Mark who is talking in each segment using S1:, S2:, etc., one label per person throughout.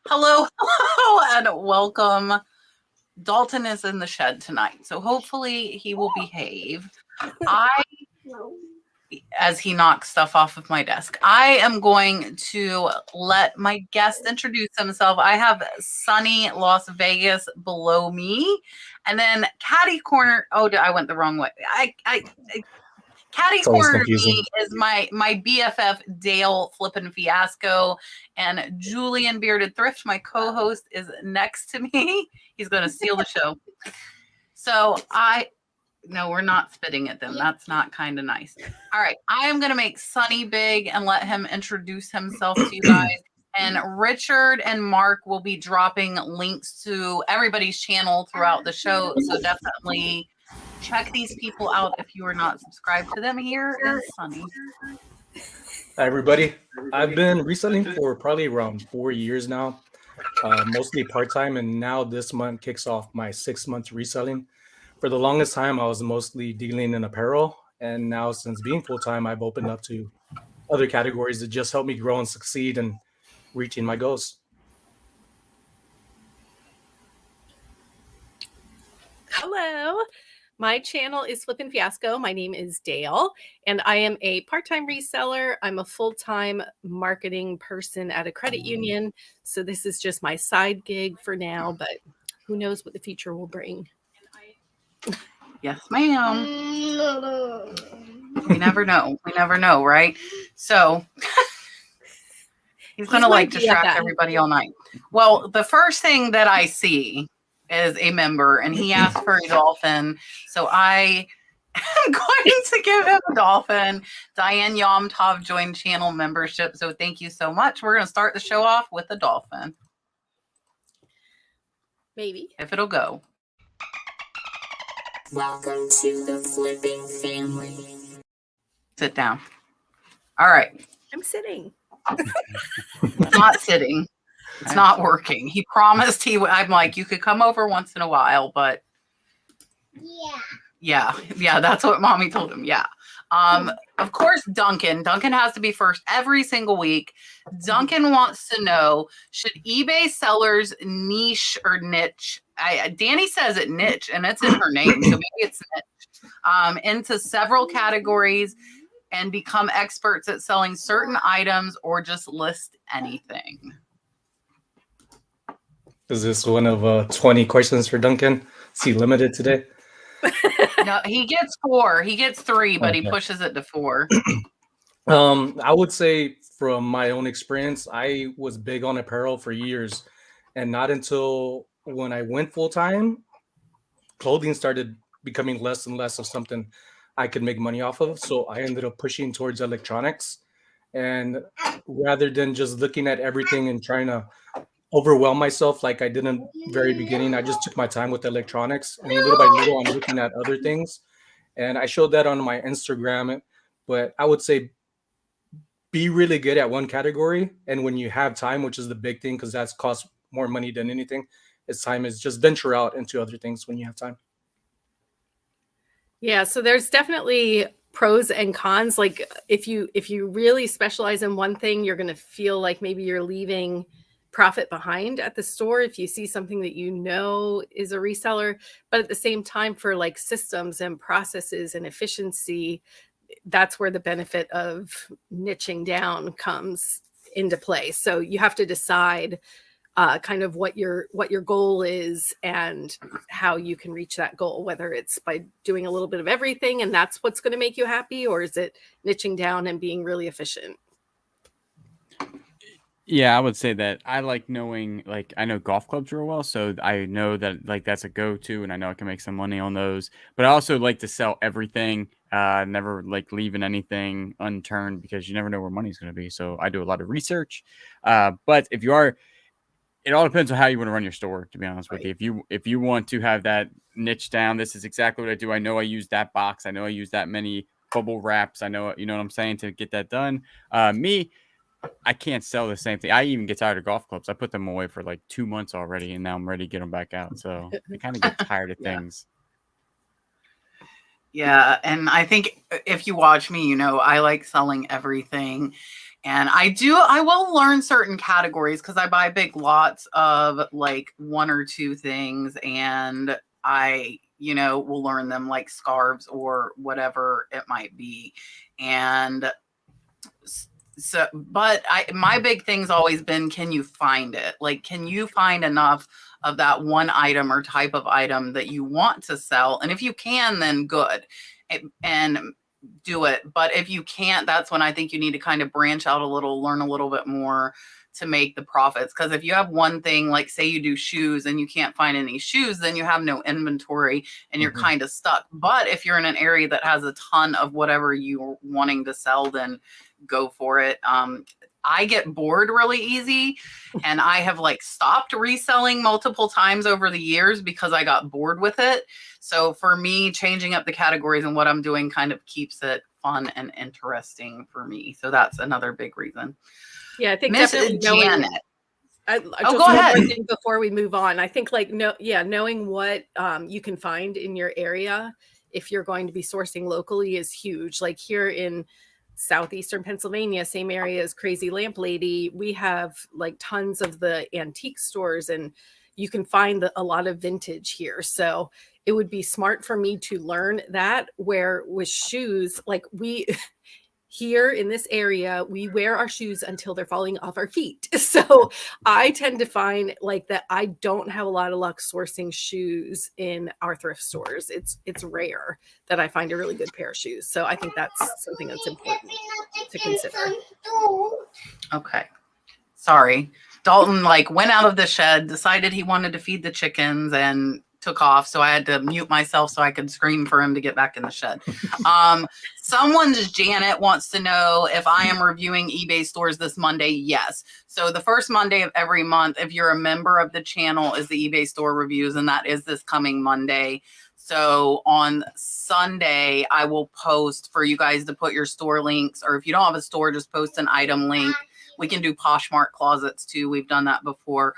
S1: Hello, and welcome. Dalton is in the shed tonight, so hopefully he will behave. As he knocks stuff off of my desk, I am going to let my guest introduce himself. I have Sonny Las Vegas below me, and then Caddy Corner. Oh, I went the wrong way. Caddy corner to me is my BFF Dale Flippin Fiasco, and Julian Bearded Thrift, my co-host, is next to me. He's going to steal the show. So no, we're not spitting at them. That's not kind of nice. All right, I am going to make Sonny big and let him introduce himself to you guys. And Richard and Mark will be dropping links to everybody's channel throughout the show. So definitely check these people out if you are not subscribed to them. Here is Sonny.
S2: Hi, everybody. I've been reselling for probably around 4 years now, mostly part-time, and now this month kicks off my 6 months reselling. For the longest time, I was mostly dealing in apparel, and now since being full-time, I've opened up to other categories that just help me grow and succeed and reaching my goals.
S3: Hello. My channel is Flippin Fiasco. My name is Dale, and I am a part-time reseller. I'm a full-time marketing person at a credit union, so this is just my side gig for now, but who knows what the future will bring.
S1: Yes, ma'am. We never know. We never know, right? So he's going to like distract everybody all night. Well, the first thing that I see is a member, and he asked for a dolphin, so I am going to give him a dolphin. Diane Yomtov joined channel membership, so thank you so much. We're going to start the show off with a dolphin.
S3: Maybe.
S1: If it'll go.
S4: Welcome to the Flipping family.
S1: Sit down. All right.
S3: I'm sitting.
S1: Not sitting. It's not working. He promised he would. I'm like, you could come over once in a while, but yeah, that's what mommy told him. Yeah. Of course, Duncan has to be first every single week. Duncan wants to know, should eBay sellers niche or niche? Danny says it niche, and it's in her name, so maybe it's niche, into several categories and become experts at selling certain items, or just list anything.
S2: Is this one of 20 questions for Duncan? Is he limited today?
S1: No, he gets 4. He gets 3, but okay. He pushes it to 4.
S2: I would say from my own experience, I was big on apparel for years, and not until when I went full-time, clothing started becoming less and less of something I could make money off of. So I ended up pushing towards electronics, and rather than just looking at everything and trying to overwhelm myself like I did in the very beginning, I just took my time with electronics, and little by little I'm looking at other things, and I showed that on my Instagram. But I would say be really good at one category, and when you have time, which is the big thing, because that's costs more money than anything, is time, is just venture out into other things when you have time.
S3: Yeah, so there's definitely pros and cons. Like if you really specialize in one thing, you're going to feel like maybe you're leaving profit behind at the store if you see something that you know is a reseller. But at the same time, for like systems and processes and efficiency, that's where the benefit of niching down comes into play. So you have to decide kind of what your goal is and how you can reach that goal, whether it's by doing a little bit of everything and that's what's going to make you happy, or is it niching down and being really efficient?
S5: Yeah, I would say that I like knowing, like, I know golf clubs real well, so I know that like that's a go-to, and I know I can make some money on those. But I also like to sell everything, never like leaving anything unturned, because you never know where money's going to be. So I do a lot of research. But if you are, it all depends on how you want to run your store, to be honest with you. If you want to have that niche down, this is exactly what I do. I know I use that box. I know I use that many bubble wraps. I know, you know what I'm saying, to get that done. I can't sell the same thing. I even get tired of golf clubs. I put them away for like 2 months already, and now I'm ready to get them back out. So I kind of get tired of things.
S1: Yeah, and I think if you watch me, you know, I like selling everything. And I will learn certain categories because I buy big lots of like one or two things, and I, will learn them, like scarves or whatever it might be. And so, but my big thing's always been, can you find it? Like, can you find enough of that one item or type of item that you want to sell? And if you can, then good. And do it. But if you can't, that's when I think you need to kind of branch out a little, learn a little bit more to make the profits. Because if you have one thing, like say you do shoes and you can't find any shoes, then you have no inventory and you're kind of stuck. But if you're in an area that has a ton of whatever you're wanting to sell, then go for it. I get bored really easy, and I have like stopped reselling multiple times over the years because I got bored with it. So for me, changing up the categories and what I'm doing kind of keeps it fun and interesting for me. So that's another big reason.
S3: Yeah, I think
S1: Miss
S3: definitely
S1: Janet.
S3: Go
S1: ahead.
S3: Before we move on, I think knowing what you can find in your area if you're going to be sourcing locally is huge. Like here in southeastern Pennsylvania, same area as Crazy Lamp Lady, we have like tons of the antique stores, and you can find a lot of vintage here. So it would be smart for me to learn that, where with shoes, like we here in this area, we wear our shoes until they're falling off our feet. So I tend to find like that I don't have a lot of luck sourcing shoes in our thrift stores. It's rare that I find a really good pair of shoes. So I think that's something that's important to consider.
S1: Okay. Sorry. Dalton like went out of the shed, decided he wanted to feed the chickens, and took off. So I had to mute myself so I could scream for him to get back in the shed. Someone's Janet wants to know if I am reviewing eBay stores this Monday. Yes. So the first Monday of every month, if you're a member of the channel, is the eBay store reviews, and that is this coming Monday. So on Sunday, I will post for you guys to put your store links, or if you don't have a store, just post an item link. We can do Poshmark closets too. We've done that before.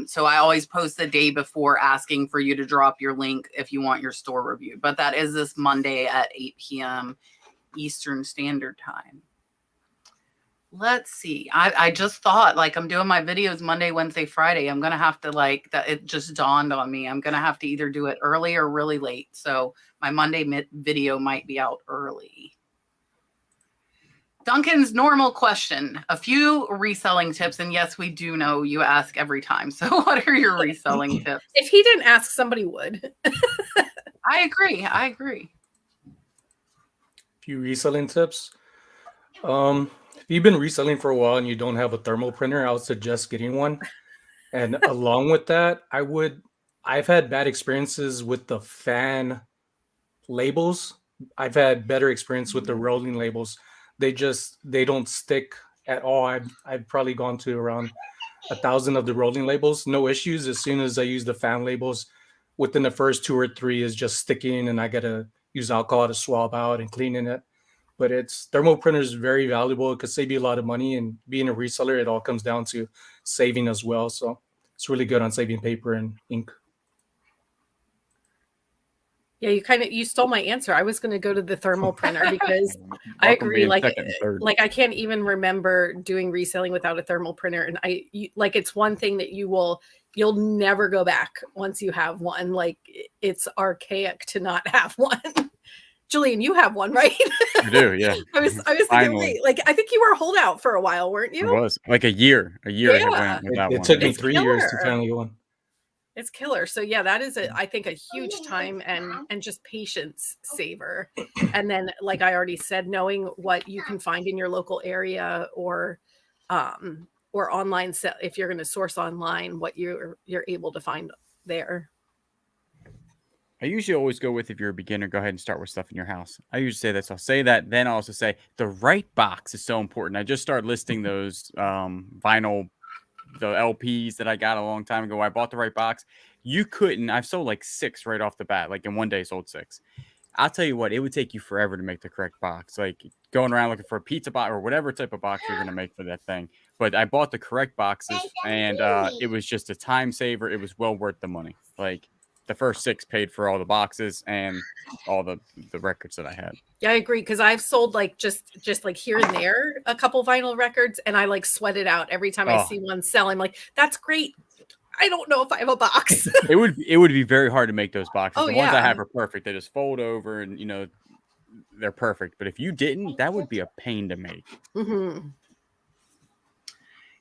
S1: So I always post the day before asking for you to drop your link if you want your store reviewed. But that is this Monday at 8 p.m. Eastern Standard Time. Let's see. I just thought, like, I'm doing my videos Monday, Wednesday, Friday. I'm going to have to, like, that it just dawned on me. I'm going to have to either do it early or really late. So my Monday video might be out early. Duncan's normal question, a few reselling tips. And yes, we do know you ask every time. So what are your reselling tips?
S3: If he didn't ask, somebody would.
S1: I agree.
S2: A few reselling tips. If you've been reselling for a while and you don't have a thermal printer, I would suggest getting one. And along with that, I've had bad experiences with the fan labels. I've had better experience with the rolling labels. They don't stick at all. I've probably gone to around 1,000 of the rolling labels, no issues. As soon as I use the fan labels, within the first 2 or 3 is just sticking, and I gotta use alcohol to swab out and cleaning it. But thermal printer is very valuable. It could save you a lot of money, and being a reseller, it all comes down to saving as well. So it's really good on saving paper and ink.
S3: Yeah, you stole my answer. I was going to go to the thermal printer because I agree. Like I can't even remember doing reselling without a thermal printer. And it's one thing that you'll never go back once you have one. Like it's archaic to not have one. Julian, you have one, right?
S5: I do, yeah.
S3: I was thinking, wait, like I think you were a holdout for a while, weren't you?
S5: It was like a year.
S3: Yeah.
S2: It took me 3 years to finally get one.
S3: It's killer. So yeah, that is I think a huge time and just patience saver. And then, like I already said, knowing what you can find in your local area or online if you're going to source online, what you're able to find there.
S5: I usually always go with, if you're a beginner, go ahead and start with stuff in your house. I usually say that. So I'll say that. Then I'll also say the right box is so important. I just started listing those vinyl, the LPs that I got a long time ago. I bought the right box. I've sold like 6 right off the bat. Like in one day, sold 6. I'll tell you what, it would take you forever to make the correct box. Like going around looking for a pizza box or whatever type of box you're going to make for that thing. But I bought the correct boxes, and it was just a time saver. It was well worth the money. Like the first 6 paid for all the boxes and all the records that I had.
S3: Yeah, I agree, because I've sold like just like here and there a couple vinyl records, and I like sweat it out every time I see one sell. I'm like, that's great. I don't know if I have a box.
S5: It would be very hard to make those boxes.
S3: Oh,
S5: The ones I
S3: yeah.
S5: have are perfect. They just fold over and they're perfect. But if you didn't, that would be a pain to make.
S3: Mm-hmm.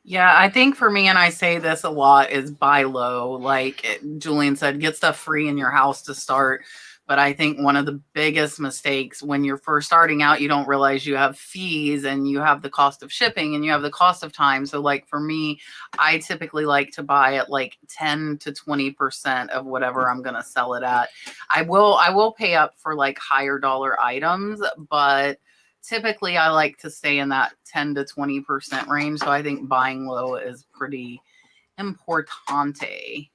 S1: Yeah, I think for me, and I say this a lot, is buy low. Like Julian said, get stuff free in your house to start. But I think one of the biggest mistakes when you're first starting out, you don't realize you have fees and you have the cost of shipping and you have the cost of time. So like for me, I typically like to buy at like 10 to 20% of whatever I'm going to sell it at. I will pay up for like higher dollar items, but typically I like to stay in that 10 to 20% range. So I think buying low is pretty importante.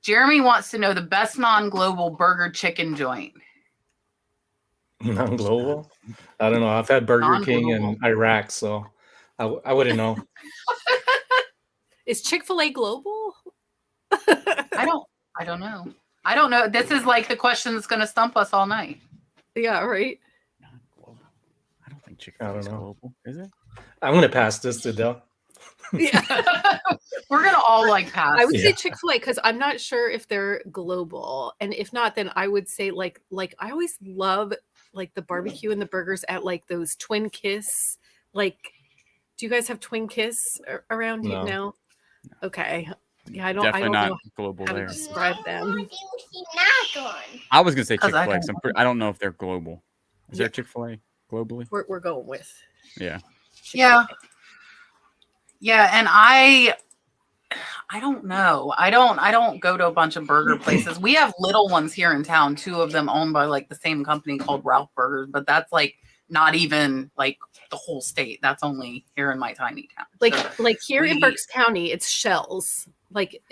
S1: Jeremy wants to know the best non-global burger chicken joint.
S2: Non-global? I don't know. I've had Burger King in Iraq, so I wouldn't know.
S3: Is Chick-fil-A global?
S1: I don't know. I don't know. This is like the question that's going to stump us all night.
S3: Yeah, right.
S5: Non-global. I don't think Chick-fil-A is global, is it?
S2: I'm gonna pass this to Del.
S3: Yeah.
S1: We're gonna all like pass.
S3: I would say Chick-fil-A, because I'm not sure if they're global, and if not, then I would say like I always love like the barbecue and the burgers at like those Twin Kiss. Like, do you guys have Twin Kiss around you now? Okay, yeah, I don't
S5: Definitely
S3: know
S5: not global
S3: how to
S5: there.
S3: describe them.
S5: I was gonna say Chick-fil-A.
S1: I
S5: 'Cause I don't know if they're global. Is there Chick-fil-A globally?
S3: We're going with
S1: Yeah. Yeah, and I don't know. I don't go to a bunch of burger places. We have little ones here in town, 2 of them owned by like the same company called Ralph Burgers, but that's like not even like the whole state. That's only here in my tiny town.
S3: like here in Berks County, it's Shells. Like,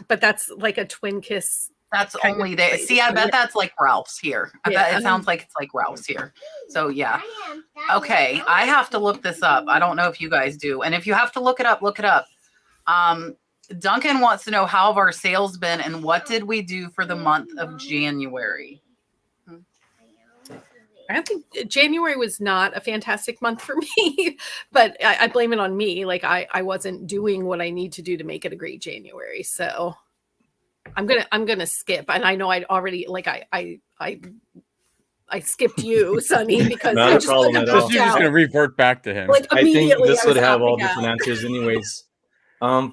S3: but that's like a Twin Kiss.
S1: That's only there. See, I bet that's like Ralph's here. I bet it sounds like it's like Ralph's here. So yeah. Okay, I have to look this up. I don't know if you guys do. And if you have to look it up, look it up. Duncan wants to know, how have our sales been and what did we do for the month of January?
S3: I don't think January was not a fantastic month for me, but I blame it on me. Like I wasn't doing what I need to do to make it a great January. So I'm gonna skip. And I know I'd already like I skipped you, Sonny, because
S2: Not
S3: I
S2: a problem at all.
S5: You're just gonna revert back to him.
S3: Like
S2: I think
S3: immediately,
S2: this would have all
S3: opting out.
S2: different answers anyways.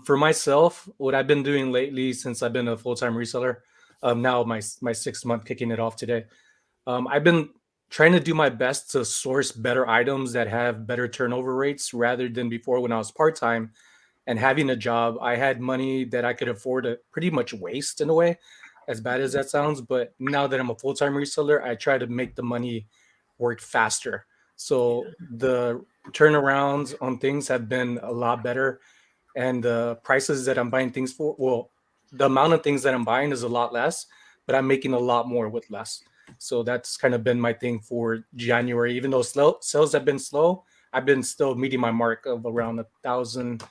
S2: For myself, what I've been doing lately since I've been a full-time reseller, now my 6th month kicking it off today, I've been trying to do my best to source better items that have better turnover rates rather than before when I was part-time and having a job. I had money that I could afford to pretty much waste in a way, as bad as that sounds. But now that I'm a full-time reseller, I try to make the money work faster. So the turnarounds on things have been a lot better. And the prices that I'm buying things for, well, the amount of things that I'm buying is a lot less, but I'm making a lot more with less. So that's kind of been my thing for January. Even though sales have been slow, I've been still meeting my mark of around 1,000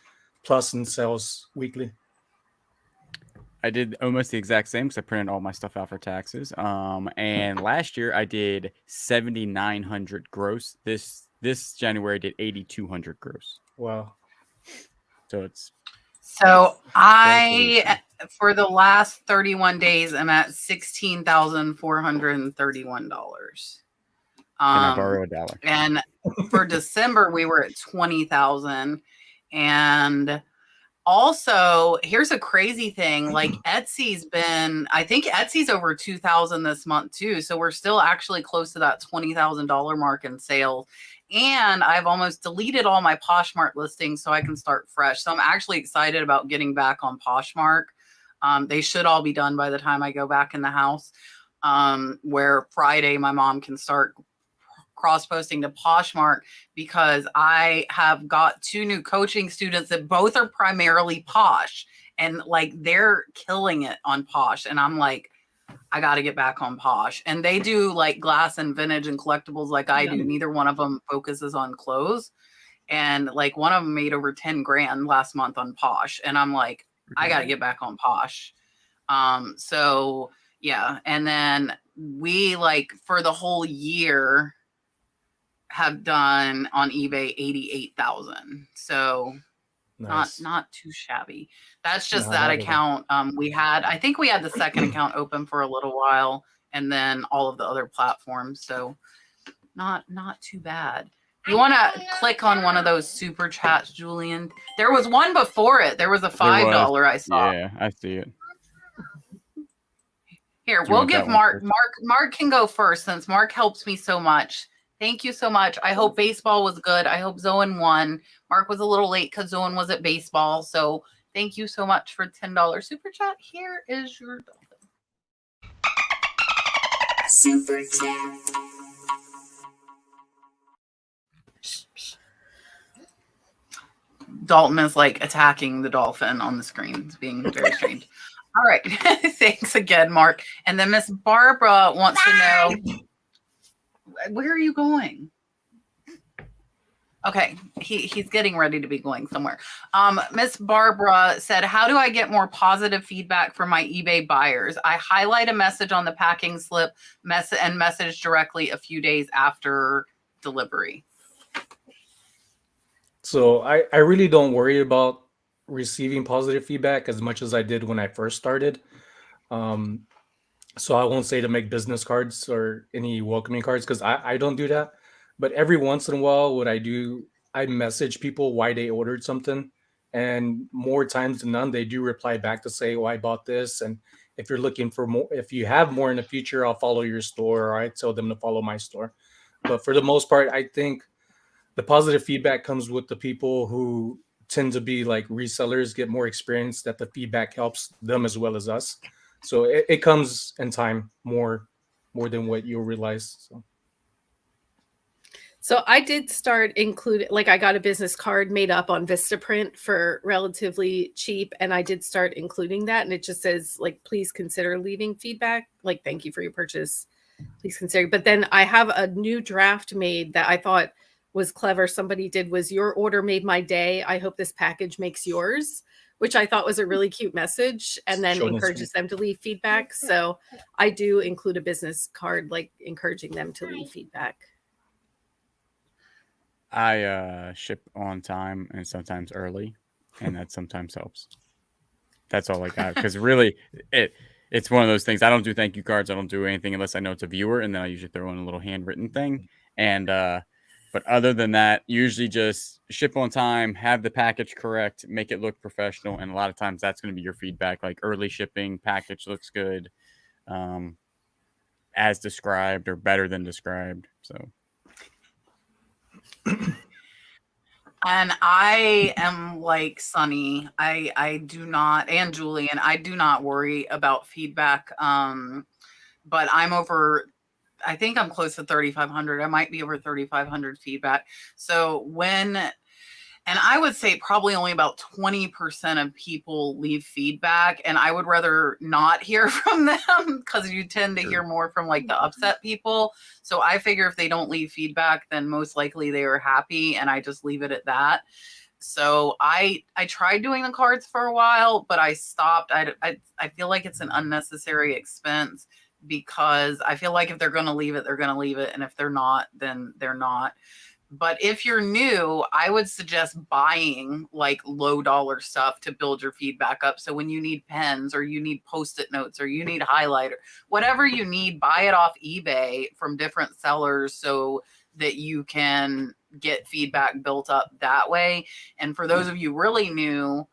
S2: plus in sales weekly.
S5: I did almost the exact same because I printed all my stuff out for taxes. And last year I did 7,900 gross. This January I did 8,200 gross.
S2: Wow.
S1: So I, for the last 31 days, I'm at $16,431.
S5: Can I borrow $1?
S1: And for December, we were at 20,000. And also, here's a crazy thing. Like Etsy's been, I think Etsy's over 2,000 this month too. So we're still actually close to that $20,000 mark in sales. And I've almost deleted all my Poshmark listings so I can start fresh. So I'm actually excited about getting back on Poshmark. They should all be done by the time I go back in the house, where Friday my mom can start cross-posting to Poshmark, because I have got 2 new coaching students that both are primarily Posh, and like they're killing it on Posh. And I'm like, I got to get back on Posh. And they do like glass and vintage and collectibles like I do. Neither one of them focuses on clothes. And like one of them made over 10 grand last month on Posh. And I'm like, I got to get back on Posh. So yeah, and then we like for the whole year have done on eBay 88,000. So
S2: Nice.
S1: not too shabby. That's just
S2: No,
S1: that
S2: not at all.
S1: account. I think we had the second account open for a little while, and then all of the other platforms. So not too bad. You want to click on one of those super chats, Julian? There was one before it. There was a $5 I saw.
S5: Yeah, I see it.
S1: Here,
S5: Do you
S1: we'll
S5: want
S1: give
S5: that one
S1: Mark.
S5: first?
S1: Mark can go first since Mark helps me so much. Thank you so much. I hope baseball was good. I hope Zoan won. Mark was a little late because Zoan was at baseball. So thank you so much for $10 super chat. Here is your dolphin.
S4: Super chat.
S1: Dalton is like attacking the dolphin on the screen. It's being very strange. All right. Thanks again, Mark. And then Miss Barbara wants to know, where are you going? Okay, he's getting ready to be going somewhere. Miss Barbara said, how do I get more positive feedback from my eBay buyers? I highlight a message on the packing slip and message directly a few days after delivery.
S2: So I really don't worry about receiving positive feedback as much as I did when I first started. So I won't say to make business cards or any welcoming cards because I don't do that. But every once in a while, what I do, I message people why they ordered something. And more times than none, they do reply back to say, oh, I bought this. And if you're looking for more, if you have more in the future, I'll follow your store, or I tell them to follow my store. But for the most part, I think the positive feedback comes with the people who tend to be like resellers, get more experience, that the feedback helps them as well as us. So it comes in time more than what you'll realize.
S3: So I did start including, like I got a business card made up on Vistaprint for relatively cheap. And I did start including that. And it just says like, please consider leaving feedback. Like, thank you for your purchase. Please consider. But then I have a new draft made that I thought was clever. Somebody did was, your order made my day. I hope this package makes yours, which I thought was a really cute message, and then encourages them to leave feedback. So I do include a business card, like encouraging them to leave feedback.
S5: I ship on time and sometimes early, and that sometimes helps. That's all I got, because really it's one of those things. I don't do thank you cards. I don't do anything unless I know it's a viewer, and then I usually throw in a little handwritten thing. And but other than that, usually just ship on time, have the package correct, make it look professional, and a lot of times that's going to be your feedback. Like early shipping, package looks good, as described or better than described. So.
S1: And I am like Sonny. I do not, and Julian, I do not worry about feedback. But I'm over, I think I'm close to 3,500. I might be over 3,500 feedback. So and I would say probably only about 20% of people leave feedback, and I would rather not hear from them because you tend to hear more from like the upset people. So I figure if they don't leave feedback, then most likely they are happy, and I just leave it at that. So I tried doing the cards for a while, but I stopped. I feel like it's an unnecessary expense, because I feel like if they're going to leave it, they're going to leave it. And if they're not, then they're not. But if you're new, I would suggest buying like low dollar stuff to build your feedback up. So when you need pens, or you need Post-it notes, or you need highlighter, whatever you need, buy it off eBay from different sellers so that you can get feedback built up that way. And for those of you really new,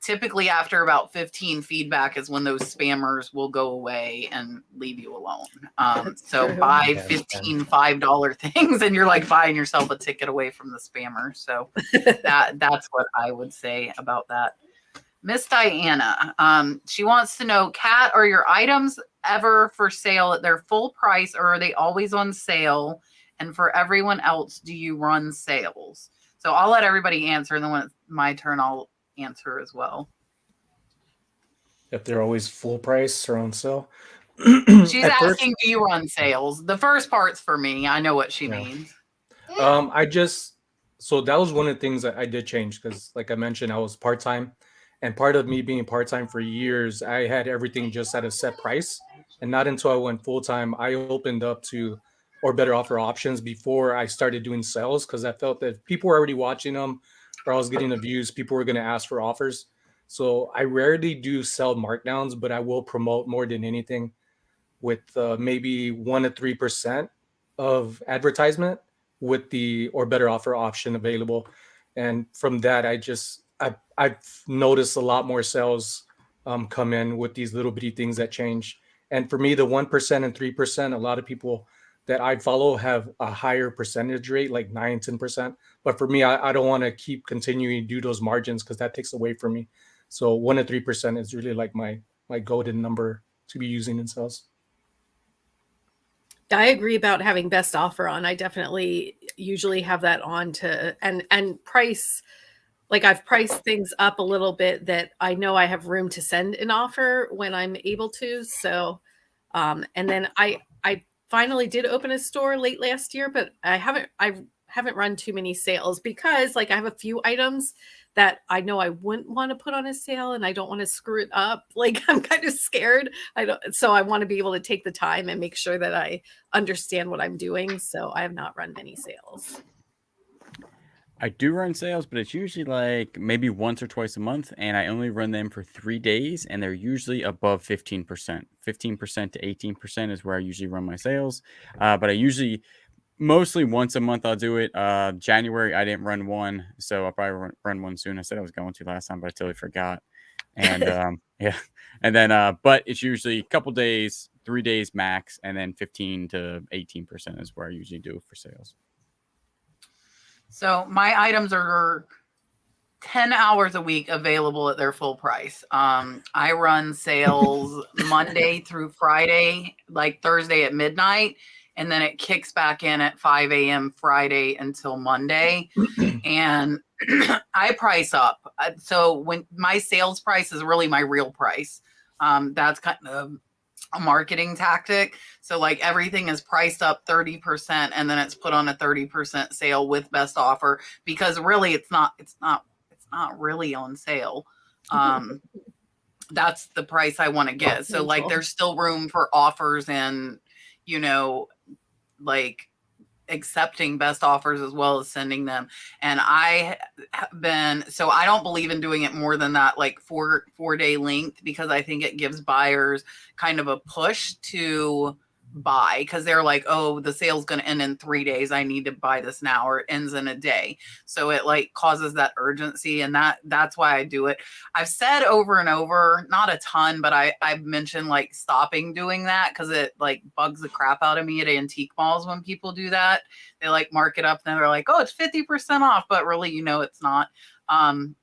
S1: typically after about 15 feedback is when those spammers will go away and leave you alone. So
S3: true.
S1: buy 15 $5 things, and you're like buying yourself a ticket away from the spammer. So that's what I would say about that. Miss Diana, she wants to know, Kat, are your items ever for sale at their full price, or are they always on sale? And for everyone else, do you run sales? So I'll let everybody answer, and then when it's my turn, I'll answer as well.
S2: If they're always full price or on sale.
S1: She's asking, do you run sales? The first part's for me. I know what she means.
S2: So that was one of the things that I did change, because like I mentioned, I was part-time, And part of me being part-time for years, I had everything just at a set price. And not until I went full-time, I opened up to or better offer options before I started doing sales, because I felt that people were already watching them or I was getting the views, people were going to ask for offers. So I rarely do sell markdowns, but I will promote more than anything with maybe 1 to 3% of advertisement with the or better offer option available. And from that, I've noticed a lot more sales come in with these little bitty things that change. And for me, the 1% and 3%, a lot of people that I follow have a higher percentage rate, like 9, 10%. But for me, I don't want to keep continuing to do those margins because that takes away from me. So 1 to 3% is really like my golden number to be using in sales.
S3: I agree about having best offer on. I definitely usually have that on to and price. Like I've priced things up a little bit that I know I have room to send an offer when I'm able to. So, and then I finally did open a store late last year, but I haven't run too many sales because like I have a few items that I know I wouldn't want to put on a sale and I don't want to screw it up. Like I'm kind of scared. So I want to be able to take the time and make sure that I understand what I'm doing. So I have not run many sales.
S5: I do run sales, but it's usually like maybe once or twice a month, and I only run them for 3 days, and they're usually above 15%. 15% to 18% is where I usually run my sales. But I usually mostly once a month I'll do it. January I didn't run one, so I'll probably run one soon. I said I was going to last time, but I totally forgot. And yeah, and then but it's usually a couple days, 3 days max, and then 15 to 18% is where I usually do for sales.
S1: So my items are 10 hours a week available at their full price. I run sales Monday through Friday, like Thursday at midnight, and then it kicks back in at 5 a.m. Friday until Monday. And I price up. So when my sales price is really my real price, that's kind of a marketing tactic. So like everything is priced up 30% and then it's put on a 30% sale with best offer, because really it's not really on sale. That's the price I want to get. So like there's still room for offers and, you know, like accepting best offers as well as sending them. And I don't believe in doing it more than that, like 4-day length, because I think it gives buyers kind of a push to buy, because they're like, oh, the sale's going to end in 3 days, I need to buy this now, or it ends in a day. So it like causes that urgency, and that's why I do it. I've said over and over, not a ton, but I've mentioned like stopping doing that because it like bugs the crap out of me at antique malls when people do that. They like mark it up and they're like, oh, it's 50% off, but really, you know, it's not.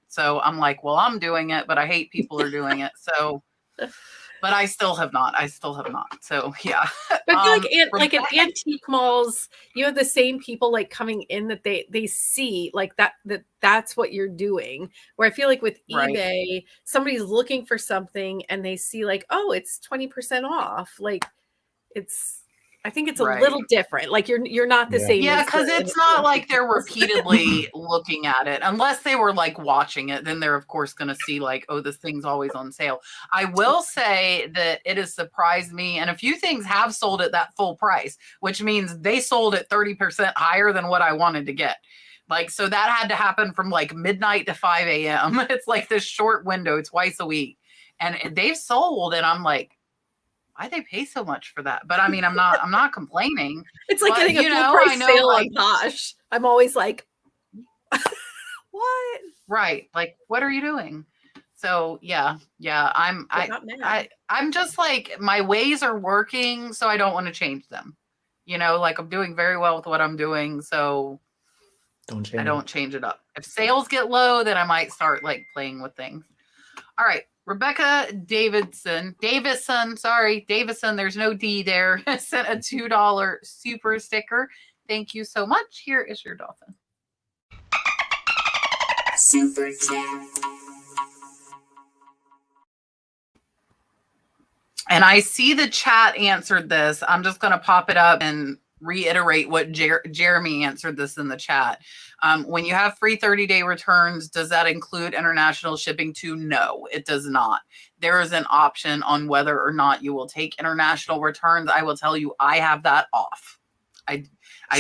S1: So I'm like, well, I'm doing it, but I hate people are doing it. So but I still have not. So yeah.
S3: But I feel like at antique malls, you have the same people like coming in that they see like that's what you're doing. Where I feel like with eBay, somebody's looking for something and they see like, oh, it's 20% off. Like I think it's a little different. Like you're not the same.
S1: Yeah, because it's not like they're repeatedly looking at it. Unless they were like watching it, then they're of course going to see like, oh, this thing's always on sale. I will say that it has surprised me, and a few things have sold at that full price, which means they sold at 30% higher than what I wanted to get. Like, so that had to happen from like midnight to 5 a.m. It's like this short window twice a week, and they've sold, and I'm like, why they pay so much for that? But I mean, I'm not complaining.
S3: It's like getting a full price sale on Posh. I'm always like, what?
S1: Right. Like, what are you doing? So yeah. I'm just like, my ways are working, so I don't want to change them. You know, like I'm doing very well with what I'm doing, so I don't change it up. If sales get low, then I might start like playing with things. All right. Rebecca Davison, there's no D there, sent a $2 super sticker. Thank you so much. Here is your dolphin.
S4: Super chat.
S1: And I see the chat answered this. I'm just going to pop it up and reiterate what Jeremy answered this in the chat. When you have free 30-day returns, does that include international shipping too? No, it does not. There is an option on whether or not you will take international returns. I will tell you, I have that off. I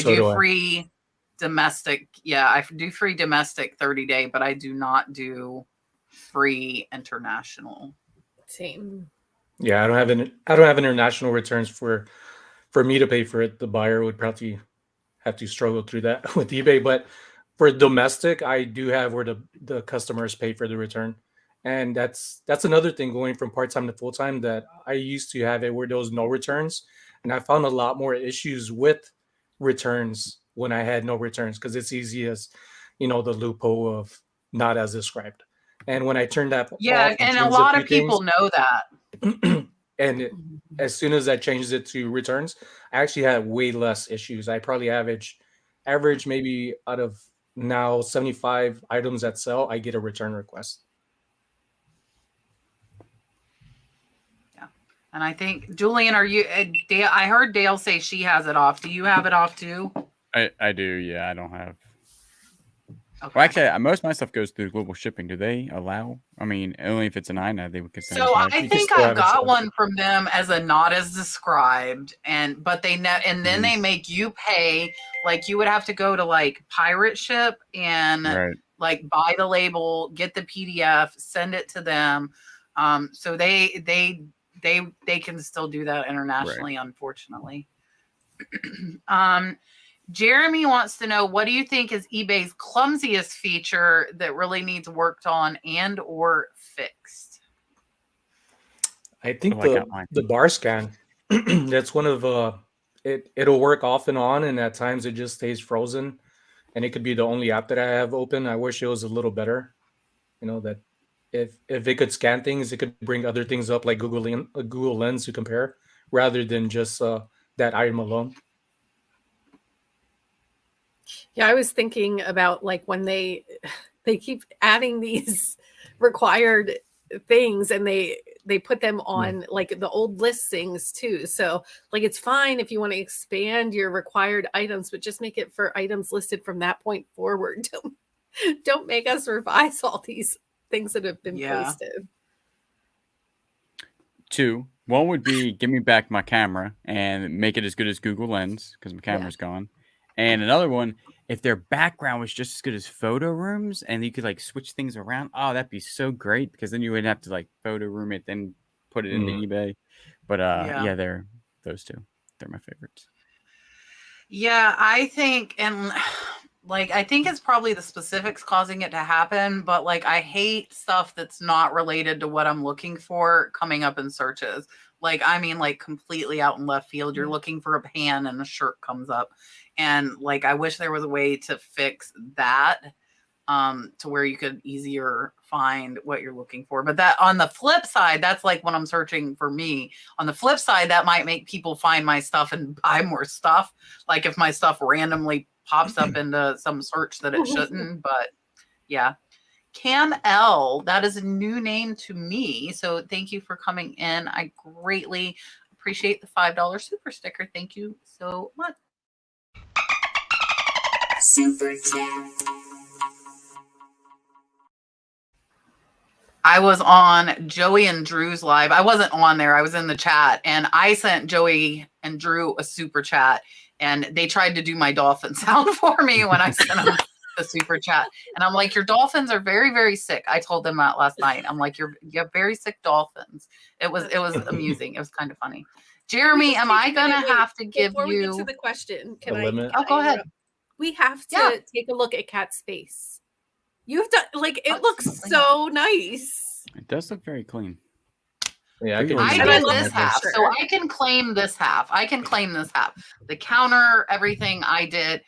S1: do free domestic. Yeah, I do free domestic 30-day, but I do not do free international.
S3: Same.
S2: Yeah, I don't have international returns for me to pay for it. The buyer would probably have to struggle through that with eBay. But for domestic, I do have where the customers pay for the return. And that's another thing going from part-time to full-time, that I used to have it where there was no returns. And I found a lot more issues with returns when I had no returns, because it's easy as, the loophole of not as described. And when I turned that off,
S1: and a lot of people know that.
S2: And as soon as I changed it to returns, I actually had way less issues. I probably average maybe out of now 75 items that sell, I get a return request.
S1: Yeah. And I think, Julian, are you, I heard Dale say she has it off. Do you have it off too?
S5: I do. Yeah, I don't have.
S1: Okay.
S5: Well, actually, most of my stuff goes through global shipping. Do they allow? I mean, only if it's an INA, they would consider.
S1: So I think I got one from them as a not as described, but they then they make you pay. Like, you would have to go to like Pirate Ship and like buy the label, get the PDF, send it to them. So they can still do that internationally, unfortunately. Jeremy wants to know, what do you think is eBay's clumsiest feature that really needs worked on and or fixed?
S2: I think the bar scan. That's one of it'll work off and on, and at times it just stays frozen, and it could be the only app that I have open. I wish it was a little better. That if it could scan things, it could bring other things up like Google Lens to compare, rather than just that item alone.
S3: Yeah, I was thinking about like when they keep adding these required things, and they put them on like the old listings too. So like, it's fine if you want to expand your required items, but just make it for items listed from that point forward. Don't make us revise all these things that have been posted.
S5: 2. One would be give me back my camera and make it as good as Google Lens, because my camera's gone. And another one, if their background was just as good as PhotoRooms and you could like switch things around, that'd be so great, because then you wouldn't have to like PhotoRoom it, then put it into eBay. But they're those two. They're my favorites.
S1: Yeah, I think, and like, I think it's probably the specifics causing it to happen, but like, I hate stuff that's not related to what I'm looking for coming up in searches. Like, I mean, like completely out in left field. You're looking for a pan and a shirt comes up. And like, I wish there was a way to fix that to where you could easier find what you're looking for. But that, on the flip side, that's like when I'm searching for me. On the flip side, that might make people find my stuff and buy more stuff. Like if my stuff randomly pops up into some search that it shouldn't. But yeah. Cam L, that is a new name to me. So thank you for coming in. I greatly appreciate the $5 super sticker. Thank you so much.
S4: Super chat.
S1: I was on Joey and Drew's live. I wasn't on there. I was in the chat, and I sent Joey and Drew a super chat, and they tried to do my dolphin sound for me when I sent them the super chat. And I'm like, your dolphins are very, very sick. I told them that last night. I'm like, you have very sick dolphins. It was amusing. It was kind of funny. Jeremy, am I gonna have to give
S3: before
S1: you
S3: we get to the question? Can I?
S2: limit?
S1: Oh, go ahead.
S3: We have to take a look at Kat's face. You've done, like, it looks so nice.
S5: It does look very clean.
S2: Yeah,
S1: I did this half, so I can claim this half. The counter, everything I did.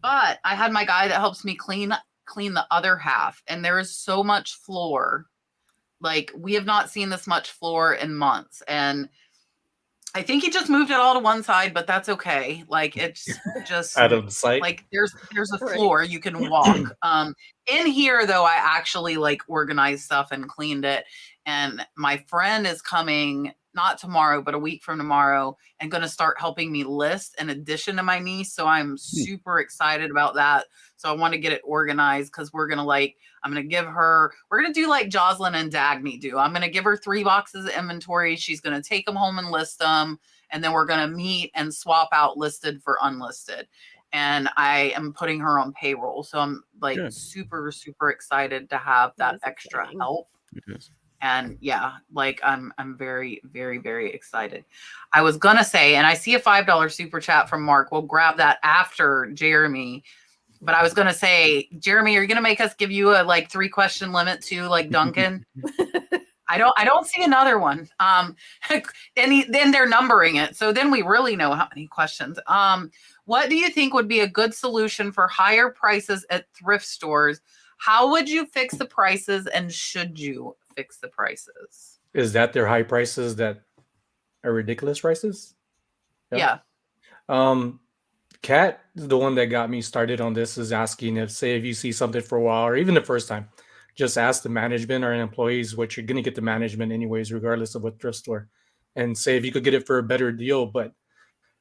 S1: But I had my guy that helps me clean the other half, and there is so much floor. Like, we have not seen this much floor in months, and I think he just moved it all to one side, but that's okay. Like, it's just
S2: out of sight.
S1: Like, there's a floor you can walk. In here though, I actually like organized stuff and cleaned it. And my friend is coming not tomorrow, but a week from tomorrow, and going to start helping me list in addition to my niece. So I'm super excited about that. So I want to get it organized because we're going to I'm going to give her, we're going to do like Jocelyn and Dagny do. I'm going to give her 3 boxes of inventory. She's going to take them home and list them. And then we're going to meet and swap out listed for unlisted. And I am putting her on payroll. So I'm like super, super excited to have that extra
S3: exciting.
S1: help.
S5: Yes.
S1: And yeah, like I'm very, very, very excited. I was going to say, and I see a $5 super chat from Mark. We'll grab that after Jeremy. But I was going to say, Jeremy, are you going to make us give you a 3-question limit too, like Duncan? I don't see another one. And then they're numbering it. So then we really know how many questions. What do you think would be a good solution for higher prices at thrift stores? How would you fix the prices, and should you fix the prices?
S2: Is that their high prices that are ridiculous prices?
S1: Yeah.
S2: Kat, the one that got me started on this, is asking if you see something for a while, or even the first time, just ask the management or employees what you're going to get the management anyways, regardless of what thrift store, and say if you could get it for a better deal. But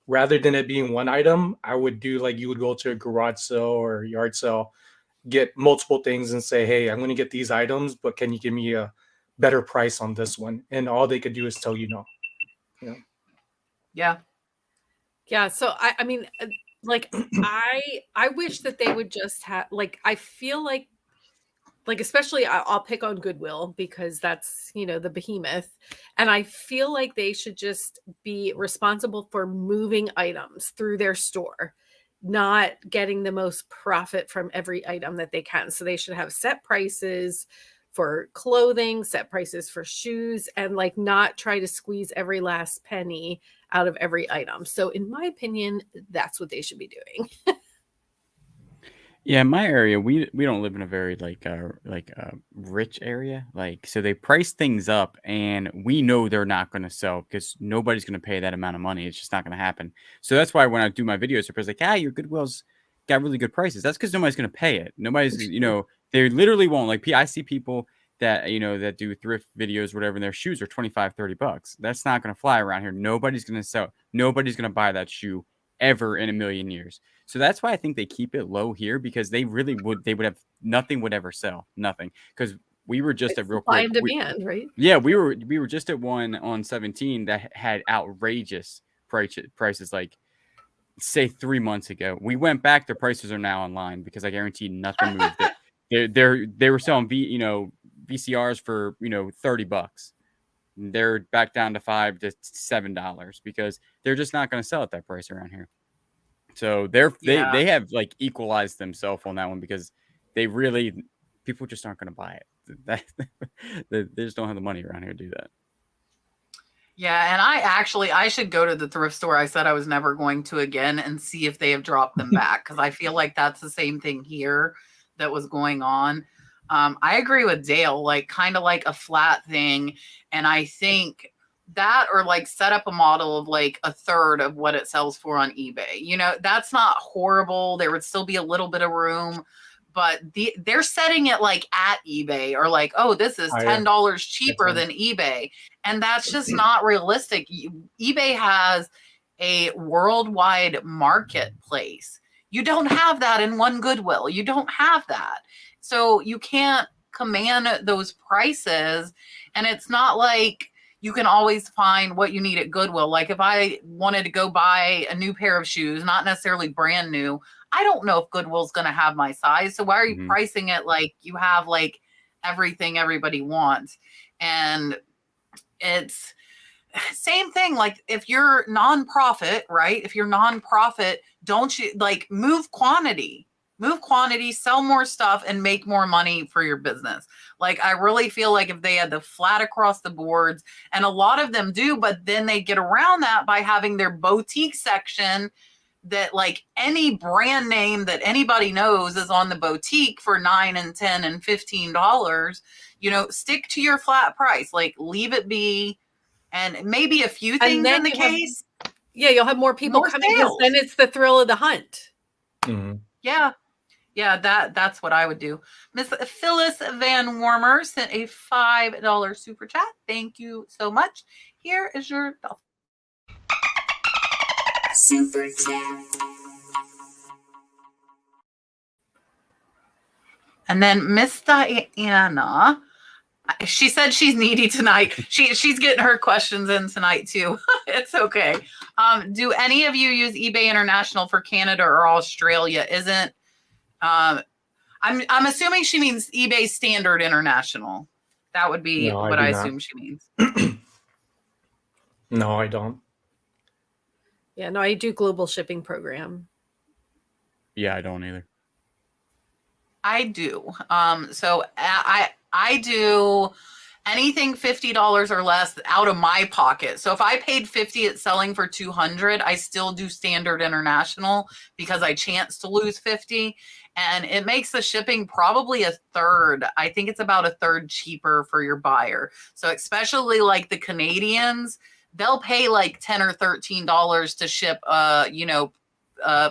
S2: rather than it being one item, I would do like you would go to a garage sale or a yard sale, get multiple things and say, hey, I'm going to get these items, but can you give me a better price on this one? And all they could do is tell you no.
S1: Yeah.
S3: Yeah. So I mean, I wish that they would just have, I feel like especially I'll pick on Goodwill because that's, the behemoth. And I feel like they should just be responsible for moving items through their store, not getting the most profit from every item that they can. So they should have set prices for clothing, set prices for shoes, and not try to squeeze every last penny out of every item. So in my opinion, that's what they should be doing.
S5: Yeah, in my area, we don't live in a very rich area. So they price things up, and we know they're not going to sell because nobody's going to pay that amount of money. It's just not going to happen. So that's why when I do my videos, everybody's like, your Goodwill's got really good prices. That's because nobody's going to pay it. Nobody's, they literally won't. I see people that, that do thrift videos, whatever, and their shoes are $25-$30. That's not going to fly around here. Nobody's going to sell. Nobody's going to buy that shoe ever in a million years. So that's why I think they keep it low here, because they would have nothing would ever sell, nothing. Because we were just at real quick.
S3: Supply and demand, right?
S5: Yeah, we were just at one on 17 that had outrageous prices, say 3 months ago. We went back, their prices are now online because I guarantee nothing moved. They were selling VCRs for $30. They're back down to $5 to $7 because they're just not going to sell at that price around here. So they have equalized themselves on that one because people just aren't going to buy it. They just don't have the money around here to do that.
S1: Yeah, and I should go to the thrift store I said I was never going to again and see if they have dropped them back, because I feel like that's the same thing here that was going on. I agree with Dale, kind of like a flat thing. And I think that, or set up a model of a third of what it sells for on eBay. That's not horrible. There would still be a little bit of room, but they're setting it at eBay, or oh, this is $10 cheaper than eBay. And that's just not realistic. eBay has a worldwide marketplace. You don't have that in one Goodwill. You don't have that. So you can't command those prices. And it's not like you can always find what you need at Goodwill. If I wanted to go buy a new pair of shoes, not necessarily brand new, I don't know if Goodwill's going to have my size. So why are you pricing it you have everything everybody wants? And it's same thing. If you're nonprofit, right? If you're nonprofit, don't you move quantity, sell more stuff, and make more money for your business. I really feel if they had the flat across the boards, and a lot of them do, but then they get around that by having their boutique section that any brand name that anybody knows is on the boutique for $9 and $10 and $15. Stick to your flat price, leave it be. And maybe a few things in the case.
S3: You'll have more people coming, because then it's the thrill of the hunt.
S2: Mm-hmm.
S1: Yeah. Yeah, that's what I would do. Miss Phyllis Van Warmer sent a $5 super chat. Thank you so much. Here is your dolphin.
S4: Super chat.
S1: And then Miss Diana, she said she's needy tonight. She's getting her questions in tonight too. It's okay. Do any of you use eBay International for Canada or Australia? Isn't I'm assuming she means eBay Standard International. That would be
S2: No,
S1: what
S2: I
S1: I
S2: do not.
S1: assume she means.
S2: No, I don't.
S3: Yeah, no, I do global shipping program.
S5: Yeah, I don't either.
S1: I do. So I do anything $50 or less out of my pocket. So if I paid 50 it's selling for 200, I still do Standard International because I chance to lose 50, and it makes the shipping probably a third. I think it's about a third cheaper for your buyer. So especially like the Canadians, they'll pay like $10 or $13 to ship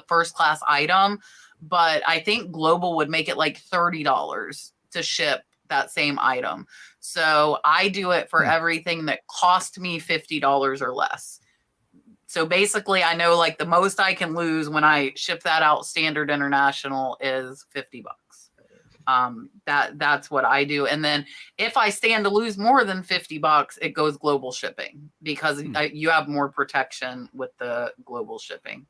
S1: first class item. But I think global would make it like $30 to ship that same item. So I do it for everything that cost me $50 or less. So basically I know like the most I can lose when I ship that out Standard International is $50. That's what I do. And then if I stand to lose more than $50, it goes global shipping because you have more protection with the global shipping.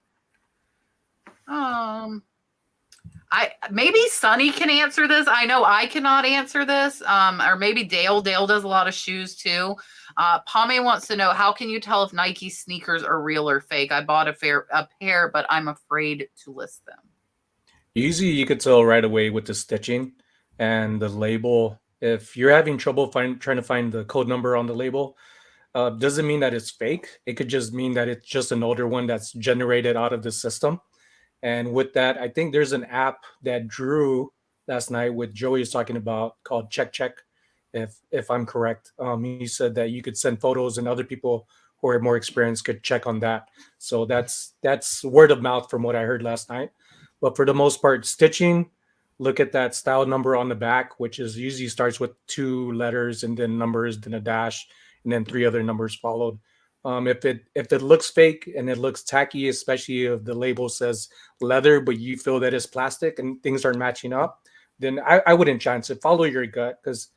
S1: Maybe Sonny can answer this. I know I cannot answer this. Or maybe Dale. Dale does a lot of shoes too. Pame wants to know, how can you tell if Nike sneakers are real or fake? I bought a pair, but I'm afraid to list them.
S2: Usually you could tell right away with the stitching and the label. If you're having trouble trying to find the code number on the label, doesn't mean that it's fake. It could just mean that it's just an older one that's generated out of the system. And with that, I think there's an app that Drew last night with Joey is talking about called Check, if I'm correct. He said that you could send photos and other people who are more experienced could check on that. So that's word of mouth from what I heard last night. But for the most part, stitching, look at that style number on the back, which is usually starts with 2 letters and then numbers, then a dash, and then 3 other numbers followed. If it looks fake and it looks tacky, especially if the label says leather, but you feel that it's plastic and things aren't matching up, then I wouldn't chance it. Follow your gut, because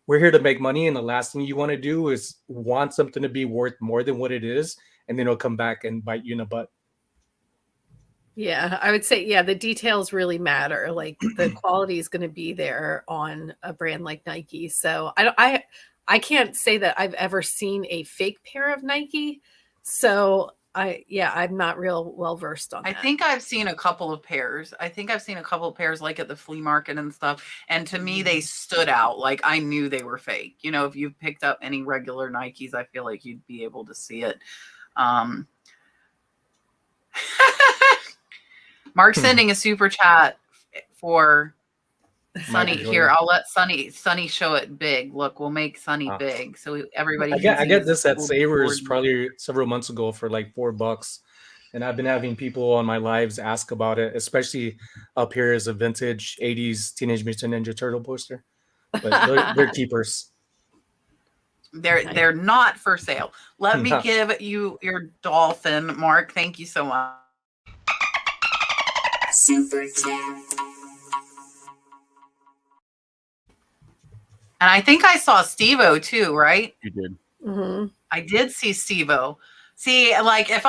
S2: we're here to make money, and the last thing you want to do is want something to be worth more than what it is, and then it'll come back and bite you in the butt.
S3: Yeah, I would say, yeah, the details really matter. Like the quality is going to be there on a brand like Nike. So I can't say that I've ever seen a fake pair of Nike. So I'm not real well versed on that.
S1: I think I've seen a couple of pairs. Like at the flea market and stuff. And to me, they stood out. Like I knew they were fake. You know, if you've picked up any regular Nikes, I feel like you'd be able to see it. Mark sending a super chat for Sonny here. I'll let Sonny show it big. Look, we'll make Sonny big so everybody.
S2: I get this at Savers probably several months ago for like $4, and I've been having people on my lives ask about it, especially up here as a vintage '80s Teenage Mutant Ninja Turtle poster. But they're keepers.
S1: They're not for sale. Let me give you your dolphin, Mark. Thank you so much.
S4: Super chat.
S1: And I think I saw Steve-O too, right?
S5: You did.
S3: Mm-hmm.
S1: I did see Steve-O. See, like if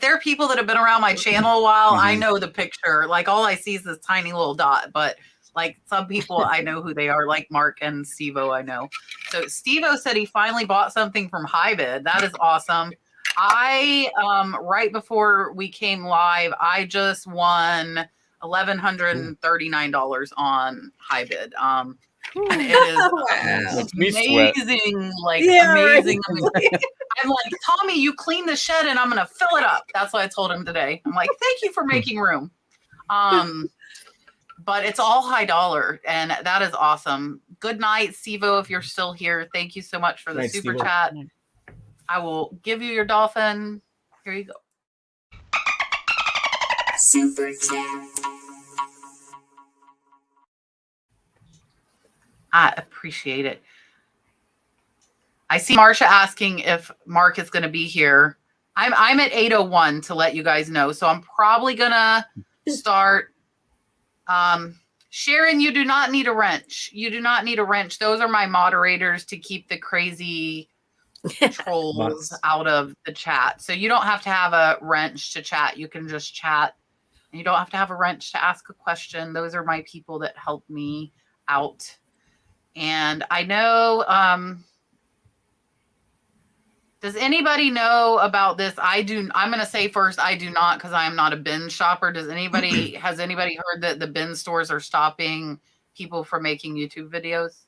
S1: there are people that have been around my channel a while, I know the picture. Like all I see is this tiny little dot, but like some people I know who they are, like Mark and Steve-O I know. So Steve-O said he finally bought something from HiBid. That is awesome. I right before we came live, I just won $1,139 on HiBid. And it is amazing, amazing. I'm like, Tommy, you clean the shed and I'm gonna fill it up. That's what I told him today. I'm like, thank you for making room. But it's all high dollar, and that is awesome. Good night, Steve-O, if you're still here. Thank you so much for the super chat. I will give you your dolphin. Here you go.
S4: Super chat.
S1: I appreciate it. I see Marsha asking if Mark is going to be here. I'm at 8:01 to let you guys know. So I'm probably going to start. Sharon, you do not need a wrench. You do not need a wrench. Those are my moderators to keep the crazy trolls out of the chat. So you don't have to have a wrench to chat. You can just chat. And you don't have to have a wrench to ask a question. Those are my people that help me out. And I know, does anybody know about this? I'm going to say first, I do not, because I am not a bin shopper. Has anybody heard that the bin stores are stopping people from making YouTube videos?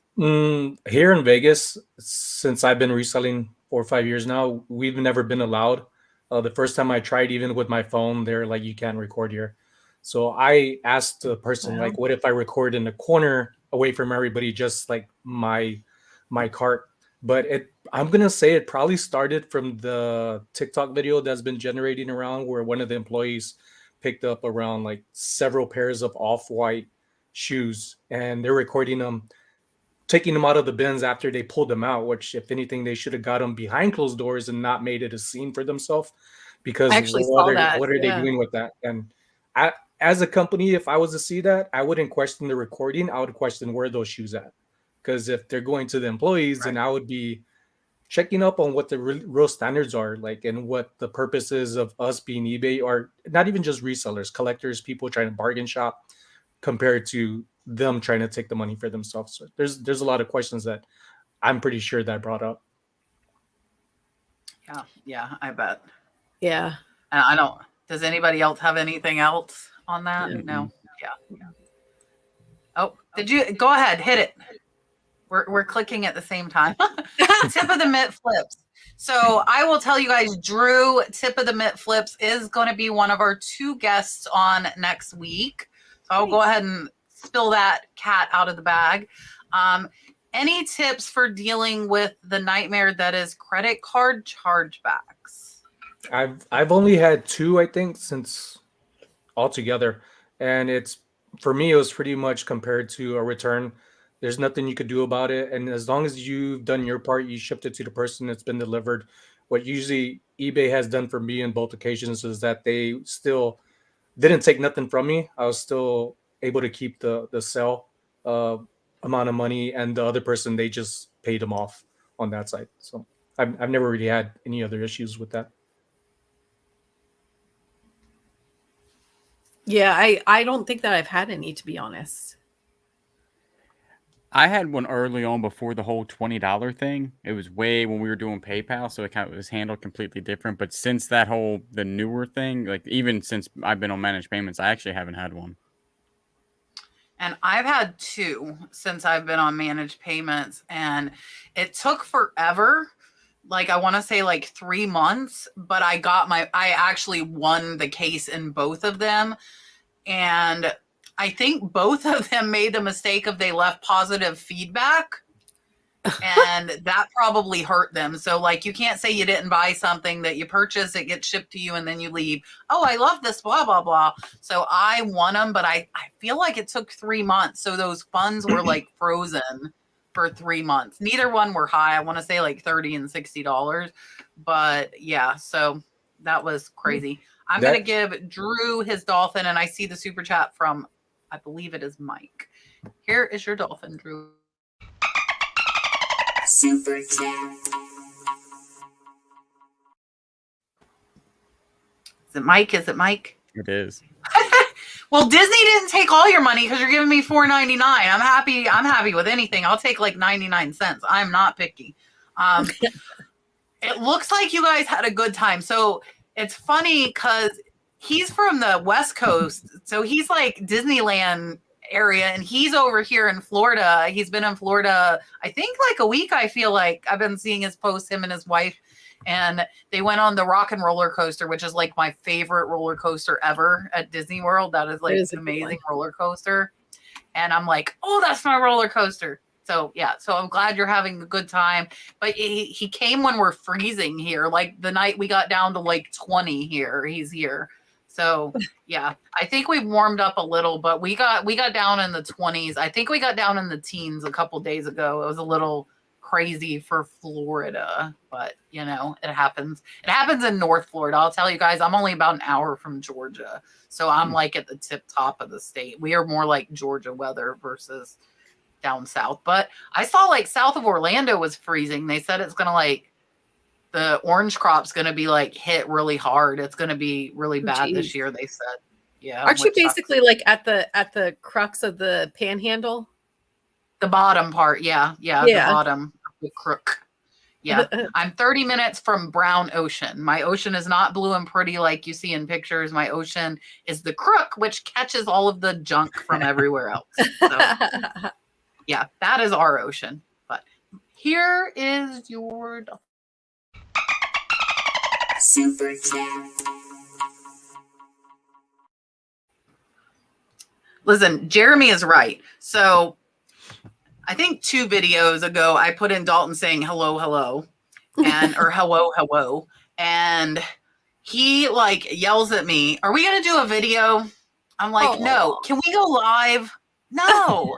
S2: Here in Vegas, since I've been reselling 4 or 5 years now, we've never been allowed. The first time I tried, even with my phone, they're like, you can't record here. So I asked the person, like, what if I record in the corner away from everybody, just like my cart? But I'm going to say it probably started from the TikTok video that's been generating around, where one of the employees picked up around like several pairs of off-white shoes, and they're recording them, taking them out of the bins after they pulled them out, which if anything, they should have got them behind closed doors and not made it a scene for themselves, because
S3: I actually saw that.
S2: What are they doing with that? And as a company, if I was to see that, I wouldn't question the recording. I would question where are those shoes at. Because if they're going to the employees, then I would be checking up on what the real standards are, like, and what the purpose is of us being eBay, or not even just resellers, collectors, people trying to bargain shop, compared to them trying to take the money for themselves. So there's a lot of questions that I'm pretty sure that brought up.
S1: Yeah, I bet.
S3: Yeah.
S1: And I don't. Does anybody else have anything else on that?
S3: Mm-hmm.
S1: No. Yeah. Oh, did you go ahead? Hit it. We're clicking at the same time. Tip of the mitt flips. So I will tell you guys, Drew, Tip of the Mitt Flips is going to be one of our 2 guests on next week. So I'll go ahead and spill that cat out of the bag. Any tips for dealing with the nightmare that is credit card chargebacks?
S2: I've only had 2, I think, since altogether, and for me, it was pretty much compared to a return. There's nothing you could do about it. And as long as you've done your part, you shipped it to the person, it's been delivered. What usually eBay has done for me in both occasions is that they still didn't take nothing from me. I was still able to keep the sale amount of money, and the other person, they just paid them off on that side. So I've never really had any other issues with that.
S3: Yeah, I don't think that I've had any, to be honest.
S5: I had one early on before the whole $20 thing. It was way when we were doing PayPal, so it kind of was handled completely different. But since the newer thing, like even since I've been on managed payments, I actually haven't had one.
S1: And I've had 2 since I've been on managed payments, and it took forever. Like, I want to say like 3 months, but I actually won the case in both of them. And I think both of them made the mistake of they left positive feedback, and that probably hurt them. So like, you can't say you didn't buy something that you purchased, it gets shipped to you, and then you leave. Oh, I love this, blah, blah, blah. So I won them, but I feel like it took 3 months. So those funds were like frozen for 3 months. Neither one were high. I want to say like $30 and $60. But yeah, so that was crazy. I'm going to give Drew his dolphin, and I see the super chat from, I believe it is Mike. Here is your dolphin, Drew.
S4: Super chat.
S1: Is it Mike? Is it Mike?
S5: It is.
S1: Well, Disney didn't take all your money because you're giving me $4.99. I'm happy with anything. I'll take like 99 cents. I'm not picky. It looks like you guys had a good time. So it's funny because he's from the West Coast. So he's like Disneyland area, and he's over here in Florida. He's been in Florida, I think like a week. I feel like I've been seeing his posts, him and his wife, and they went on the Rock and Roller Coaster, which is like my favorite roller coaster ever at Disney World. That is like an amazing roller coaster. And I'm like, oh, that's my roller coaster. So yeah, so I'm glad you're having a good time. But he came when we're freezing here. Like the night we got down to like 20 here, he's here. So yeah, I think we've warmed up a little, but we got down in the 20s. I think we got down in the teens a couple days ago. It was a little crazy for Florida, but you know, it happens. It happens in North Florida. I'll tell you guys, I'm only about an hour from Georgia. So I'm like at the tip top of the state. We are more like Georgia weather versus down south. But I saw like south of Orlando was freezing. They said it's going to like, the orange crop's going to be like hit really hard. It's going to be really bad this year, they said. Yeah.
S3: Aren't you
S1: which sucks.
S3: basically like at the crux of the panhandle?
S1: The bottom part, yeah. The bottom of the crook. Yeah. I'm 30 minutes from Brown Ocean. My ocean is not blue and pretty like you see in pictures. My ocean is the crook, which catches all of the junk from everywhere else. So, yeah, that is our ocean. But here is your
S4: Super chat.
S1: Listen, Jeremy is right. So I think 2 videos ago, I put in Dalton saying hello, hello, and or hello, hello. And he like yells at me, are we going to do a video? I'm like, no. Can we go live? No.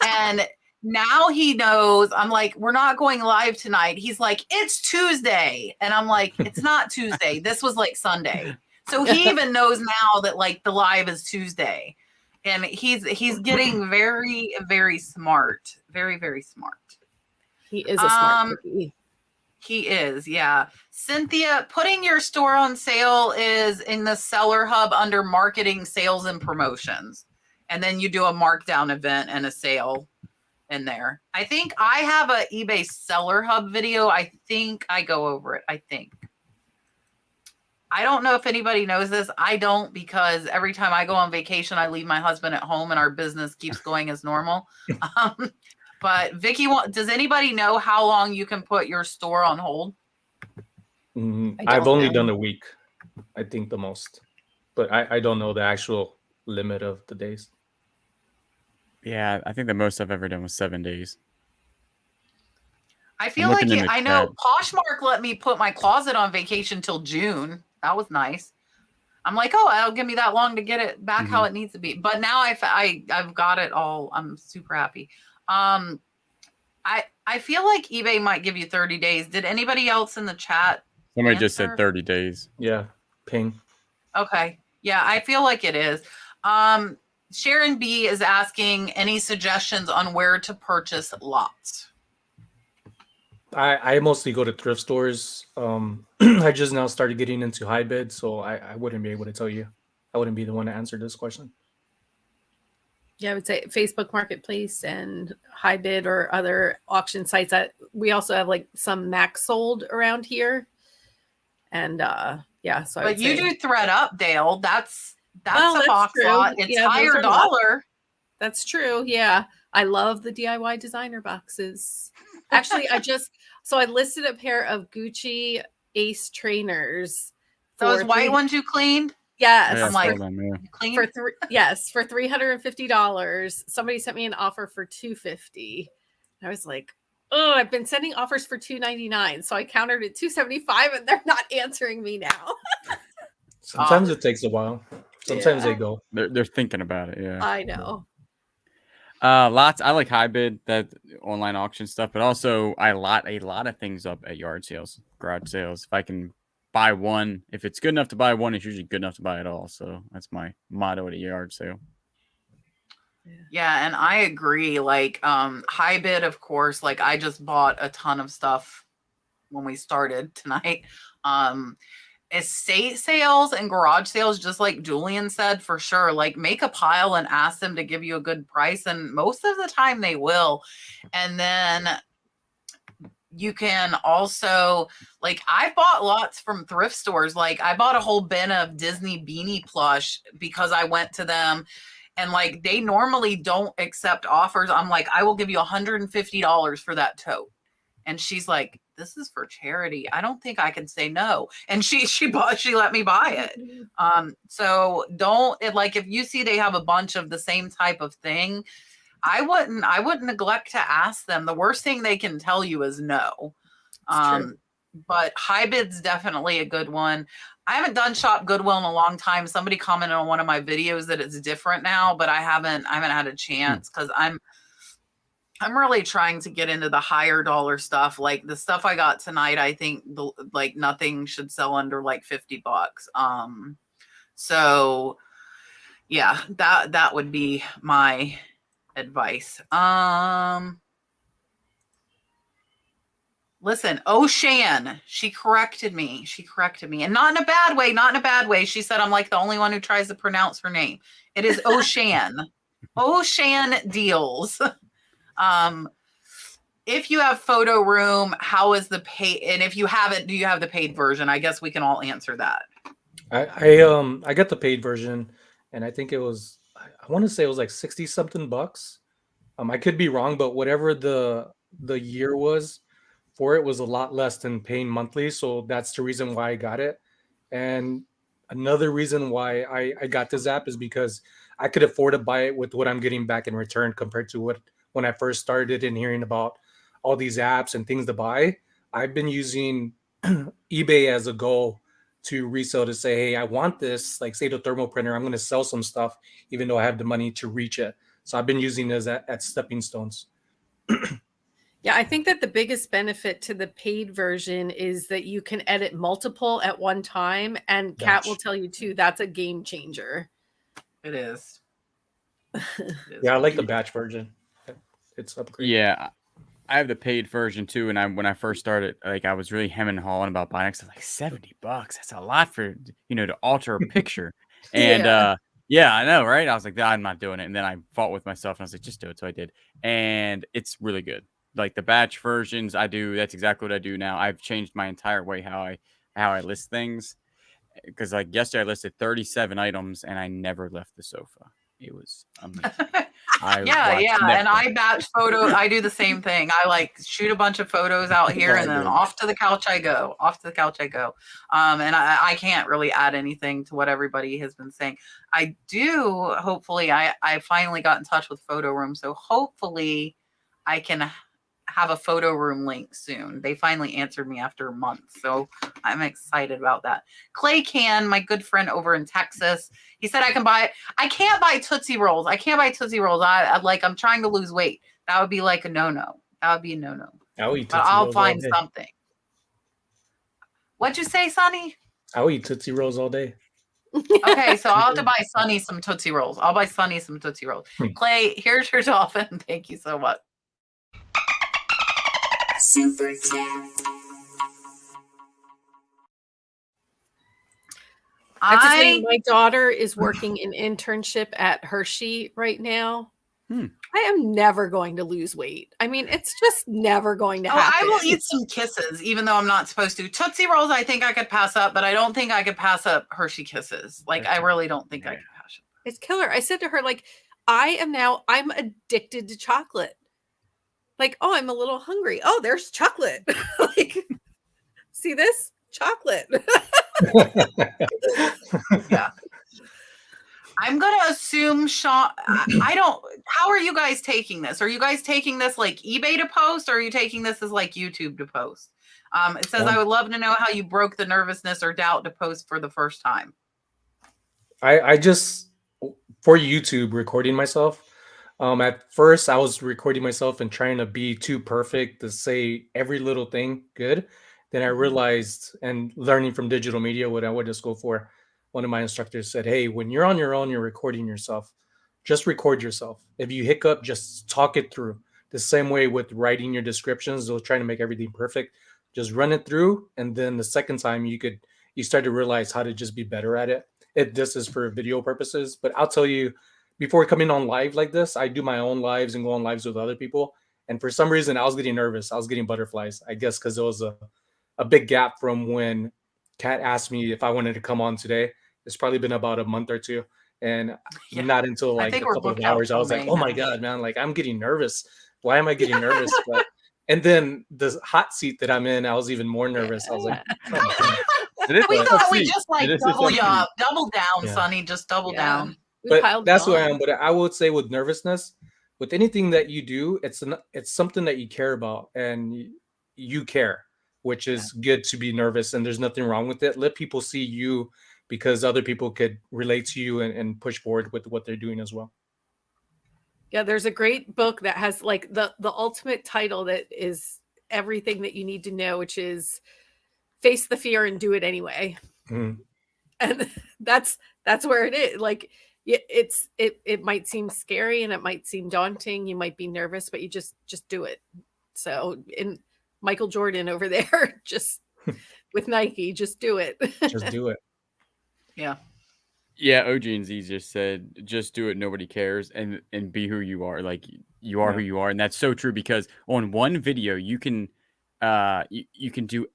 S1: And now he knows. I'm like, we're not going live tonight. He's like, it's Tuesday. And I'm like, it's not Tuesday. This was like Sunday. So he even knows now that like the live is Tuesday. And he's getting very, very smart. Very, very smart.
S3: He is a smart cookie.
S1: He is, yeah. Cynthia, putting your store on sale is in the Seller Hub under marketing, sales, and promotions. And then you do a markdown event and a sale in there. I think I have a eBay Seller Hub video. I think I go over it. I think. I don't know if anybody knows this. I don't, because every time I go on vacation, I leave my husband at home and our business keeps going as normal. But Vicky, does anybody know how long you can put your store on hold?
S2: I've only done a week, I think the most, but I don't know the actual limit of the days.
S5: Yeah, I think the most I've ever done was 7 days.
S1: I feel like I know Poshmark let me put my closet on vacation till June. That was nice. I'm like, oh, it'll give me that long to get it back how it needs to be. But now I've got it all. I'm super happy. I feel like eBay might give you 30 days. Did anybody else in the chat?
S5: Somebody just said 30 days.
S2: Yeah, ping.
S1: Okay. Yeah, I feel like it is. Sharon B is asking any suggestions on where to purchase lots.
S2: I mostly go to thrift stores. I just now started getting into high bid, so I wouldn't be able to tell you. I wouldn't be the one to answer this question.
S3: Yeah, I would say Facebook Marketplace and high bid or other auction sites. We also have like some max sold around here. And yeah, so
S1: but you do ThredUp, Dale. That's
S3: a
S1: box lot. It's higher dollar.
S3: That's true. Yeah. I love the DIY designer boxes. Actually, I listed a pair of Gucci Ace trainers.
S1: Those white ones you cleaned?
S3: Yes.
S5: Yeah,
S1: I'm like,
S3: clean? For $350. Somebody sent me an offer for $250. I was like, oh, I've been sending offers for $299. So I countered at $275 and they're not answering me now.
S2: Sometimes it takes a while. Sometimes they go.
S5: They're thinking about it. Yeah.
S3: I know.
S5: Lots. I like high bid, that online auction stuff, but also I lot a lot of things up at yard sales, garage sales. If I can buy one, if it's good enough to buy one, it's usually good enough to buy it all. So that's my motto at a yard sale.
S1: Yeah, and I agree. Like high bid, of course. Like I just bought a ton of stuff when we started tonight. Estate sales and garage sales, just like Julian said, for sure, like make a pile and ask them to give you a good price, and most of the time they will. And then you can also, like, I bought lots from thrift stores. Like I bought a whole bin of Disney beanie plush because I went to them, and like they normally don't accept offers. I'm like, I will give you $150 for that tote. And she's like, this is for charity. I don't think I can say no. And she let me buy it. So if you see they have a bunch of the same type of thing, I wouldn't neglect to ask them. The worst thing they can tell you is no. but Hybid's definitely a good one. I haven't done Shop Goodwill in a long time. Somebody commented on one of my videos that it's different now, but I haven't had a chance because I'm really trying to get into the higher dollar stuff. Like the stuff I got tonight, I think like nothing should sell under like $50. So yeah, that would be my advice. Listen, O'Shan, she corrected me. And not in a bad way. She said I'm like the only one who tries to pronounce her name. It is O'Shan. O'Shan Deals. If you have PhotoRoom, how is the pay? And if you have it, do you have the paid version? I guess we can all answer that.
S2: I got the paid version, and I think it was, I want to say it was like 60 something bucks. I could be wrong, but whatever the year was for it was a lot less than paying monthly. So that's the reason why I got it. And another reason why I got this app is because I could afford to buy it with what I'm getting back in return compared to what when I first started and hearing about all these apps and things to buy. I've been using eBay as a goal to resell, to say, hey, I want this, like say the thermal printer, I'm going to sell some stuff, even though I have the money to reach it. So I've been using this at stepping stones.
S3: Yeah, I think that the biggest benefit to the paid version is that you can edit multiple at one time. And Kat will tell you too, that's a game changer.
S1: It is.
S2: Yeah, I like the batch version. It's upgraded.
S5: Yeah, I have the paid version too. And when I first started, like I was really hemming and hawing about buying it. I was like, $70. That's a lot for, to alter a picture. And yeah, I know, right? I was like, I'm not doing it. And then I fought with myself and I was like, just do it. So I did. And it's really good. Like the batch versions that's exactly what I do now. I've changed my entire way how I list things, because like yesterday I listed 37 items and I never left the sofa. It was amazing.
S1: Yeah. And I batch photos. I do the same thing. I like shoot a bunch of photos out here and then off to the couch I go. And I can't really add anything to what everybody has been saying. I do. Hopefully I finally got in touch with PhotoRoom. So hopefully I can have a PhotoRoom link soon. They finally answered me after months. So I'm excited about that. Clay my good friend over in Texas, he said I can't buy Tootsie Rolls. I'm trying to lose weight. That would be like a no-no. I'll eat Tootsie Rolls find something. What'd you say, Sonny?
S2: I'll eat Tootsie Rolls all day.
S1: Okay, so I'll have to buy Sonny some Tootsie Rolls. I'll buy Sonny some Tootsie Rolls. Clay, here's your dolphin. Thank you so much.
S4: Super chat.
S3: I have to say, my daughter is working an internship at Hershey right now. I am never going to lose weight. I mean, it's just never going to happen.
S1: I will eat some Kisses, even though I'm not supposed to. Tootsie Rolls, I think I could pass up, but I don't think I could pass up Hershey Kisses. Like, I really don't think I could pass up.
S3: It's killer. I said to her, like, I'm addicted to chocolate. Like, oh, I'm a little hungry. Oh, there's chocolate. Like, see this? Chocolate.
S1: Yeah. I'm going to assume, Sean, how are you guys taking this? Are you guys taking this like eBay to post, or are you taking this as like YouTube to post? It says, I would love to know how you broke the nervousness or doubt to post for the first time.
S2: I just, for YouTube, recording myself. At first, I was recording myself and trying to be too perfect to say every little thing good. Then I realized, and learning from digital media, what I went to school for, one of my instructors said, hey, when you're on your own, you're recording yourself. Just record yourself. If you hiccup, just talk it through. The same way with writing your descriptions, they'll try to make everything perfect. Just run it through. And then the second time you start to realize how to just be better at it. This is for video purposes, but I'll tell you, before coming on live like this, I do my own lives and go on lives with other people. And for some reason, I was getting nervous. I was getting butterflies, I guess, because there was a big gap from when Kat asked me if I wanted to come on today. It's probably been about a month or two. And not until like a couple of hours, I was like, oh my God, man, like I'm getting nervous. Why am I getting nervous? And then the hot seat that I'm in, I was even more nervous. I was like,
S1: we thought we just like double down, Sonny, just double down.
S2: But that's who I am. But I would say with nervousness, with anything that you do, it's something that you care about and you care. which is good to be nervous, and there's nothing wrong with it. Let people see you, because other people could relate to you and push forward with what they're doing as well.
S3: Yeah, there's a great book that has like the ultimate title that is everything that you need to know, which is Face the Fear and Do It Anyway.
S2: Mhm.
S3: And that's where it is. Like it might seem scary and it might seem daunting. You might be nervous, but you just do it. So in Michael Jordan over there, just with Nike, just do it.
S2: Just do it.
S1: Yeah.
S5: Yeah, OG and Z just said, just do it. Nobody cares, and be who you are. Like you are who you are, and that's so true. Because on one video, you can, you can do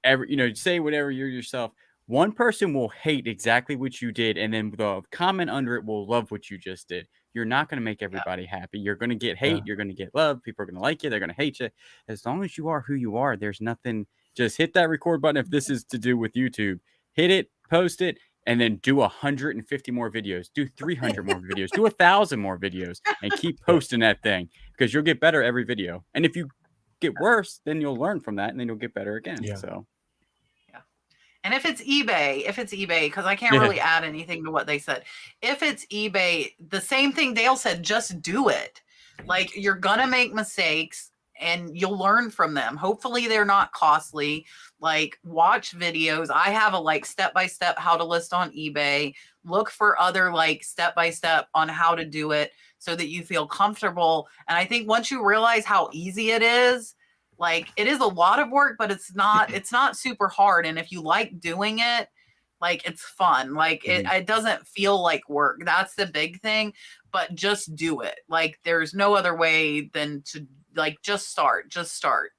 S5: say whatever you're yourself. One person will hate exactly what you did, and then the comment under it will love what you just did. You're not going to make everybody happy. You're going to get hate. You're going to get love. People are going to like you. They're going to hate you. As long as you are who you are, there's nothing. Just hit that record button. If this is to do with YouTube, hit it, post it. And then do 150 more videos, do 300 more videos, do 1,000 more videos, and keep posting that thing, because you'll get better every video. And if you get worse, then you'll learn from that, and then you'll get better again.
S2: Yeah.
S5: So,
S1: yeah. And if it's eBay, because I can't really add anything to what they said. If it's eBay, the same thing Dale said, just do it. Like, you're gonna make mistakes, and you'll learn from them. Hopefully they're not costly. Like, watch videos. I have a like step-by-step how to list on eBay. Look for other like step-by-step on how to do it so that you feel comfortable. And I think once you realize how easy it is, like, it is a lot of work, but it's not super hard. And if you like doing it, like, it's fun. Like, it doesn't feel like work. That's the big thing. But just do it. Like, there's no other way than to like just start.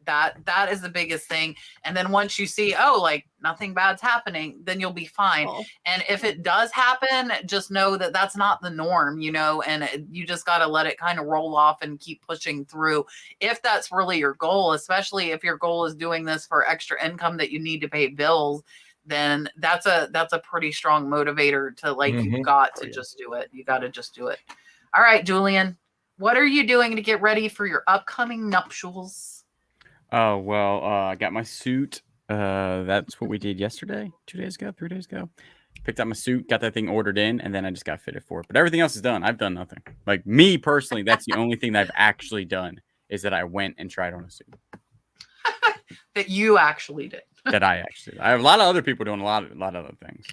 S1: That is the biggest thing. And then once you see, oh, like nothing bad's happening, then you'll be fine. And if it does happen, just know that that's not the norm, and you just got to let it kind of roll off and keep pushing through. If that's really your goal, especially if your goal is doing this for extra income that you need to pay bills, then that's a pretty strong motivator to like, you've got to just do it. You got to just do it. All right, Julian, what are you doing to get ready for your upcoming nuptials?
S5: Oh, well, I got my suit. That's what we did yesterday, 2 days ago, 3 days ago. Picked up my suit, got that thing ordered in, and then I just got fitted for it. But everything else is done. I've done nothing. Like, me personally, that's the only thing that I've actually done, is that I went and tried on a suit.
S1: That you actually did.
S5: That I actually did. I have a lot of other people doing a lot of other things.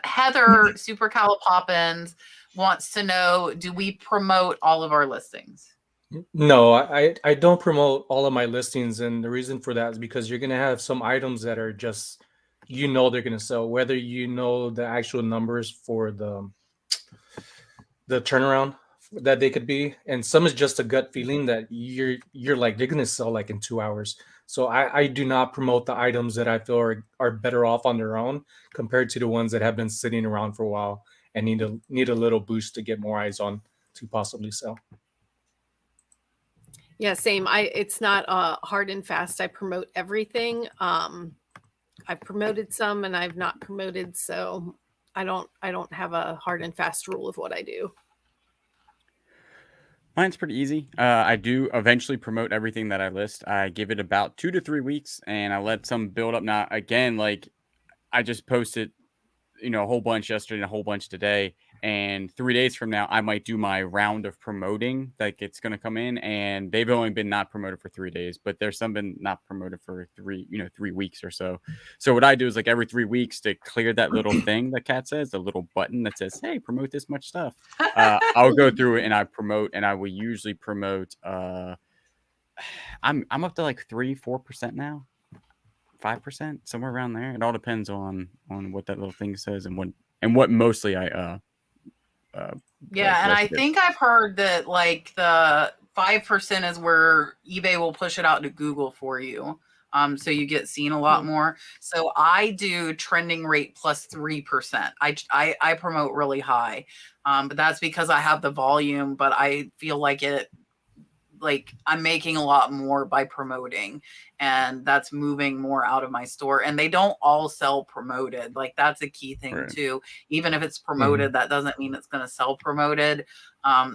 S1: Heather Super Poppins wants to know, do we promote all of our listings?
S2: No, I don't promote all of my listings, and the reason for that is because you're gonna have some items that are just, they're gonna sell, whether the actual numbers for the turnaround that they could be, and some is just a gut feeling that you're like, they're gonna sell like in 2 hours. So I do not promote the items that I feel are better off on their own compared to the ones that have been sitting around for a while and need a little boost to get more eyes on to possibly sell.
S3: Yeah, same. It's not hard and fast. I promote everything. I've promoted some and I've not promoted, so I don't have a hard and fast rule of what I do.
S5: Mine's pretty easy. I do eventually promote everything that I list. I give it about 2 to 3 weeks, and I let some build up. Now, again, like, I just posted, a whole bunch yesterday and a whole bunch today. And 3 days from now, I might do my round of promoting. Like, it's going to come in, and they've only been not promoted for 3 days, but there's some been not promoted for 3 weeks or so. So what I do is, like, every 3 weeks, to clear that little thing that Kat says, the little button that says, hey, promote this much stuff. I'll go through it and I promote, and I will usually promote. I'm up to like 3-4% now, 5%, somewhere around there. It all depends on what that little thing says and what mostly I
S1: yeah, and I think I've heard that like the 5% is where eBay will push it out to Google for you. So you get seen a lot more. So I do trending rate plus 3%. I promote really high. But that's because I have the volume, but I feel like I'm making a lot more by promoting, and that's moving more out of my store. And they don't all sell promoted. Like, that's a key thing too. Even if it's promoted, that doesn't mean it's going to sell promoted.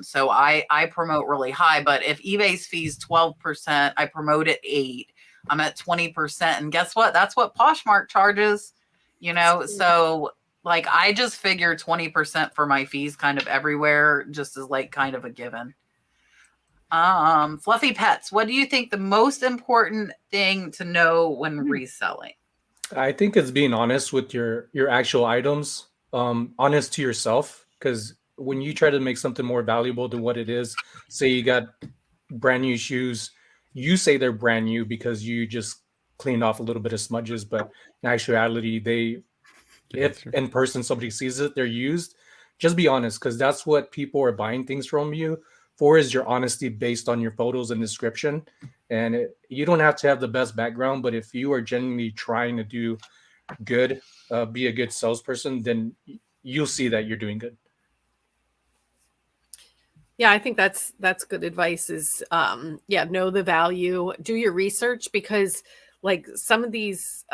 S1: So I promote really high, but if eBay's fees 12%, I promote at 8. I'm at 20%. And guess what? That's what Poshmark charges, you know? So like, I just figure 20% for my fees kind of everywhere, just as like kind of a given. Fluffy Pets, what do you think the most important thing to know when reselling?
S2: I think it's being honest with your actual items, honest to yourself, because when you try to make something more valuable than what it is, say you got brand new shoes, you say they're brand new because you just cleaned off a little bit of smudges, but in actuality, if in person somebody sees it, they're used. Just be honest, because that's what people are buying things from you for, is your honesty based on your photos and description. And you don't have to have the best background, but if you are genuinely trying to do good, be a good salesperson, then you'll see that you're doing good.
S3: Yeah, I think that's good advice. Is know the value, do your research, because like some of these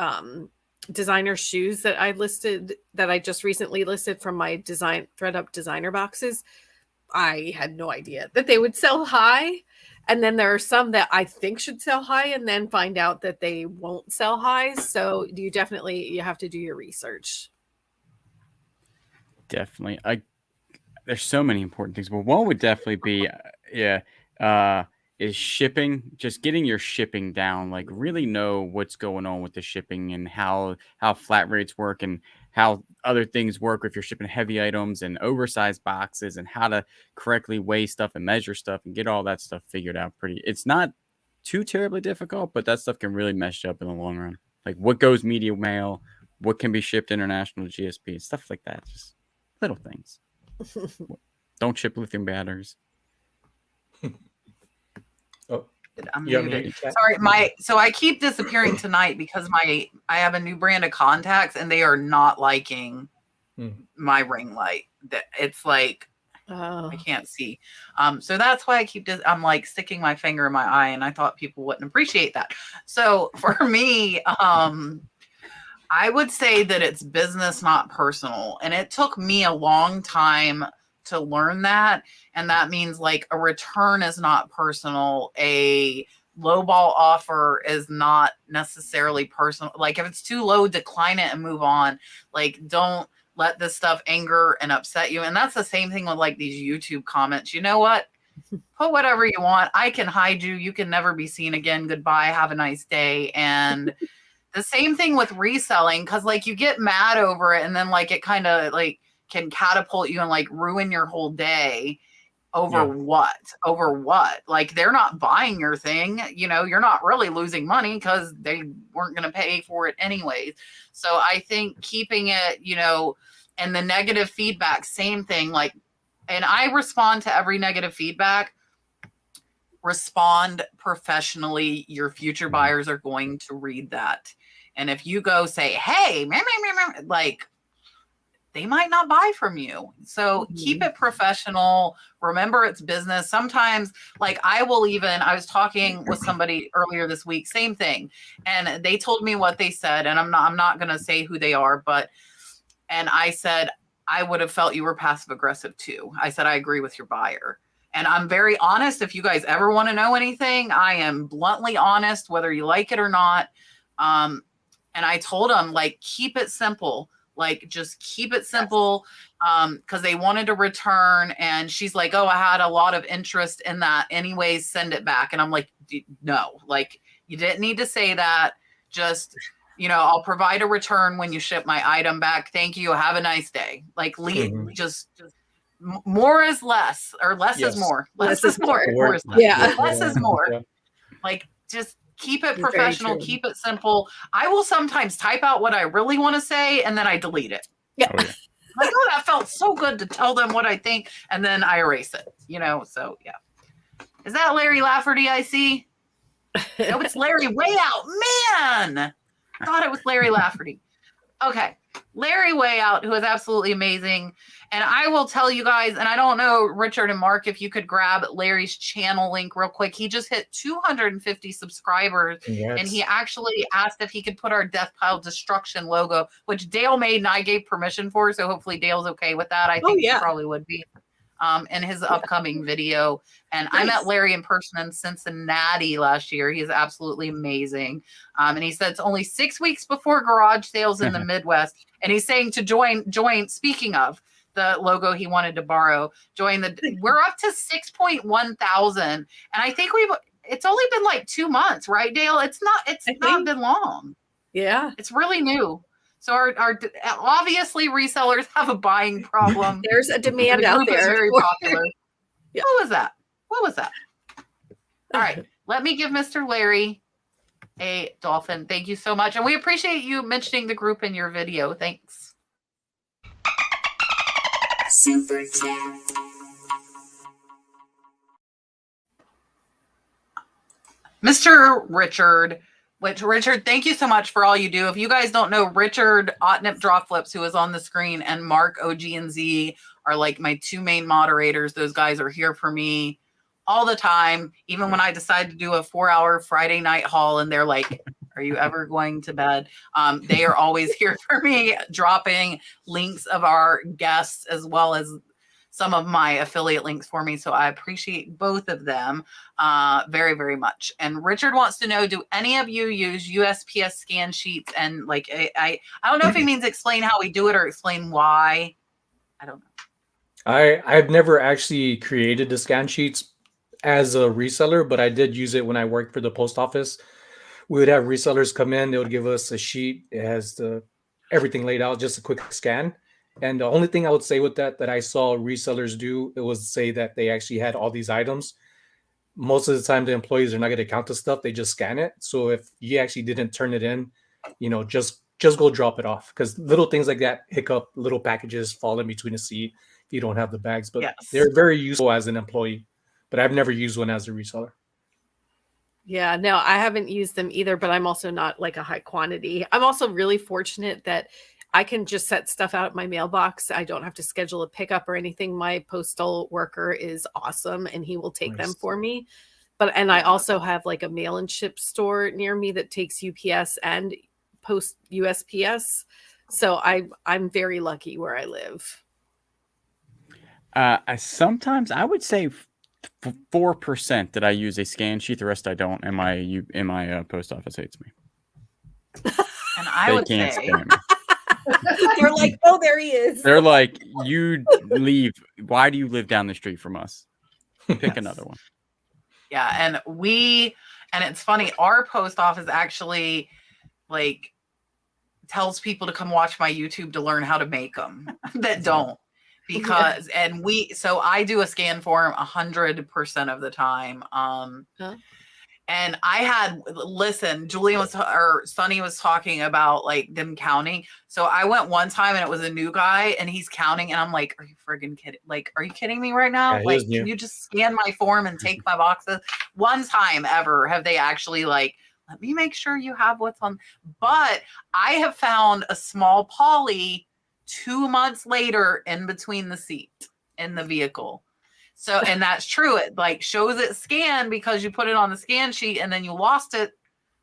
S3: designer shoes that I just recently listed from my ThredUp designer boxes, I had no idea that they would sell high. And then there are some that I think should sell high and then find out that they won't sell high. So you have to do your research.
S5: Definitely. There's so many important things, but one would definitely be, is shipping, just getting your shipping down, like really know what's going on with the shipping and how flat rates work and how other things work if you're shipping heavy items and oversized boxes, and how to correctly weigh stuff and measure stuff and get all that stuff figured out. It's not too terribly difficult, but that stuff can really mess you up in the long run. Like what goes media mail, what can be shipped international GSP, stuff like that. Just little things. Don't ship lithium batteries.
S1: I'm muted. Sorry, so I keep disappearing tonight because I have a new brand of contacts and they are not liking my ring light. That it's like I can't see. So that's why I keep I'm like sticking my finger in my eye, and I thought people wouldn't appreciate that. So for me, I would say that it's business, not personal. And it took me a long time to learn that. And that means like a return is not personal. A lowball offer is not necessarily personal. Like if it's too low, decline it and move on. Like don't let this stuff anger and upset you. And that's the same thing with like these YouTube comments. You know what? Put whatever you want. I can hide you. You can never be seen again. Goodbye. Have a nice day. And the same thing with reselling, because like you get mad over it and then like it kind of like can catapult you and like ruin your whole day over what? Like they're not buying your thing, you know, you're not really losing money because they weren't going to pay for it anyways. So I think keeping it, you know, and the negative feedback, same thing. Like, and I respond to every negative feedback. Respond professionally. Your future buyers are going to read that. And if you go say, hey, like, they might not buy from you. So keep it professional. Remember, it's business. Sometimes, like I was talking with somebody earlier this week, same thing. And they told me what they said. And I'm not going to say who they are, and I said, I would have felt you were passive aggressive too. I said, I agree with your buyer. And I'm very honest. If you guys ever want to know anything, I am bluntly honest, whether you like it or not. And I told them, like, keep it simple. Like, just keep it simple. Because they wanted to return. And she's like, oh, I had a lot of interest in that. Anyways, send it back. And I'm like, no, like, you didn't need to say that. Just, you know, I'll provide a return when you ship my item back. Thank you. Have a nice day. Like, just more is less, or less is more. Less is more. Less is more.
S2: Yeah.
S1: Like, just keep it professional, keep it simple. I will sometimes type out what I really want to say and then I delete it.
S3: Yeah.
S5: Oh, yeah.
S1: Like, oh, that felt so good to tell them what I think, and then I erase it, you know? So, yeah. Is that Larry Lafferty I see? No, it's Larry Way Out. Man! I thought it was Larry Lafferty. Okay. Larry Way Out, who is absolutely amazing. And I will tell you guys, and I don't know, Richard and Mark, if you could grab Larry's channel link real quick. He just hit 250 subscribers.
S2: Yes.
S1: And he actually asked if he could put our Death Pile Destruction logo, which Dale made and I gave permission for. So hopefully Dale's okay with that. I think he probably would be. in his upcoming video. And I met Larry in person in Cincinnati last year. He's absolutely amazing. And he said it's only 6 weeks before garage sales in the Midwest. And he's saying to join, speaking of the logo he wanted to borrow, we're up to 6.1 thousand. And I think it's only been like 2 months, right, Dale? It's not been long.
S3: Yeah.
S1: It's really new. So our obviously resellers have a buying problem.
S3: There's a demand out there.
S1: Very popular.
S3: Yeah.
S1: What was that? All right. Let me give Mr. Larry a dolphin. Thank you so much. And we appreciate you mentioning the group in your video. Thanks.
S4: Super chat.
S1: Mr. Richard, thank you so much for all you do. If you guys don't know, Richard Otnip Draw Flips, who is on the screen, and Mark OG and Z are like my two main moderators. Those guys are here for me all the time, even when I decide to do a 4-hour Friday night haul and they're like, are you ever going to bed? They are always here for me, dropping links of our guests as well as some of my affiliate links for me. So I appreciate both of them very, very much. And Richard wants to know, do any of you use USPS scan sheets? And like, I don't know if he means explain how we do it or explain why. I don't know.
S2: I've never actually created the scan sheets as a reseller, but I did use it when I worked for the post office. We would have resellers come in, they would give us a sheet. It has everything laid out, just a quick scan. And the only thing I would say with that I saw resellers do, it was say that they actually had all these items. Most of the time, the employees are not going to count the stuff. They just scan it. So if you actually didn't turn it in, just go drop it off. Because little things like that, hiccup, little packages fall in between the seat if you don't have the bags. But
S1: yes,
S2: they're very useful as an employee. But I've never used one as a reseller.
S3: Yeah, no, I haven't used them either, but I'm also not like a high quantity. I'm also really fortunate that I can just set stuff out at my mailbox. I don't have to schedule a pickup or anything. My postal worker is awesome and he will take them for me. And I also have like a mail and ship store near me that takes UPS and post USPS. So I'm very lucky where I live.
S5: Sometimes I would say 4% that I use a scan sheet. The rest I don't. And my post office hates me.
S1: And I would say,
S5: stand me.
S3: They're like, oh, there he is.
S5: They're like, you leave. Why do you live down the street from us? Pick another one.
S1: Yeah, and it's funny, our post office actually like tells people to come watch my YouTube to learn how to make them that don't. Because so I do a scan form 100% of the time. And Julian Sonny was talking about like them counting. So I went one time and it was a new guy and he's counting and I'm like, are you friggin' kidding? Like, are you kidding me right now?
S2: Yeah,
S1: like, can you just scan my form and take my boxes? One time ever have they actually like, let me make sure you have what's on. But I have found a small poly 2 months later in between the seat in the vehicle. So, and that's true. It like shows it scanned because you put it on the scan sheet and then you lost it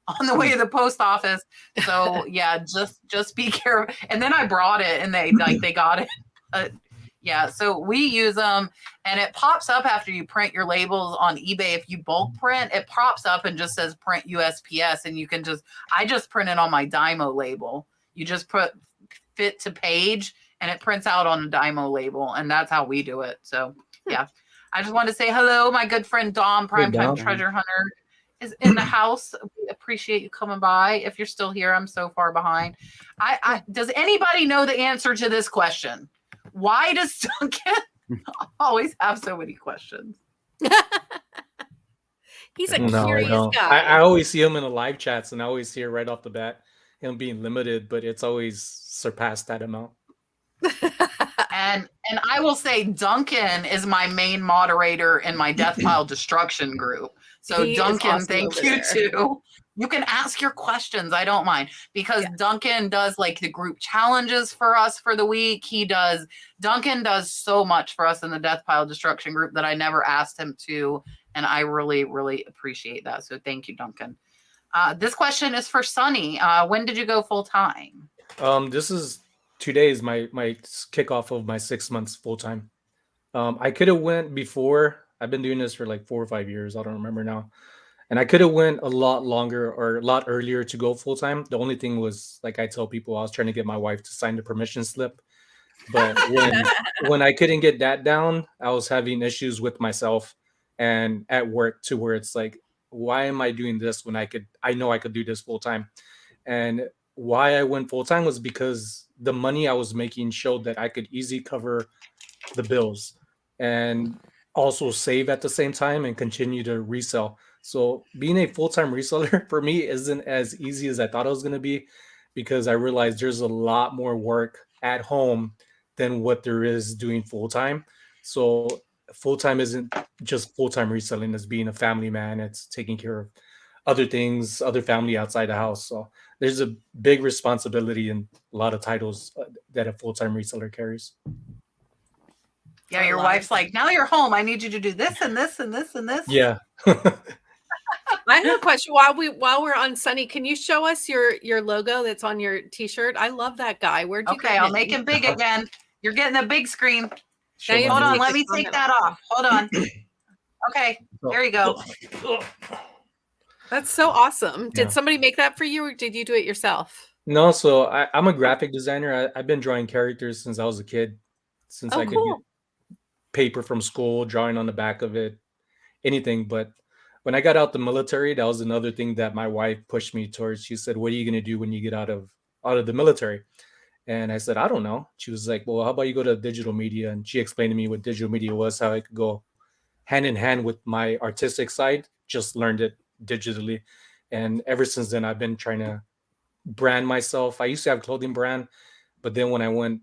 S1: on the way to the post office. So yeah, just be careful. And then I brought it and they got it. Yeah. So we use them and it pops up after you print your labels on eBay. If you bulk print, it pops up and just says print USPS. And you can I just print it on my Dymo label. You just put fit to page and it prints out on a Dymo label. And that's how we do it. So yeah. I just want to say hello. My good friend Dom, Primetime Treasure Hunter, is in the house. We appreciate you coming by. If you're still here, I'm so far behind. Does anybody know the answer to this question? Why does Duncan always have so many questions?
S3: He's a curious guy.
S2: I always see him in the live chats and I always hear right off the bat him being limited, but it's always surpassed that amount.
S1: And I will say Duncan is my main moderator in my Death Pile Destruction group. So
S3: He is
S1: Duncan,
S3: awesome
S1: thank
S3: over
S1: you
S3: there.
S1: too. You can ask your questions. I don't mind because Duncan does like the group challenges for us for the week. Duncan does so much for us in the Death Pile Destruction group that I never asked him to. And I really, really appreciate that. So thank you, Duncan. This question is for Sonny. When did you go full time?
S2: This is 2 days, my kickoff of my 6 months full time. I could have went before. I've been doing this for like 4 or 5 years. I don't remember now. And I could have went a lot longer or a lot earlier to go full time. The only thing was, like I tell people, I was trying to get my wife to sign the permission slip. But when I couldn't get that down, I was having issues with myself and at work to where it's like, why am I doing this when I know I could do this full time? And why I went full time was because the money I was making showed that I could easily cover the bills and also save at the same time and continue to resell. So being a full-time reseller for me isn't as easy as I thought it was going to be, because I realized there's a lot more work at home than what there is doing full-time. So full-time isn't just full-time reselling, it's being a family man, it's taking care of other things, other family outside the house. So there's a big responsibility and a lot of titles that a full-time reseller carries.
S1: Yeah, your wife's like, now you're home. I need you to do this and this and this and this.
S2: Yeah.
S3: I have a question while we're on Sonny. Can you show us your logo that's on your t-shirt? I love that guy. Where'd you
S1: Okay,
S3: get
S1: I'll
S3: it?
S1: make him big again. You're getting a big screen.
S3: Now you have
S1: Hold
S3: to
S1: on,
S3: take
S1: let
S3: the
S1: me take
S3: comment
S1: that off. Hold on. Okay, there you go.
S3: That's so awesome. Did
S2: Yeah.
S3: somebody make that for you, or did you do it yourself?
S2: No, so I'm a graphic designer. I've been drawing characters since I was a kid, since
S3: Oh,
S2: I could
S3: cool.
S2: get paper from school, drawing on the back of it, anything. But when I got out the military, that was another thing that my wife pushed me towards. She said, "What are you going to do when you get out of the military?" And I said, "I don't know." She was like, "Well, how about you go to digital media?" And she explained to me what digital media was, how I could go hand in hand with my artistic side. Just learned it digitally, and ever since then, I've been trying to brand myself. I used to have a clothing brand, but then when I went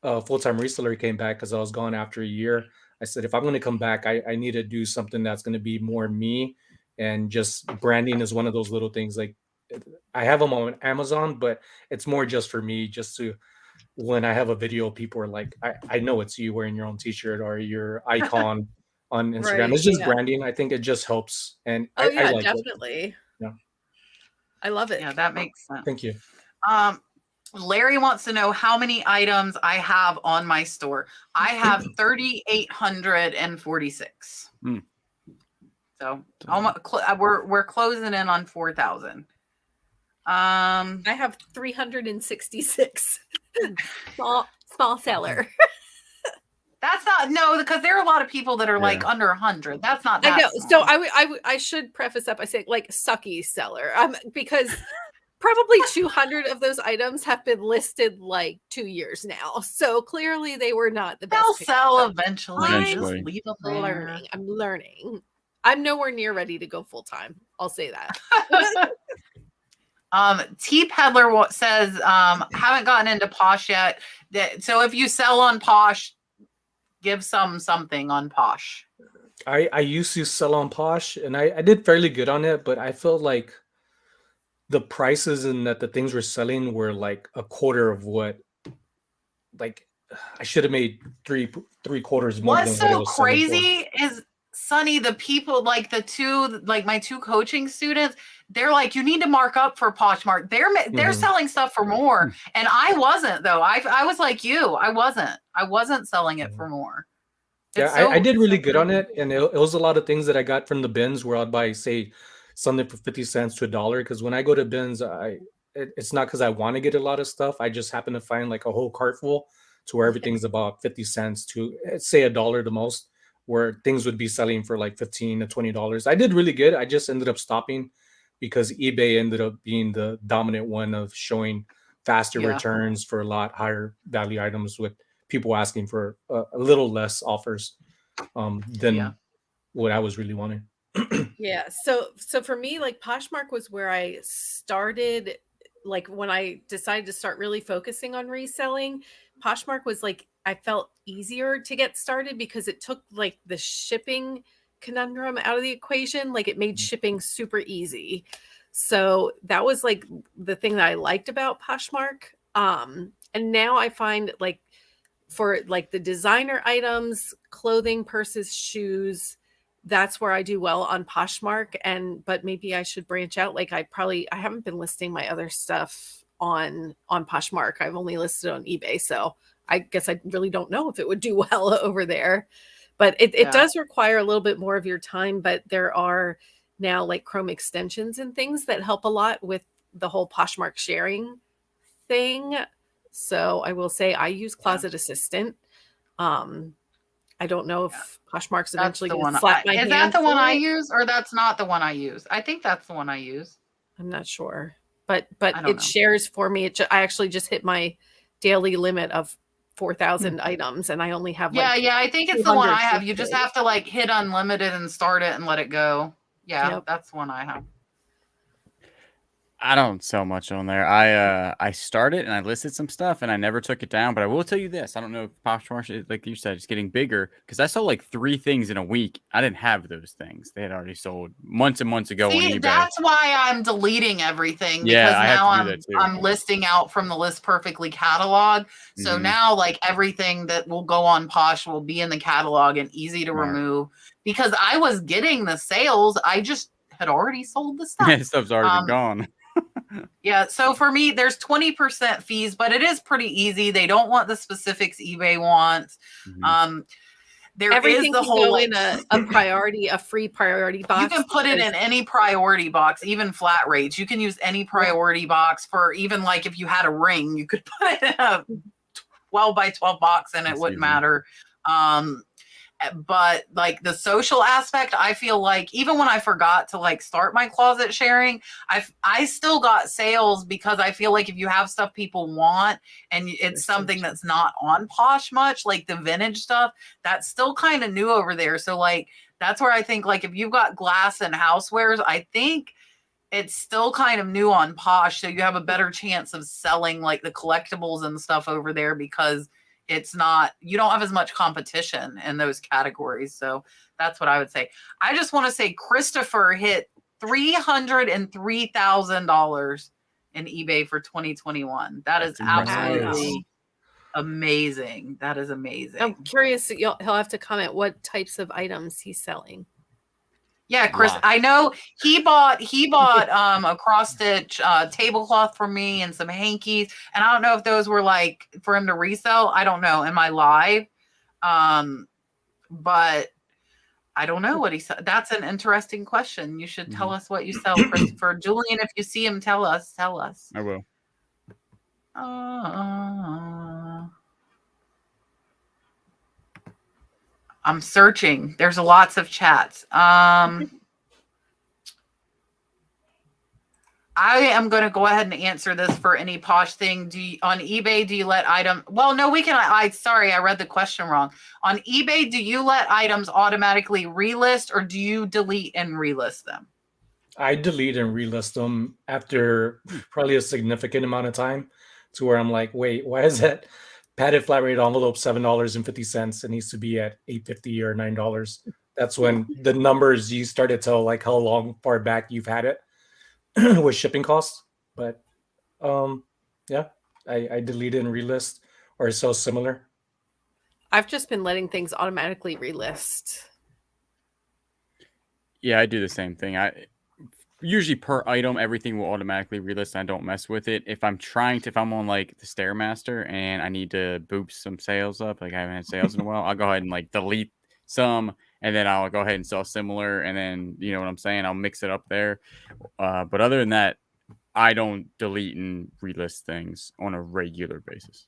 S2: full-time reseller, came back because I was gone after a year. I said, if I'm going to come back, I need to do something that's going to be more me. And just branding is one of those little things. Like, I have them on Amazon, but it's more just for me, just to, when I have a video, people are like, I know it's you wearing your own t-shirt or your icon on Instagram.
S3: Right,
S2: It's just
S3: yeah.
S2: branding. I think it just helps. And
S3: Oh
S2: I
S3: yeah,
S2: like it.
S3: definitely.
S2: Yeah.
S3: I love it.
S1: Yeah, that makes sense.
S2: Thank you.
S1: Larry wants to know how many items I have on my store. I have 3,846.
S5: Hmm.
S1: So almost, we're closing in on 4,000.
S3: I have 366. small seller.
S1: That's not because there are a lot of people that are like under 100. That's not that
S3: I know.
S1: small.
S3: So I should preface up. I say like sucky seller. Because probably 200 of those items have been listed like 2 years now. So clearly they were not the best.
S1: They'll
S3: pickup.
S1: sell eventually.
S5: Eventually.
S1: Just leave them
S3: I'm
S1: there.
S3: learning. I'm learning. I'm nowhere near ready to go full time. I'll say that.
S1: T Peddler says, haven't gotten into Posh yet. So if you sell on Posh, give something on Posh.
S2: I used to sell on Posh and I did fairly good on it, but I felt like the prices and that the things we're selling were like a quarter of what, like, I should have made three quarters more
S1: What's
S2: than what it
S1: so
S2: was selling for.
S1: crazy is, Sonny, the people like my two coaching students, they're like, you need to mark up for Poshmark. They're selling stuff for more. And I wasn't, though. I was like you. I wasn't selling it for more.
S2: Yeah, I did really good on it. And it was a lot of things that I got from the bins where I'd buy, say, something for 50 cents to $1. Because when I go to bins, it's not because I want to get a lot of stuff. I just happen to find like a whole cart full to where everything's about 50 cents to, say, $1 the most, where things would be selling for like $15 to $20. I did really good. I just ended up stopping because eBay ended up being the dominant one of showing faster returns for a lot higher value items, with people asking for a little less offers than what I was really wanting.
S3: Yeah. So for me, like Poshmark was where I started. Like when I decided to start really focusing on reselling, Poshmark was like, I felt easier to get started because it took like the shipping conundrum out of the equation. Like it made shipping super easy. So that was like the thing that I liked about Poshmark. And now I find like for like the designer items, clothing, purses, shoes, that's where I do well on Poshmark. But maybe I should branch out. Like I haven't been listing my other stuff on Poshmark. I've only listed on eBay. So I guess I really don't know if it would do well over there. But it
S1: Yeah.
S3: does require a little bit more of your time. But there are now like Chrome extensions and things that help a lot with the whole Poshmark sharing thing. So I will say I use Closet Assistant. I don't know if Poshmark's
S1: That's
S3: eventually
S1: the
S3: going
S1: one.
S3: to slap my
S1: Is
S3: hand
S1: that the one
S3: for
S1: I
S3: it.
S1: use, or that's not the one I use? I think that's the one I use.
S3: I'm not sure, but
S1: I don't
S3: it
S1: know.
S3: shares for me. I actually just hit my daily limit of 4,000 items, and I only have
S1: Yeah,
S3: like
S1: I think it's the one
S3: 200
S1: I have. You just
S3: listed.
S1: have to like hit unlimited and start it and let it go. Yeah,
S3: Yep.
S1: that's the one I have.
S5: I don't sell much on there. I started and I listed some stuff and I never took it down. But I will tell you this: I don't know if Poshmark, like you said, is getting bigger because I sold like 3 things in a week. I didn't have those things; they had already sold months and months ago on
S1: See,
S5: eBay.
S1: that's why I'm deleting everything,
S5: Yeah,
S1: because
S5: I have
S1: now
S5: to do that too.
S1: I'm listing out from the List Perfectly catalog. So
S5: Mhm.
S1: now like everything that will go on Posh will be in the catalog and easy to
S5: Smart.
S1: remove, because I was getting the sales. I just had already sold the stuff.
S5: That stuff's already been gone.
S1: Yeah, so for me, there's 20% fees, but it is pretty easy. They don't want the specifics eBay wants.
S5: Mhm.
S1: There
S3: Everything
S1: is the
S3: can
S1: whole
S3: go
S1: like,
S3: in a priority, a free priority box.
S1: you can put it in any priority box, even flat rates. You can use any priority box for even like if you had a ring, you could put it in a 12 by 12 box and it
S5: That's
S1: wouldn't
S5: easy.
S1: matter. But like the social aspect, I feel like even when I forgot to like start my closet sharing, I still got sales, because I feel like if you have stuff people want and it's something that's not on Posh much, like the vintage stuff, that's still kind of new over there. So like that's where I think like if you've got glass and housewares, I think it's still kind of new on Posh, so you have a better chance of selling like the collectibles and stuff over there, because it's not, you don't have as much competition in those categories. So that's what I would say. I just want to say Christopher hit $303,000 in eBay for 2021. That is
S5: That's impressive.
S1: absolutely amazing. That is amazing.
S3: I'm curious. He'll have to comment what types of items he's selling.
S1: Yeah, Chris,
S5: Lots.
S1: I know he bought a cross stitch tablecloth for me and some hankies, and I don't know if those were like for him to resell. I don't know in my live, but I don't know what he said. That's an interesting question. You should tell us what you sell, Christopher. Julian, if you see him, tell us.
S5: I will.
S1: I'm searching. There's lots of chats. I am going to go ahead and answer this for any Posh thing. On eBay, do you let item? Well, no, we can. Sorry, I read the question wrong. On eBay, do you let items automatically relist, or do you delete and relist them?
S2: I delete and relist them after probably a significant amount of time, to where I'm like, wait, why is that padded flat rate envelope $7.50? It needs to be at $8.50 or $9. That's when the numbers you start to tell like how far back you've had it with shipping costs. But yeah, I delete and relist, or so similar.
S3: I've just been letting things automatically relist.
S5: Yeah, I do the same thing. I usually per item, everything will automatically relist. I don't mess with it. If I'm on like the Stairmaster and I need to boost some sales up, like I haven't had sales in a while, I'll go ahead and like delete some, and then I'll go ahead and sell similar, and then you know what I'm saying, I'll mix it up there. But other than that, I don't delete and relist things on a regular basis.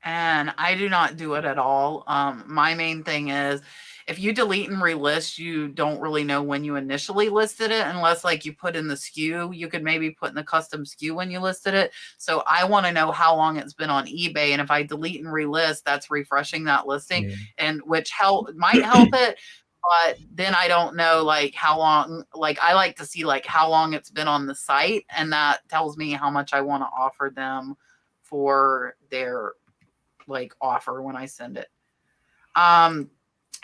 S1: And I do not do it at all. My main thing is, if you delete and relist, you don't really know when you initially listed it, unless like you put in the SKU. You could maybe put in the custom SKU when you listed it. So I want to know how long it's been on eBay. And if I delete and relist, that's refreshing that listing, and which might help it. But then I don't know like how long, like I like to see like how long it's been on the site. And that tells me how much I want to offer them for their like offer when I send it.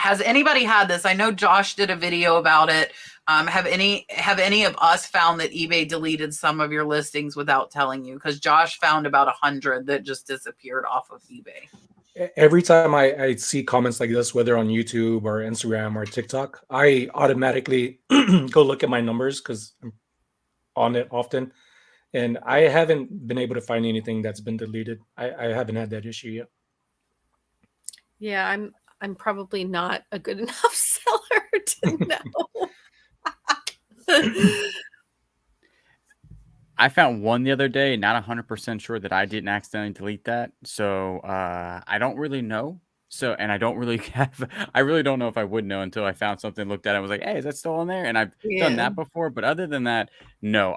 S1: Has anybody had this? I know Josh did a video about it. Have any of us found that eBay deleted some of your listings without telling you? Because Josh found about 100 that just disappeared off of eBay.
S2: Every time I see comments like this, whether on YouTube or Instagram or TikTok, I automatically go look at my numbers because I'm on it often. And I haven't been able to find anything that's been deleted. I haven't had that issue yet.
S3: Yeah, I'm probably not a good enough seller to know.
S5: I found one the other day, not 100% sure that I didn't accidentally delete that. So I don't really know. So, and I don't really I really don't know if I would know until I found something, looked at it, and was like, hey, is that still on there? And I've done that before. But other than that, no.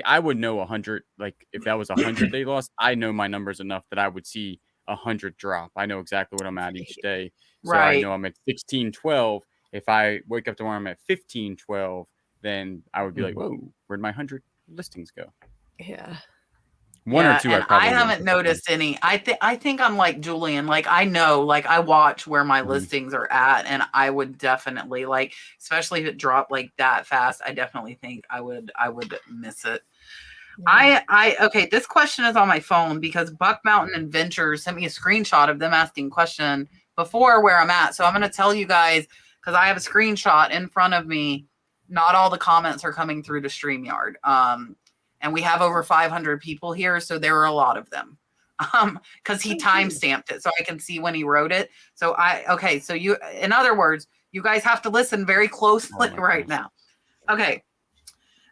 S5: I would know 100. Like if that was 100 they lost, I know my numbers enough that I would see 100 drop. I know exactly what I'm at each day. So I
S1: Right.
S5: know I'm at 1612. If I wake up tomorrow, I'm at 1512, then I would be like, whoa, where'd my 100 listings go?
S3: Yeah.
S5: One or two,
S1: and
S5: I probably
S1: haven't
S5: wouldn't.
S1: noticed any. I think I'm like Julian. Like I know, like I watch where my listings are at, and I would definitely like, especially if it dropped like that fast. I definitely think I would miss it. Okay, this question is on my phone because Buck Mountain Adventures sent me a screenshot of them asking question before where I'm at. So I'm going to tell you guys because I have a screenshot in front of me. Not all the comments are coming through to StreamYard. And we have over 500 people here, so there are a lot of them. Because he timestamped it, so I can see when he wrote it. So so you, in other words, you guys have to listen very closely right now. Okay.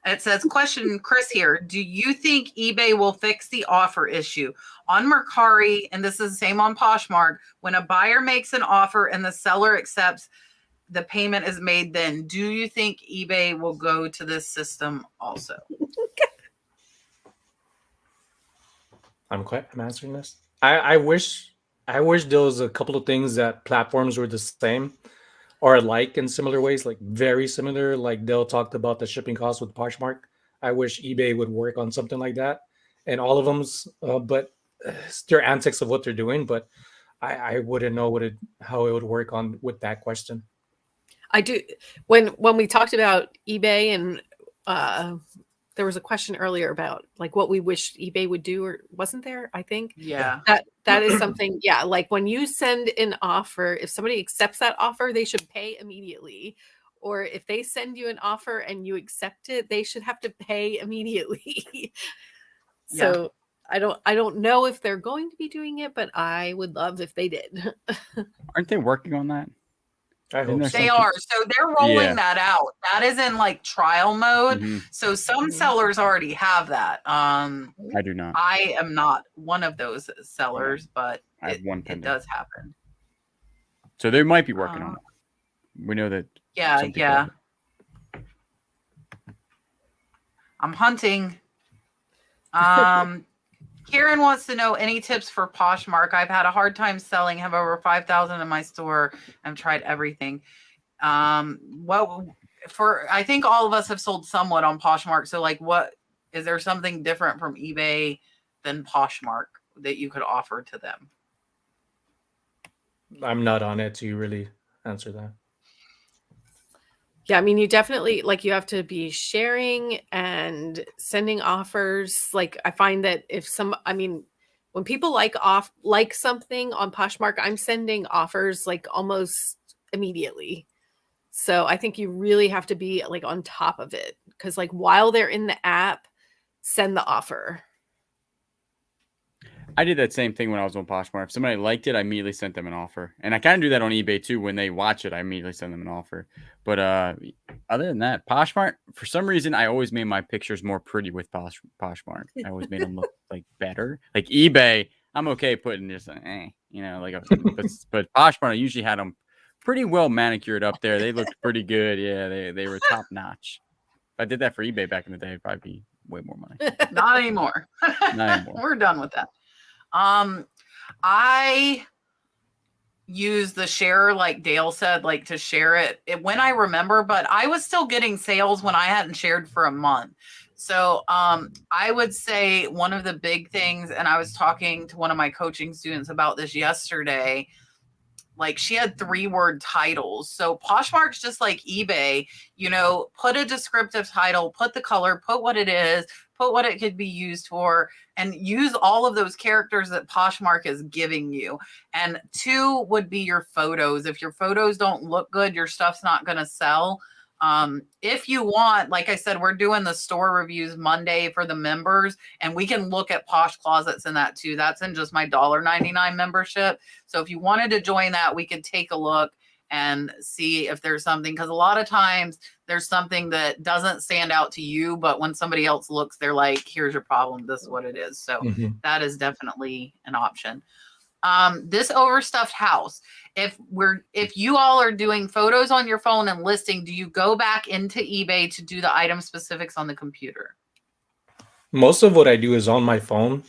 S1: It says, question, Chris here. Do you think eBay will fix the offer issue? On Mercari, and this is the same on Poshmark, when a buyer makes an offer and the seller accepts, the payment is made then. Do you think eBay will go to this system also?
S2: I'm answering this. I wish there was a couple of things that platforms were the same or alike in similar ways, like very similar. Like Dale talked about the shipping costs with Poshmark. I wish eBay would work on something like that, and all of them's. But it's their antics of what they're doing. But I wouldn't know how it would work on with that question.
S3: I do. When we talked about eBay and there was a question earlier about like what we wished eBay would do, or wasn't there? I think that is something. Yeah, like when you send an offer, if somebody accepts that offer, they should pay immediately. Or if they send you an offer and you accept it, they should have to pay immediately. So I don't know if they're going to be doing it, but I would love if they did.
S5: Aren't they working on that?
S2: I hope so.
S1: They are. So they're rolling that out. That is in like trial mode. So some sellers already have that.
S5: I do not.
S1: I am not one of those sellers, but it does happen.
S5: So they might be working on it. We know that.
S1: Yeah. I'm hunting. Karen wants to know any tips for Poshmark. I've had a hard time selling, have over 5,000 in my store. I've tried everything. I think all of us have sold somewhat on Poshmark. So like is there something different from eBay than Poshmark that you could offer to them?
S2: I'm not on it to really answer that.
S3: Yeah, I mean, you definitely you have to be sharing and sending offers. Like I find that when people like something on Poshmark, I'm sending offers like almost immediately. So I think you really have to be like on top of it because like while they're in the app, send the offer.
S5: I did that same thing when I was on Poshmark. If somebody liked it, I immediately sent them an offer. And I kind of do that on eBay too. When they watch it, I immediately send them an offer. But other than that, Poshmark, for some reason, I always made my pictures more pretty with Poshmark. I always made them look like better. Like eBay, I'm okay putting just but Poshmark, I usually had them pretty well manicured up there. They looked pretty good. Yeah, they were top notch. If I did that for eBay back in the day, it'd probably be way more money.
S1: Not anymore.
S5: Not anymore.
S1: We're done with that. I use the share, like Dale said, like to share it when I remember, but I was still getting sales when I hadn't shared for a month. So I would say one of the big things, and I was talking to one of my coaching students about this yesterday, like she had 3-word titles. So Poshmark's just like eBay, put a descriptive title, put the color, put what it is, put what it could be used for, and use all of those characters that Poshmark is giving you. And 2 would be your photos. If your photos don't look good, your stuff's not going to sell. If you want, like I said, we're doing the store reviews Monday for the members, and we can look at Posh Closets in that too. That's in just my $1.99 membership. So if you wanted to join that, we could take a look and see if there's something, because a lot of times there's something that doesn't stand out to you, but when somebody else looks, they're like, here's your problem, this is what it is. So that is definitely an option. This overstuffed house, if you all are doing photos on your phone and listing, do you go back into eBay to do the item specifics on the computer?
S2: Most of what I do is on my phone,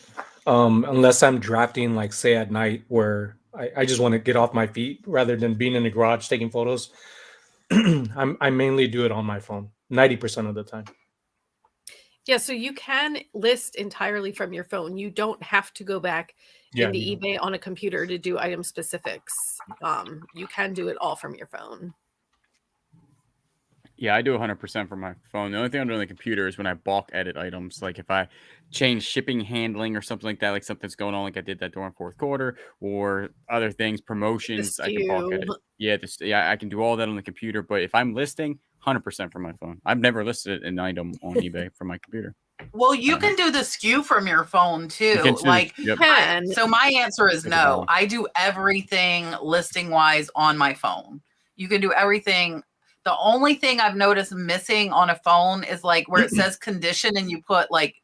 S2: unless I'm drafting, like say at night, where I just want to get off my feet rather than being in the garage taking photos. I mainly do it on my phone 90% of the time.
S3: Yeah, so you can list entirely from your phone. You don't have to go back into eBay on a computer to do item specifics. You can do it all from your phone.
S5: Yeah, I do 100% from my phone. The only thing I'm doing on the computer is when I bulk edit items. Like if I change shipping handling or something like that, like something's going on, like I did that during fourth quarter, or other things, promotions, I can bulk edit. Yeah, I can do all that on the computer. But if I'm listing, 100% from my phone. I've never listed an item on eBay from my computer.
S1: Well, you can do the SKU from your phone too. So my answer is no. I do everything listing wise on my phone. You can do everything. The only thing I've noticed missing on a phone is like where it says condition and you put like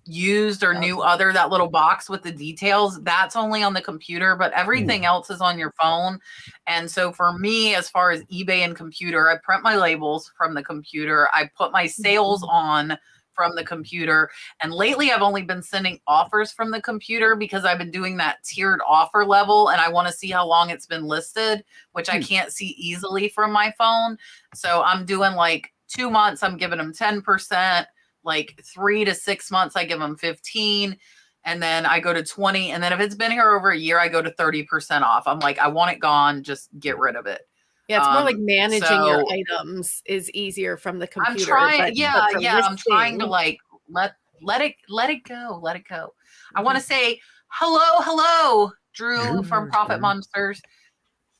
S1: used or new other, that little box with the details. That's only on the computer, but everything else is on your phone. And so for me, as far as eBay and computer, I print my labels from the computer. I put my sales on from the computer. And lately I've only been sending offers from the computer because I've been doing that tiered offer level and I want to see how long it's been listed, which I can't see easily from my phone. So I'm doing like 2 months, I'm giving them 10%, like 3 to 6 months, I give them 15. And then I go to 20. And then if it's been here over a year, I go to 30% off. I'm like, I want it gone. Just get rid of it.
S3: Yeah, it's more like managing your items is easier from the computer.
S1: I'm trying, I'm trying to like let it go. I want to say hello, Drew from Profit Monsters.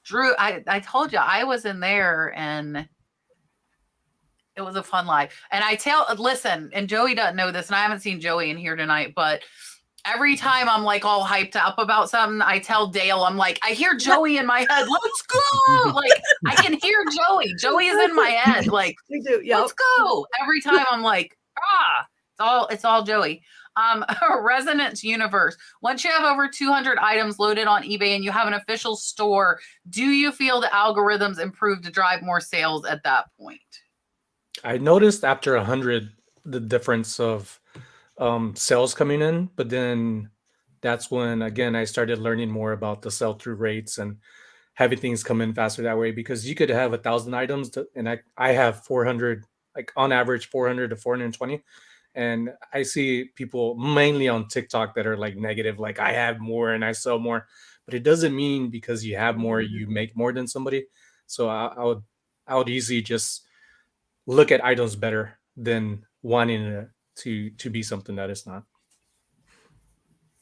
S1: Drew, I told you I was in there and it was a fun life. And listen, and Joey doesn't know this, and I haven't seen Joey in here tonight, but every time I'm like all hyped up about something, I tell Dale, I'm like, I hear Joey in my head. Let's go. Like I can hear Joey. Joey is in my head. Like, let's go. Every time I'm like, it's all Joey. Resonance Universe. Once you have over 200 items loaded on eBay and you have an official store, do you feel the algorithms improve to drive more sales at that point?
S2: I noticed after 100, the difference of sales coming in, but then that's when again I started learning more about the sell-through rates and having things come in faster that way, because you could have 1,000 items and I have 400, like on average 400 to 420, and I see people mainly on TikTok that are like negative, like I have more and I sell more, but it doesn't mean because you have more you make more than somebody. So I would easily just look at items better than wanting to be something that it's not.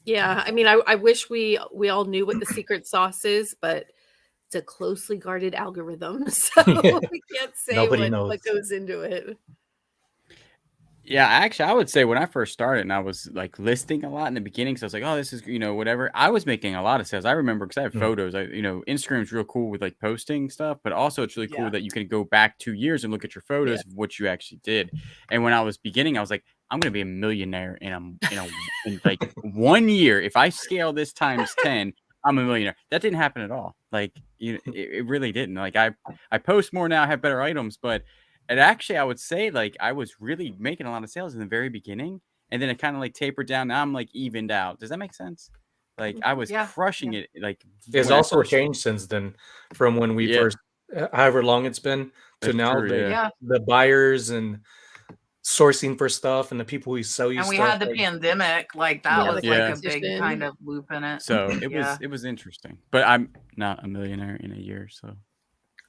S3: Yeah, I mean, I wish we all knew what the secret sauce is, but it's a closely guarded algorithm, so we can't say what goes into it.
S5: Yeah, actually, I would say when I first started and I was like listing a lot in the beginning, so I was like, oh, this is, whatever. I was making a lot of sales. I remember because I have photos. Instagram's real cool with like posting stuff, but also it's really cool that you can go back 2 years and look at your photos of what you actually did. And when I was beginning, I was like, I'm going to be a millionaire in like 1 year. If I scale this times 10, I'm a millionaire. That didn't happen at all. Like, it really didn't. Like I post more now, I have better items, but and actually, I would say like I was really making a lot of sales in the very beginning, and then it kind of like tapered down. Now I'm like evened out. Does that make sense? Like I was crushing it. Like
S2: there's also a change since then from when we first, however long it's been to now. The buyers and sourcing for stuff and the people who sell you.
S1: And we
S2: stuff,
S1: had the pandemic, like that was like a big kind of loop in it.
S5: So it was interesting, but I'm not a millionaire in a year, so.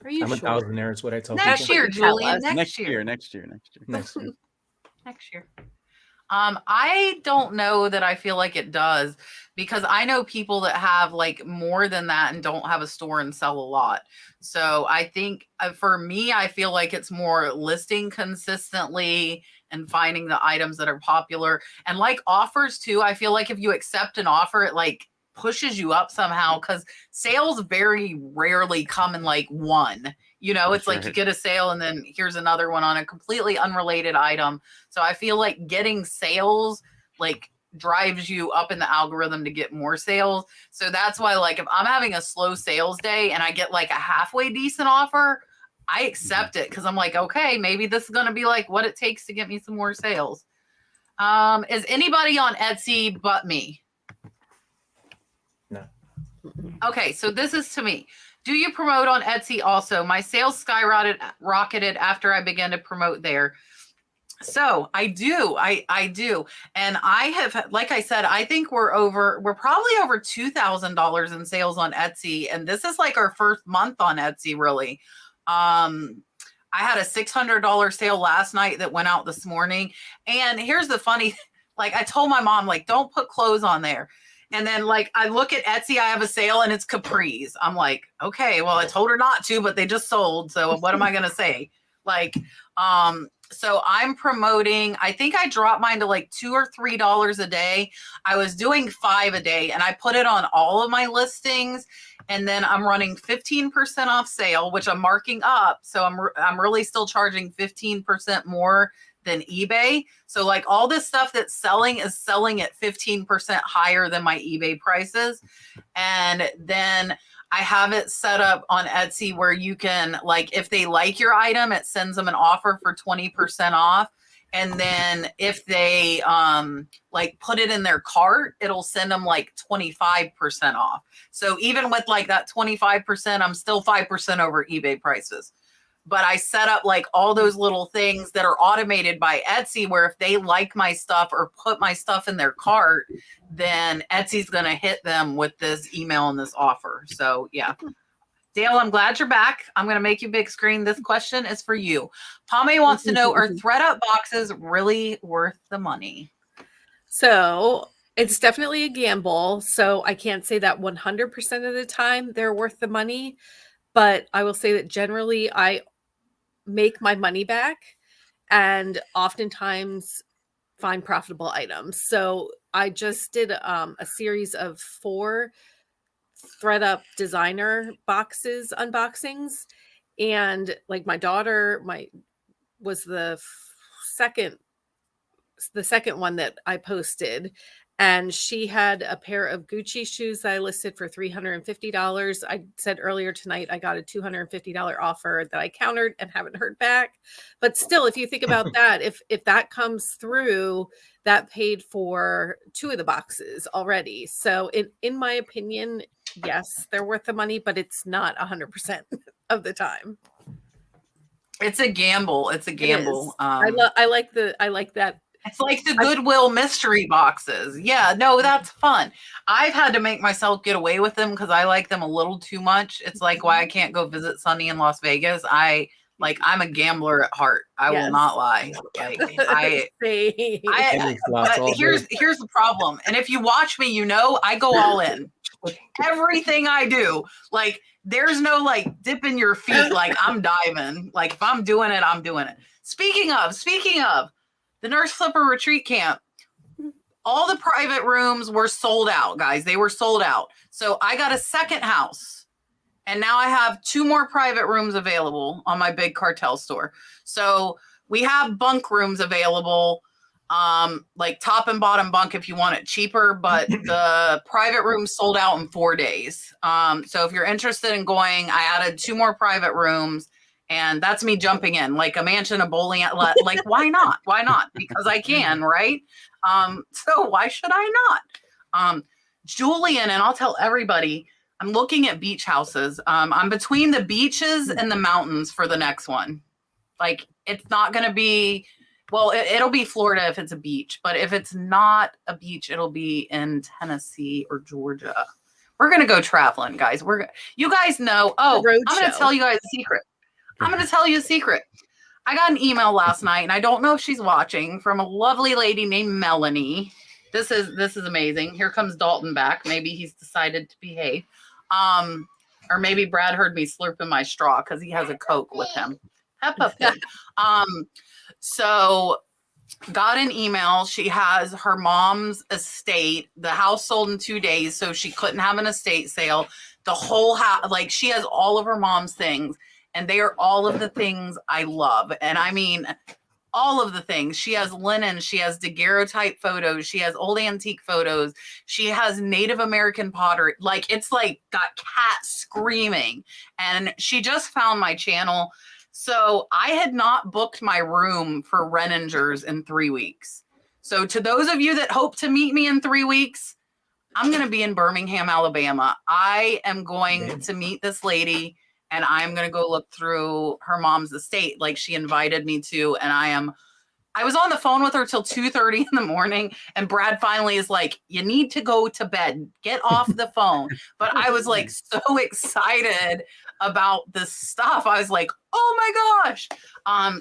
S3: Are you
S2: I'm a thousandaire is what I tell
S1: next
S2: people.
S1: Year, Julian.
S5: Next year.
S1: Next year. I don't know that I feel like it does, because I know people that have like more than that and don't have a store and sell a lot. So I think for me, I feel like it's more listing consistently and finding the items that are popular, and like offers too. I feel like if you accept an offer, it like pushes you up somehow, because sales very rarely come in like one. You know, it's like you get a sale and then here's another one on a completely unrelated item. So I feel like getting sales like drives you up in the algorithm to get more sales. So that's why, like, if I'm having a slow sales day and I get like a halfway decent offer, I accept it, because I'm like, okay, maybe this is going to be like what it takes to get me some more sales. Is anybody on Etsy but me?
S2: No.
S1: Okay, so this is to me. Do you promote on Etsy also? My sales skyrocketed after I began to promote there. So I do. I do. And I have, like I said, I think we're probably over $2,000 in sales on Etsy. And this is like our first month on Etsy, really. I had a $600 sale last night that went out this morning. And here's the funny, like I told my mom, like, don't put clothes on there. And then like I look at Etsy, I have a sale and it's capris. I'm like, okay, well, I told her not to, but they just sold. So what am I going to say? Like, so I'm promoting, I think I dropped mine to like $2 or $3 a day. I was doing $5 a day and I put it on all of my listings. And then I'm running 15% off sale, which I'm marking up. So I'm really still charging 15% more than eBay. So like all this stuff that's selling is selling at 15% higher than my eBay prices. And then I have it set up on Etsy where you can, like, if they like your item, it sends them an offer for 20% off. And then if they like put it in their cart, it'll send them like 25% off. So even with like that 25%, I'm still 5% over eBay prices. But I set up like all those little things that are automated by Etsy, where if they like my stuff or put my stuff in their cart, then Etsy's going to hit them with this email and this offer. So yeah. Dale, I'm glad you're back. I'm going to make you big screen. This question is for you. Pame wants to know, are ThredUp boxes really worth the money?
S3: So it's definitely a gamble. So I can't say that 100% of the time they're worth the money. But I will say that generally I make my money back and oftentimes find profitable items. So I just did a series of 4 ThredUp designer boxes unboxings, and like my daughter was the second one that I posted, and she had a pair of Gucci shoes that I listed for $350. I said earlier tonight I got a $250 offer that I countered and haven't heard back. But still, if you think about that, if that comes through, that paid for 2 of the boxes already. So in my opinion, yes, they're worth the money, but it's not 100% of the time.
S1: It's a gamble. It's a gamble.
S3: I like that.
S1: It's like the Goodwill mystery boxes. Yeah, no, that's fun. I've had to make myself get away with them because I like them a little too much. It's like why I can't go visit Sonny in Las Vegas. I'm a gambler at heart. I will not lie. Like but here's the problem. And if you watch me, you know I go all in with everything I do. Like there's no like dipping your feet. Like I'm diving. Like if I'm doing it, I'm doing it. Speaking of the Nurse Flipper retreat camp, all the private rooms were sold out, guys. They were sold out. So I got a second house. And now I have 2 more private rooms available on my big cartel store. So we have bunk rooms available, like top and bottom bunk if you want it cheaper. But the private rooms sold out in 4 days. So if you're interested in going, I added 2 more private rooms. And that's me jumping in like a mansion, a bowling alley. Like, why not? Why not? Because I can, right? So why should I not? Julian, and I'll tell everybody, I'm looking at beach houses. I'm between the beaches and the mountains for the next one. Like, it's not going to be, well, it'll be Florida if it's a beach. But if it's not a beach, it'll be in Tennessee or Georgia. We're going to go traveling, guys. You guys know. Oh, I'm going to tell you guys a secret. I'm going to tell you a secret. I got an email last night, and I don't know if she's watching, from a lovely lady named Melanie. This is amazing. Here comes Dalton back. Maybe he's decided to behave. Or maybe Brad heard me slurping my straw because he has a Coke with him. Peppa Pig. So got an email. She has her mom's estate. The house sold in 2 days, so she couldn't have an estate sale. The whole house, like, she has all of her mom's things, and they are all of the things I love. And I mean, all of the things. She has linen. She has daguerreotype photos. She has old antique photos. She has Native American pottery. Like, it's like got cats screaming. And she just found my channel. So I had not booked my room for Renninger's in 3 weeks. So to those of you that hope to meet me in 3 weeks, I'm going to be in Birmingham, Alabama. I am going to meet this lady, and I'm going to go look through her mom's estate like she invited me to. And I was on the phone with her till 2:30 in the morning, and Brad finally is like, you need to go to bed, get off the phone. But I was like so excited about this stuff. I was like, oh my gosh.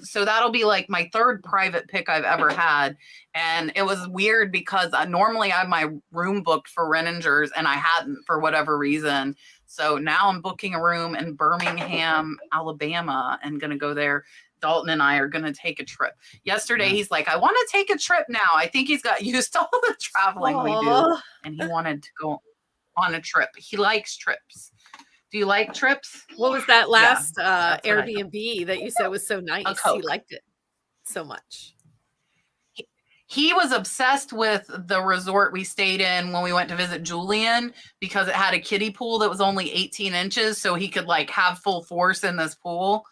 S1: So that'll be like my third private pick I've ever had. And it was weird because normally I have my room booked for Renninger's, and I hadn't for whatever reason. So now I'm booking a room in Birmingham, Alabama, and going to go there. Dalton and I are going to take a trip. Yesterday, he's like, I want to take a trip now. I think he's got used to all the traveling we do, and he wanted to go on a trip. He likes trips. Do you like trips?
S3: What was that last Airbnb that you said was so nice? He liked it so much.
S1: He was obsessed with the resort we stayed in when we went to visit Julian, because it had a kiddie pool that was only 18 inches. So he could like have full force in this pool.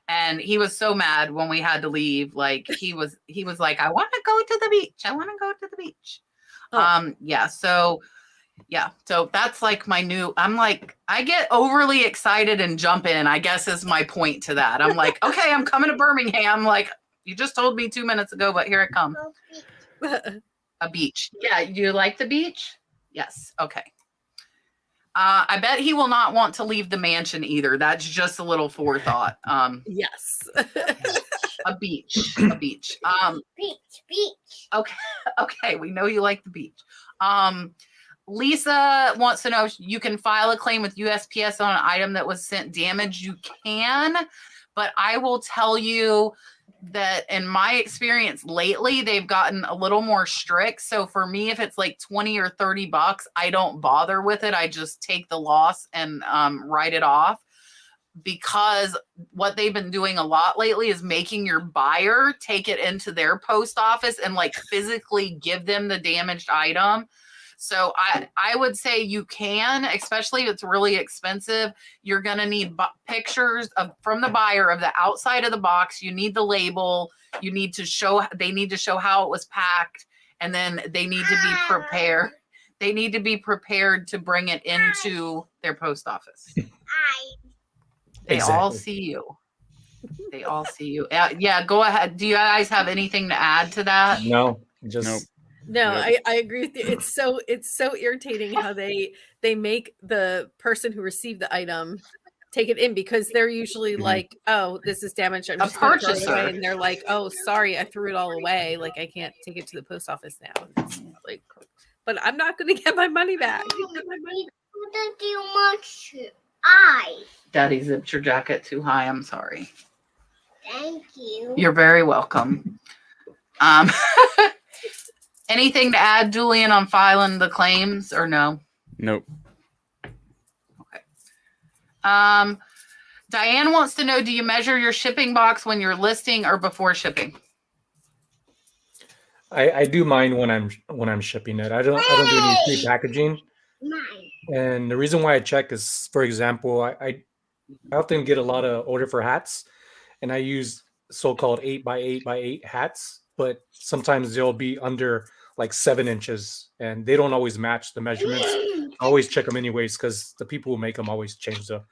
S1: And he was so mad when we had to leave. Like he was like, I want to go to the beach. I want to go to the beach. So that's like my new, I'm like, I get overly excited and jump in, I guess is my point to that. I'm like, okay, I'm coming to Birmingham. Like, you just told me 2 minutes ago, but here I come. A beach. Yeah. You like the beach? Yes. Okay. I bet he will not want to leave the mansion either. That's just a little forethought.
S3: Yes.
S1: A beach.
S4: Beach.
S1: Okay. We know you like the beach. Lisa wants to know if you can file a claim with USPS on an item that was sent damaged. You can, but I will tell you that in my experience lately, they've gotten a little more strict. So for me, if it's like 20 or 30 bucks, I don't bother with it. I just take the loss and write it off, because what they've been doing a lot lately is making your buyer take it into their post office and like physically give them the damaged item. So I would say you can, especially if it's really expensive. You're going to need pictures from the buyer of the outside of the box. You need the label. They need to show how it was packed, and then they need to be prepared. They need to be prepared to bring it into their post office. They all see you. They all see you. Yeah, go ahead. Do you guys have anything to add to that?
S2: No, just
S5: nope.
S3: No, I agree with you. It's so irritating how they make the person who received the item take it in, because they're usually like, oh, this is damaged. I'm just going to throw it away. And they're like, oh, sorry, I threw it all away. Like, I can't take it to the post office now. It's like, but I'm not going to get my money back.
S1: Daddy zipped your jacket too high. I'm sorry.
S4: Thank you.
S1: You're very welcome. Anything to add, Julian, on filing the claims, or no?
S5: Nope.
S1: Okay. Diane wants to know, do you measure your shipping box when you're listing or before shipping?
S2: I do mine when I'm shipping it. I don't do any pre-packaging. And the reason why I check is, for example, I often get a lot of order for hats, and I use so-called 8x8x8 hats, but sometimes they'll be under like 7 inches, and they don't always match the measurements. I always check them anyways, because the people who make them always change the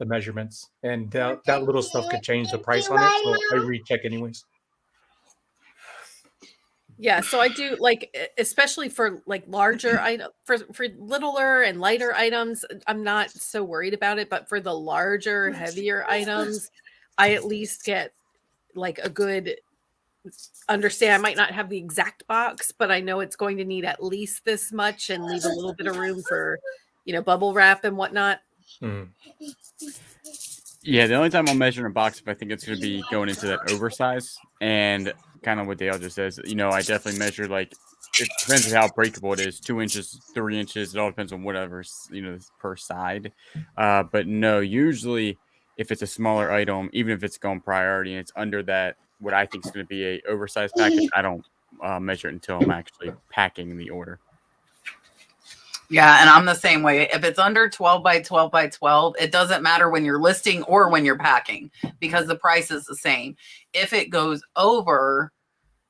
S2: measurements, and that little stuff could change the price on it. So I recheck anyways.
S3: Yeah, so I do, like, especially for like larger items, for littler and lighter items, I'm not so worried about it. But for the larger, heavier items, I at least get like a good understand. I might not have the exact box, but I know it's going to need at least this much and leave a little bit of room for, bubble wrap and whatnot.
S2: Mm.
S5: Yeah, the only time I'll measure in a box if I think it's going to be going into that oversize, and kind of what Dale just says, I definitely measure, like, it depends on how breakable it is, 2 inches, 3 inches. It all depends on whatever's, per side. But no, usually if it's a smaller item, even if it's going priority and it's under that, what I think is going to be a oversized package, I don't measure it until I'm actually packing the order.
S1: Yeah, and I'm the same way. If it's under 12 by 12 by 12, it doesn't matter when you're listing or when you're packing because the price is the same. If it goes over,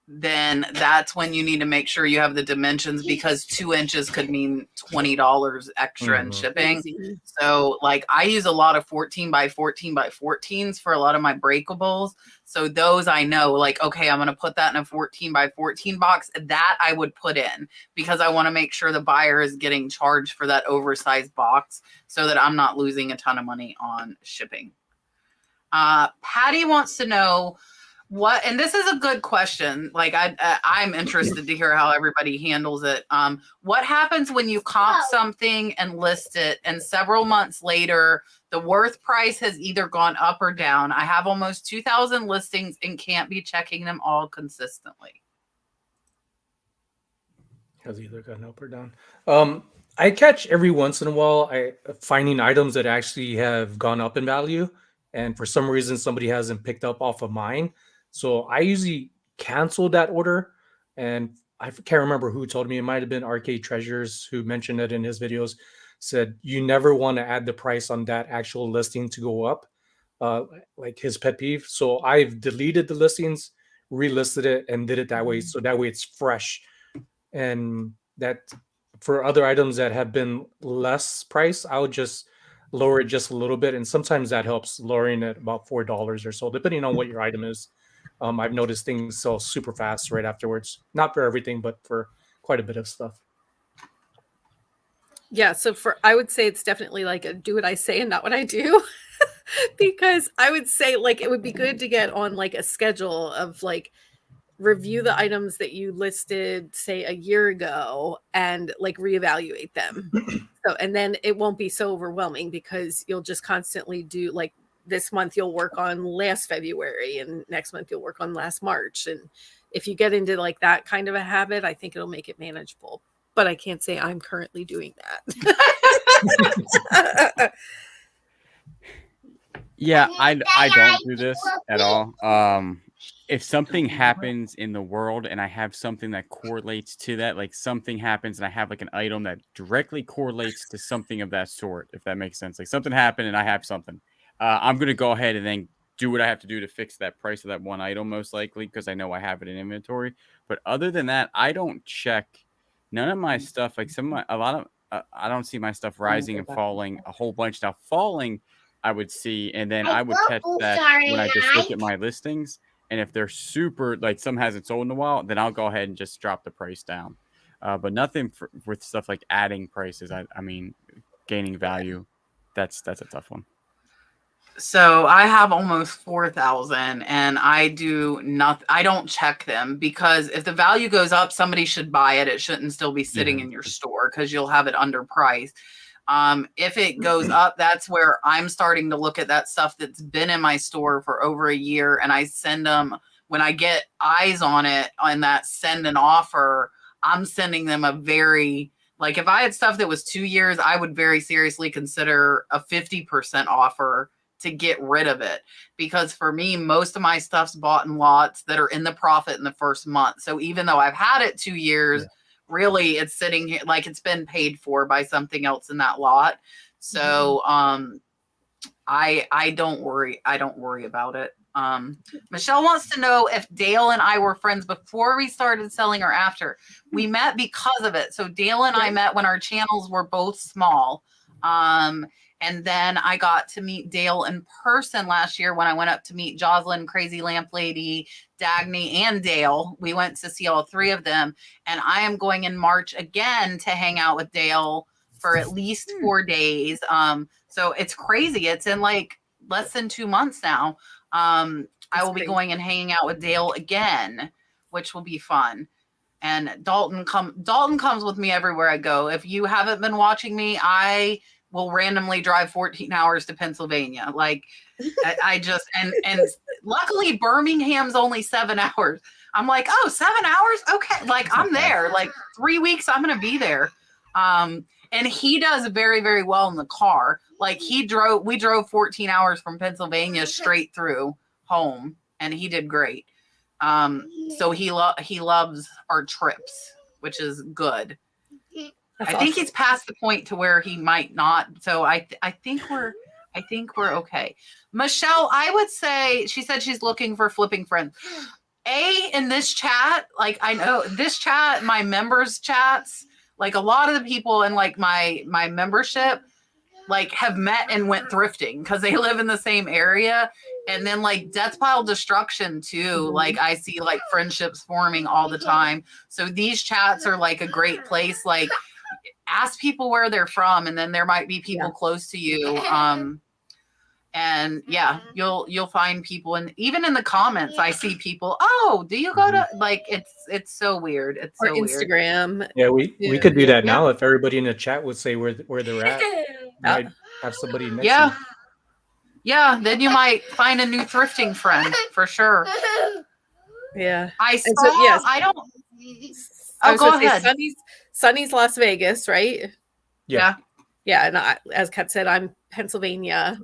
S1: then that's when you need to make sure you have the dimensions, because 2 inches could mean $20 extra in shipping. So like I use a lot of 14 by 14 by 14s for a lot of my breakables. So those I know, like, okay, I'm going to put that in a 14 by 14 box. That I would put in because I want to make sure the buyer is getting charged for that oversized box so that I'm not losing a ton of money on shipping. Patty wants to know what, and this is a good question. Like I'm interested to hear how everybody handles it. What happens when you comp something and list it, and several months later, the worth price has either gone up or down? I have almost 2,000 listings and can't be checking them all consistently.
S2: Has either gone up or down. I catch every once in a while finding items that actually have gone up in value, and for some reason somebody hasn't picked up off of mine. So I usually cancel that order, and I can't remember who told me. It might have been Arcade Treasures who mentioned it in his videos. Said you never want to add the price on that actual listing to go up, like his pet peeve. So I've deleted the listings, relisted it, and did it that way. So that way it's fresh. And that for other items that have been less price, I would just lower it just a little bit. And sometimes that helps, lowering it about $4 or so, depending on what your item is. I've noticed things sell super fast right afterwards. Not for everything, but for quite a bit of stuff.
S3: Yeah, so I would say it's definitely like a do what I say and not what I do. Because I would say like it would be good to get on like a schedule of like review the items that you listed say a year ago and like reevaluate them. So and then it won't be so overwhelming because you'll just constantly do like this month you'll work on last February and next month you'll work on last March. And if you get into like that kind of a habit, I think it'll make it manageable. But I can't say I'm currently doing that.
S5: Yeah, I don't do this at all. If something happens in the world and I have something that correlates to that, like something happens and I have like an item that directly correlates to something of that sort, if that makes sense, like something happened and I have something, I'm going to go ahead and then do what I have to do to fix that price of that one item, most likely, because I know I have it in inventory. But other than that, I don't check none of my stuff. Like I don't see my stuff rising and falling a whole bunch. Now falling, I would see, and then I would catch that when I just look at my listings. And if they're super, like some hasn't sold in a while, then I'll go ahead and just drop the price down. But nothing with stuff like adding prices. I mean, gaining value. That's a tough one.
S1: So I have almost 4,000 and I do not, I don't check them because if the value goes up, somebody should buy it. It shouldn't still be sitting in your store because you'll have it underpriced. If it goes up, that's where I'm starting to look at that stuff that's been in my store for over a year. And I send them, when I get eyes on it on that send an offer, I'm sending them a very, like if I had stuff that was 2 years, I would very seriously consider a 50% offer to get rid of it. Because for me, most of my stuff's bought in lots that are in the profit in the first month. So even though I've had it 2 years, really it's sitting here like it's been paid for by something else in that lot. So I don't worry about it. Michelle wants to know if Dale and I were friends before we started selling or after. We met because of it. So Dale and I met when our channels were both small. And then I got to meet Dale in person last year when I went up to meet Jocelyn, Crazy Lamp Lady, Dagny, and Dale. We went to see all three of them. And I am going in March again to hang out with Dale for at least 4 days. So it's crazy. It's in like less than 2 months now. I
S3: That's
S1: will be
S3: great.
S1: going and hanging out with Dale again, which will be fun. And Dalton comes with me everywhere I go. If you haven't been watching me, I will randomly drive 14 hours to Pennsylvania. Like I just and luckily Birmingham's only 7 hours. I'm like, oh, 7 hours? Okay. Like I'm there. Like 3 weeks, I'm gonna be there. And he does very, very well in the car. Like we drove 14 hours from Pennsylvania straight through home, and he did great. So he loves our trips, which is good.
S3: That's
S1: I think
S3: awesome.
S1: he's past the point to where he might not. So I think we're okay. Michelle, I would say, she said she's looking for flipping friends. In this chat, like I know this chat, my members chats, like a lot of the people in like my membership, like have met and went thrifting because they live in the same area. And then like Death Pile Destruction too. Like I see like friendships forming all the time. So these chats are like a great place. Like ask people where they're from, and then there might be people close to you. And yeah, you'll find people, and even in the comments, I see people. Oh, do you go to like? It's so weird. It's
S3: Or
S1: so weird.
S3: Instagram.
S2: Yeah, we could do that now if everybody in the chat would say where they're at. Might have somebody next to you.
S1: Yeah, then you might find a new thrifting friend for sure.
S3: Yeah.
S1: I saw.
S3: And so, yes.
S1: I don't.
S3: I
S1: Oh,
S3: was
S1: go
S3: gonna say
S1: ahead.
S3: Sonny's Las Vegas, right?
S1: Yeah.
S3: Yeah, and as Kat said, I'm Pennsylvania.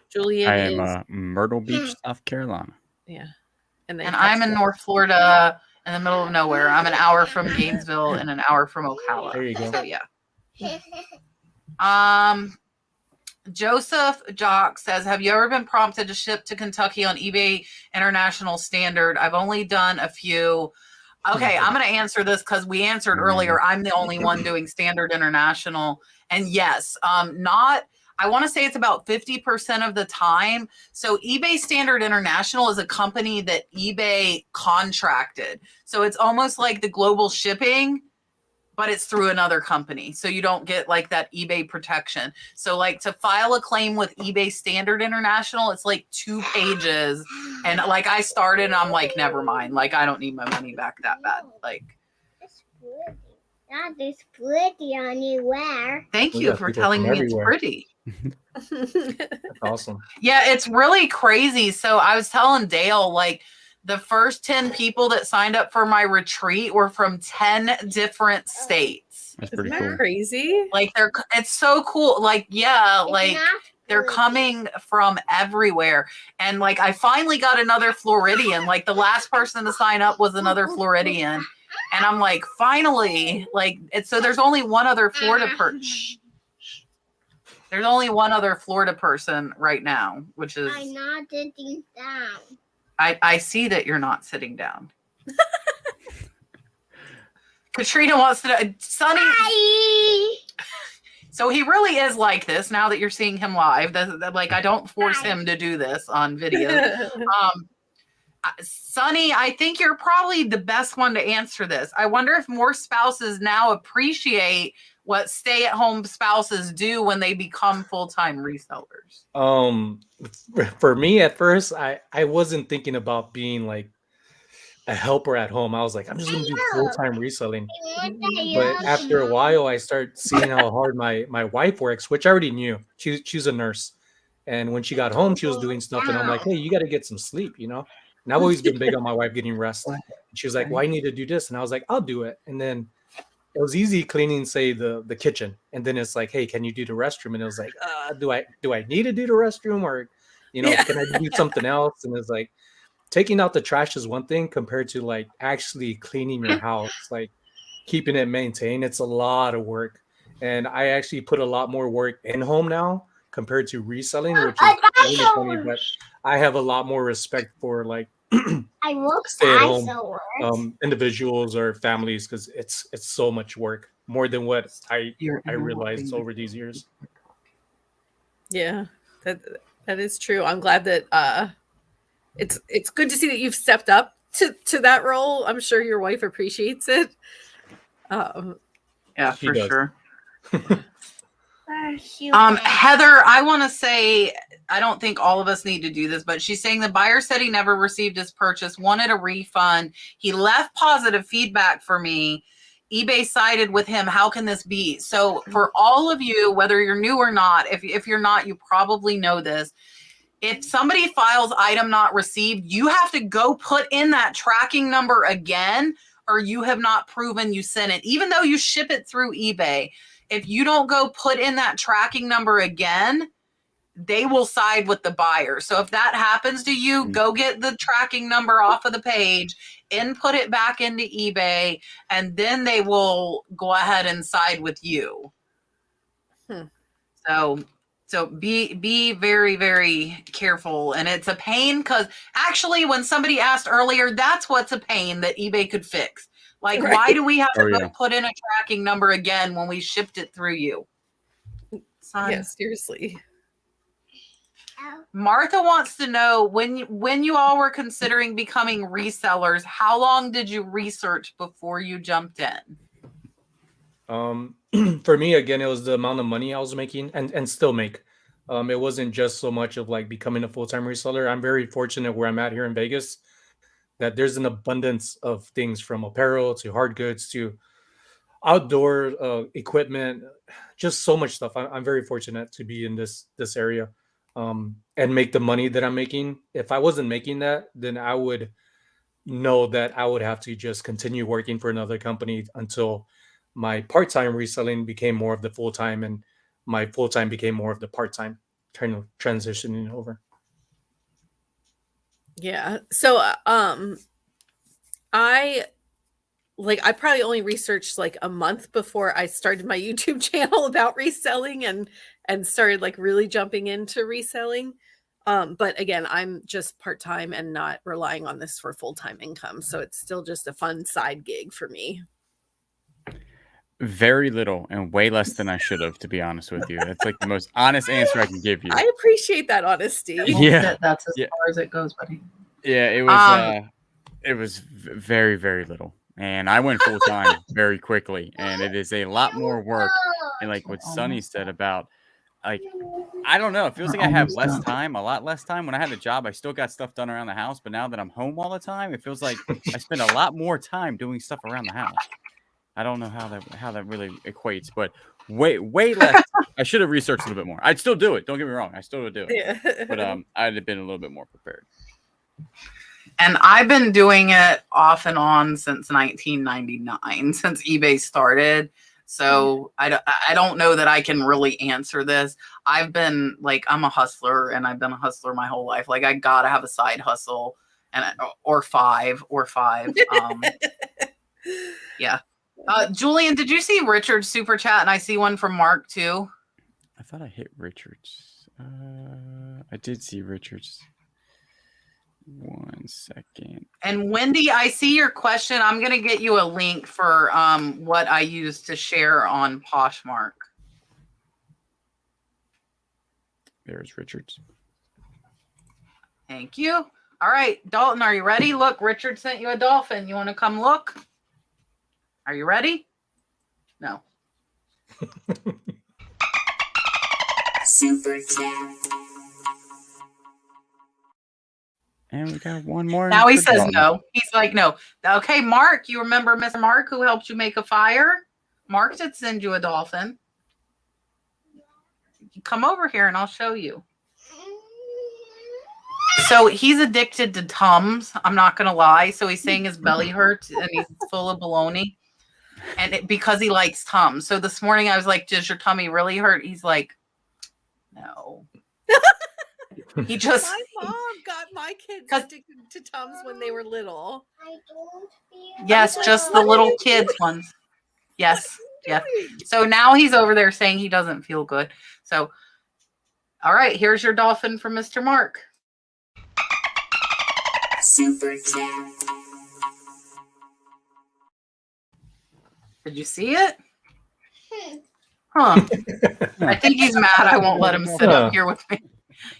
S3: Julian
S5: I
S3: is
S5: am Myrtle Beach, South Carolina.
S3: yeah, and then
S1: And
S3: Kat's
S1: I'm in North Florida, in the middle of nowhere. I'm an hour from Gainesville and an hour from Ocala.
S2: There you go.
S1: So yeah. Joseph Jock says, have you ever been prompted to ship to Kentucky on eBay International Standard? I've only done a few. Okay, I'm going to answer this because we answered earlier. I'm the only one doing Standard International. And yes, I want to say it's about 50% of the time. So eBay Standard International is a company that eBay contracted. So it's almost like the global shipping, but it's through another company. So you don't get like that eBay protection. So like to file a claim with eBay Standard International, it's like 2 pages. And like I started and I'm like, never mind. Like I don't need my money back that bad. Like,
S4: That is pretty on you wear.
S1: thank
S2: We
S1: you
S2: got
S1: for
S2: people
S1: telling
S2: from
S1: me
S2: everywhere.
S1: it's pretty.
S2: That's awesome.
S1: Yeah, it's really crazy. So I was telling Dale, like the first 10 people that signed up for my retreat were from 10 different states.
S5: That's
S3: Isn't
S5: pretty
S3: that
S5: cool.
S3: crazy?
S1: Like it's so cool. Like, yeah,
S4: It's
S1: like
S4: not
S1: they're
S4: pretty.
S1: coming from everywhere. And like I finally got another Floridian. Like the last person to sign up was another Floridian. And I'm like, finally, like so there's only one other Florida person. There's only one other Florida person right now, which is
S4: I'm not sitting down.
S1: I see that you're not sitting down. Katrina wants to Sonny.
S4: Hi.
S1: So he really is like this now that you're seeing him live. Like I don't force him to do this on video. Sonny, I think you're probably the best one to answer this. I wonder if more spouses now appreciate what stay-at-home spouses do when they become full-time resellers.
S2: For me at first, I wasn't thinking about being like a helper at home. I was like, I'm just gonna do full-time reselling. But after a while, I started seeing how hard my wife works, which I already knew. She's a nurse, and when she got home, she was doing stuff, and I'm like, hey, you got to get some sleep, you know. And I've always been big on my wife getting rest. And she was like, well, I need to do this, and I was like, I'll do it. And then it was easy cleaning, say the kitchen, and then it's like, hey, can you do the restroom? And it was like, do I need to do the restroom, or can I do something else? And it's like taking out the trash is one thing compared to like actually cleaning your house, like keeping it maintained. It's a lot of work, and I actually put a lot more work in home now compared to reselling, which is really funny. But I have a lot more respect for like
S4: I look
S2: stay-at-home individuals or families because it's so much work, more than what I realized over these years.
S3: Yeah, that is true. I'm glad that it's good to see that you've stepped up to that role. I'm sure your wife appreciates it.
S1: Yeah,
S2: She
S1: for
S2: does.
S1: sure. Heather, I want to say, I don't think all of us need to do this, but she's saying the buyer said he never received his purchase, wanted a refund. He left positive feedback for me. eBay sided with him. How can this be? So for all of you, whether you're new or not, if you're not, you probably know this. If somebody files item not received, you have to go put in that tracking number again, or you have not proven you sent it, even though you ship it through eBay. If you don't go put in that tracking number again, they will side with the buyer. So if that happens to you, go get the tracking number off of the page, input it back into eBay, and then they will go ahead and side with you. So be very, very careful. And it's a pain because actually when somebody asked earlier, that's what's a pain that eBay could fix. Like, why do we have to go put in a tracking number again when we shipped it through you? Son.
S3: Yeah, seriously.
S1: Martha wants to know, when you all were considering becoming resellers, how long did you research before you jumped in?
S2: For me, again, it was the amount of money I was making and still make. It wasn't just so much of like becoming a full-time reseller. I'm very fortunate where I'm at here in Vegas that there's an abundance of things from apparel to hard goods to outdoor equipment, just so much stuff. I'm very fortunate to be in this area and make the money that I'm making. If I wasn't making that, then I would know that I would have to just continue working for another company until my part-time reselling became more of the full-time and my full-time became more of the part-time, kind of transitioning over.
S3: Yeah. So I probably only researched like a month before I started my YouTube channel about reselling and started like really jumping into reselling. But again, I'm just part-time and not relying on this for full-time income. So it's still just a fun side gig for me.
S5: Very little and way less than I should have, to be honest with you. That's like the most honest answer I can give you.
S3: I appreciate that honesty.
S5: Yeah.
S1: That's as far as it goes, buddy.
S5: Yeah, it was very, very little. And I went full time very quickly. And it is a lot more work. And like what Sonny said about, like, I don't know. It feels like I have less time, a lot less time. When I had a job, I still got stuff done around the house. But now that I'm home all the time, it feels like I spend a lot more time doing stuff around the house. I don't know how that really equates, but way less. I should have researched a little bit more. I'd still do it. Don't get me wrong. I still would do it.
S3: Yeah.
S5: But I'd have been a little bit more prepared.
S1: And I've been doing it off and on since 1999, since eBay started. So I don't know that I can really answer this. I've been like, I'm a hustler and I've been a hustler my whole life. Like I got to have a side hustle or five. Yeah. Julian, did you see Richard's super chat? And I see one from Mark too.
S5: I thought I hit Richard's. I did see Richard's. 1 second.
S1: And Wendy, I see your question. I'm going to get you a link for what I use to share on Poshmark.
S5: There's Richard's.
S1: Thank you. All right, Dalton, are you ready? Look, Richard sent you a dolphin. You want to come look? Are you ready? No.
S6: Super chat.
S5: And we got one more.
S1: Now he says no. He's like, no. Okay, Mark, you remember Mr. Mark who helped you make a fire? Mark did send you a dolphin. Come over here and I'll show you. So he's addicted to Tums. I'm not going to lie. So he's saying his belly hurts and he's full of baloney. And because he likes Tums. So this morning I was like, does your tummy really hurt? He's like, no. He just.
S3: My mom got my kids addicted to Tums when they were little.
S4: I don't feel
S1: Yes, just the little kids ones. Yes. Yeah. So now he's over there saying he doesn't feel good. So, all right, here's your dolphin from Mr. Mark.
S6: Super chat.
S1: Did you see it? Huh. I think he's mad I won't let him sit up here with me.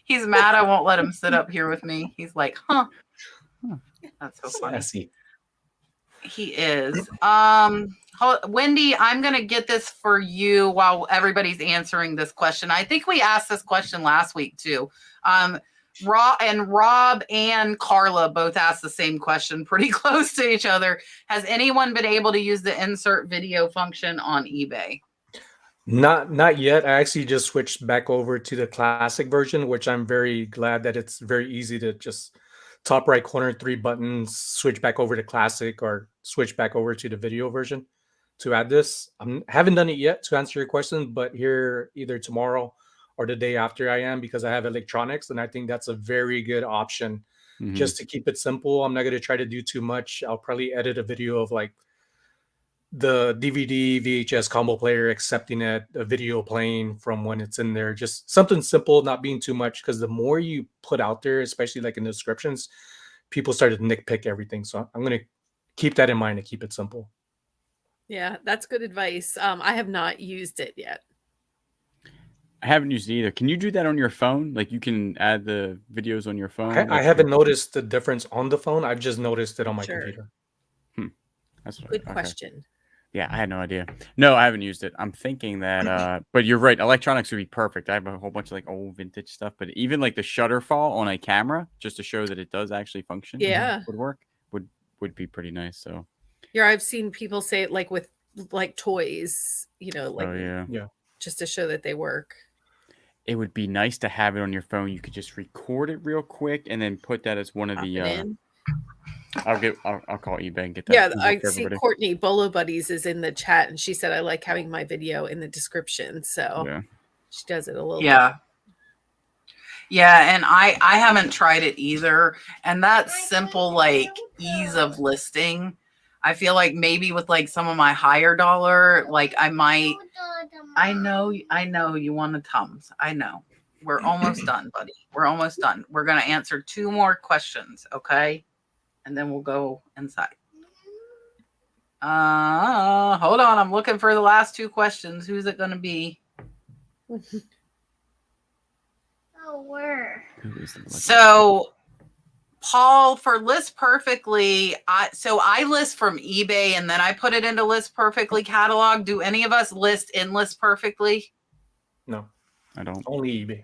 S1: He's mad I won't let him sit up here with me. He's like, huh. That's so funny.
S2: Sassy.
S1: He is. Wendy, I'm going to get this for you while everybody's answering this question. I think we asked this question last week too. Rob and Carla both asked the same question, pretty close to each other. Has anyone been able to use the insert video function on eBay?
S2: Not yet. I actually just switched back over to the classic version, which I'm very glad that it's very easy to just top right corner, 3 buttons, switch back over to classic or switch back over to the video version to add this. I haven't done it yet to answer your question, but here either tomorrow or the day after I am, because I have electronics, and I think that's a very good option just to keep it simple. I'm not going to try to do too much. I'll probably edit a video of like the DVD VHS combo player accepting it, a video playing from when it's in there, just something simple, not being too much, because the more you put out there, especially like in the descriptions, people start to nitpick everything. So I'm going to keep that in mind and keep it simple.
S3: Yeah, that's good advice. I have not used it yet.
S5: I haven't used it either. Can you do that on your phone? Like you can add the videos on your phone?
S2: I haven't noticed the difference on the phone. I've just noticed it on my computer.
S5: That's
S3: good question.
S5: Yeah, I had no idea. No, I haven't used it. I'm thinking that, but you're right. Electronics would be perfect. I have a whole bunch of like old vintage stuff, but even like the shutter fall on a camera, just to show that it does actually function, would work, would be pretty nice. So
S3: yeah, I've seen people say it like with like toys, you know, like just to show that they work.
S5: It would be nice to have it on your phone. You could just record it real quick and then put that as one of the. I'll call eBay and get that.
S3: Yeah, I see Courtney Bolo Buddies is in the chat, and she said I like having my video in the description. So she does it a little.
S1: Yeah. Yeah, and I haven't tried it either. And that simple like ease of listing, I feel like maybe with like some of my higher dollar, like I might. I know you want a Tums. I know. We're almost done, buddy. We're almost done. We're gonna answer 2 more questions, okay? And then we'll go inside. Hold on. I'm looking for the last 2 questions. Who's it going to be?
S4: Where?
S1: So, Paul, for List Perfectly, I list from eBay and then I put it into List Perfectly catalog. Do any of us list in List Perfectly?
S2: No,
S5: I don't.
S2: Only eBay.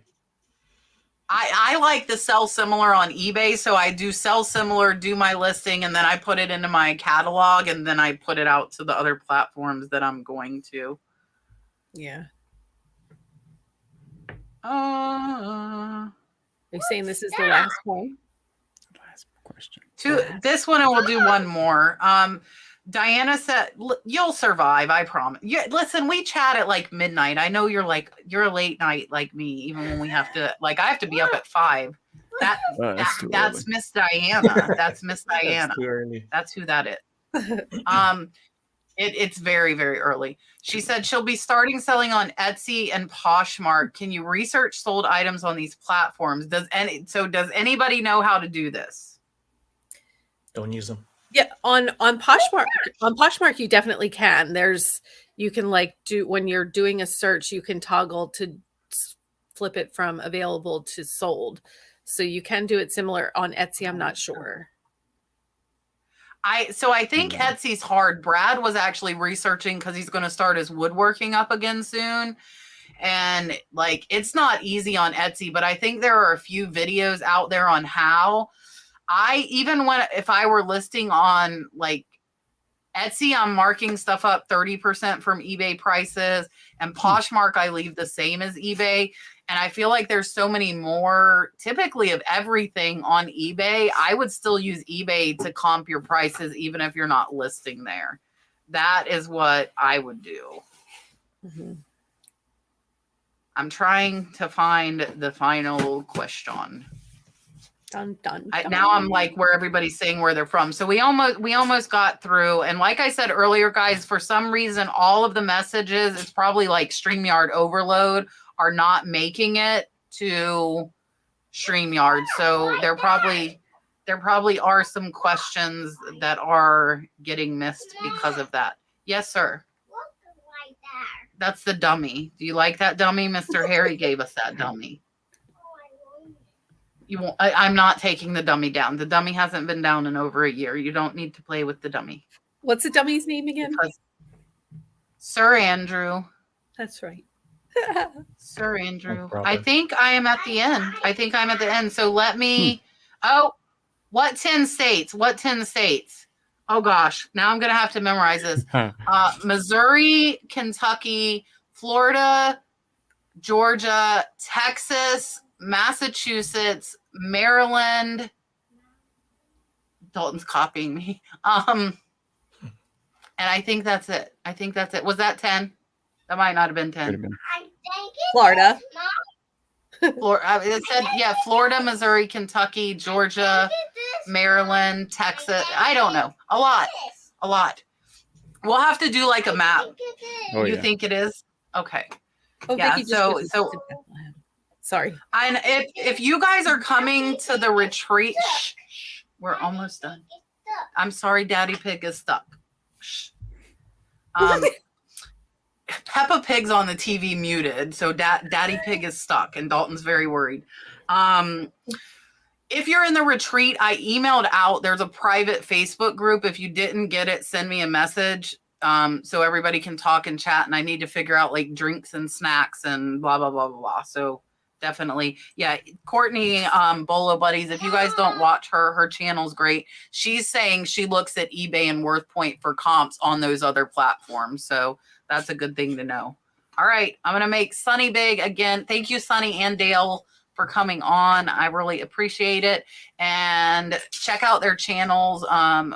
S1: I like to sell similar on eBay, so I do sell similar, do my listing, and then I put it into my catalog, and then I put it out to the other platforms that I'm going to.
S3: Yeah.
S1: Are
S3: you saying this is the last one?
S5: Last question.
S1: This one, and we'll do one more. Diana said, you'll survive, I promise. Yeah, listen, we chat at like midnight. I know you're a late night like me, even when we have to, like, I have to be up at 5. That's Miss Diana. That's Miss Diana.
S2: That's too early.
S1: That's who that is. It's very, very early. She said she'll be starting selling on Etsy and Poshmark. Can you research sold items on these platforms? Does anybody know how to do this?
S2: Don't use them.
S3: Yeah, on Poshmark you definitely can. You can like do, when you're doing a search, you can toggle to flip it from available to sold. So you can do it similar on Etsy. I'm not sure.
S1: I think Etsy's hard. Brad was actually researching because he's going to start his woodworking up again soon. And like, it's not easy on Etsy, but I think there are a few videos out there on how. If I were listing on like Etsy, I'm marking stuff up 30% from eBay prices, and Poshmark I leave the same as eBay. And I feel like there's so many more typically of everything on eBay. I would still use eBay to comp your prices, even if you're not listing there. That is what I would do.
S3: Mm-hmm.
S1: I'm trying to find the final question.
S3: Dun, dun, dun.
S1: Now I'm like where everybody's saying where they're from. So we almost got through. And like I said earlier, guys, for some reason, all of the messages, it's probably like StreamYard overload, are not making it to StreamYard. So there probably are some questions that are getting missed because of that. Yes, sir. That's the dummy. Do you like that dummy? Mr. Harry gave us that dummy. You won't. I'm not taking the dummy down. The dummy hasn't been down in over a year. You don't need to play with the dummy.
S3: What's the dummy's name again?
S1: Because Sir Andrew.
S3: That's right.
S1: Sir Andrew.
S2: brother.
S1: I think I am at the end. So let me. Oh, what 10 states? Oh gosh, now I'm gonna have to memorize this. Missouri, Kentucky, Florida, Georgia, Texas, Massachusetts, Maryland. Dalton's copying me. And I think that's it. Was that 10? That might not have been 10.
S4: I think it's
S3: Florida.
S1: It said, yeah, Florida, Missouri, Kentucky, Georgia, Maryland, Texas. I don't know. A lot. We'll have to do like a map.
S5: Oh,
S1: You
S5: yeah.
S1: think it is? Okay.
S3: Oh,
S1: Yeah,
S3: Vicky just
S1: so-
S3: posted
S1: so-
S3: to Bethlehem. Sorry.
S1: And if you guys are coming to the retreat, we're almost done. I'm sorry, Daddy Pig is stuck. Shh. Peppa Pig's on the TV muted, so Daddy Pig is stuck, and Dalton's very worried. If you're in the retreat, I emailed out. There's a private Facebook group. If you didn't get it, send me a message so everybody can talk and chat. And I need to figure out like drinks and snacks and blah, blah, blah, blah, blah. So definitely. Yeah. Courtney Bolo Buddies, if you guys don't watch her channel's great. She's saying she looks at eBay and WorthPoint for comps on those other platforms. So that's a good thing to know. All right. I'm going to make Sonny big again. Thank you, Sonny and Dale, for coming on. I really appreciate it. And check out their channels.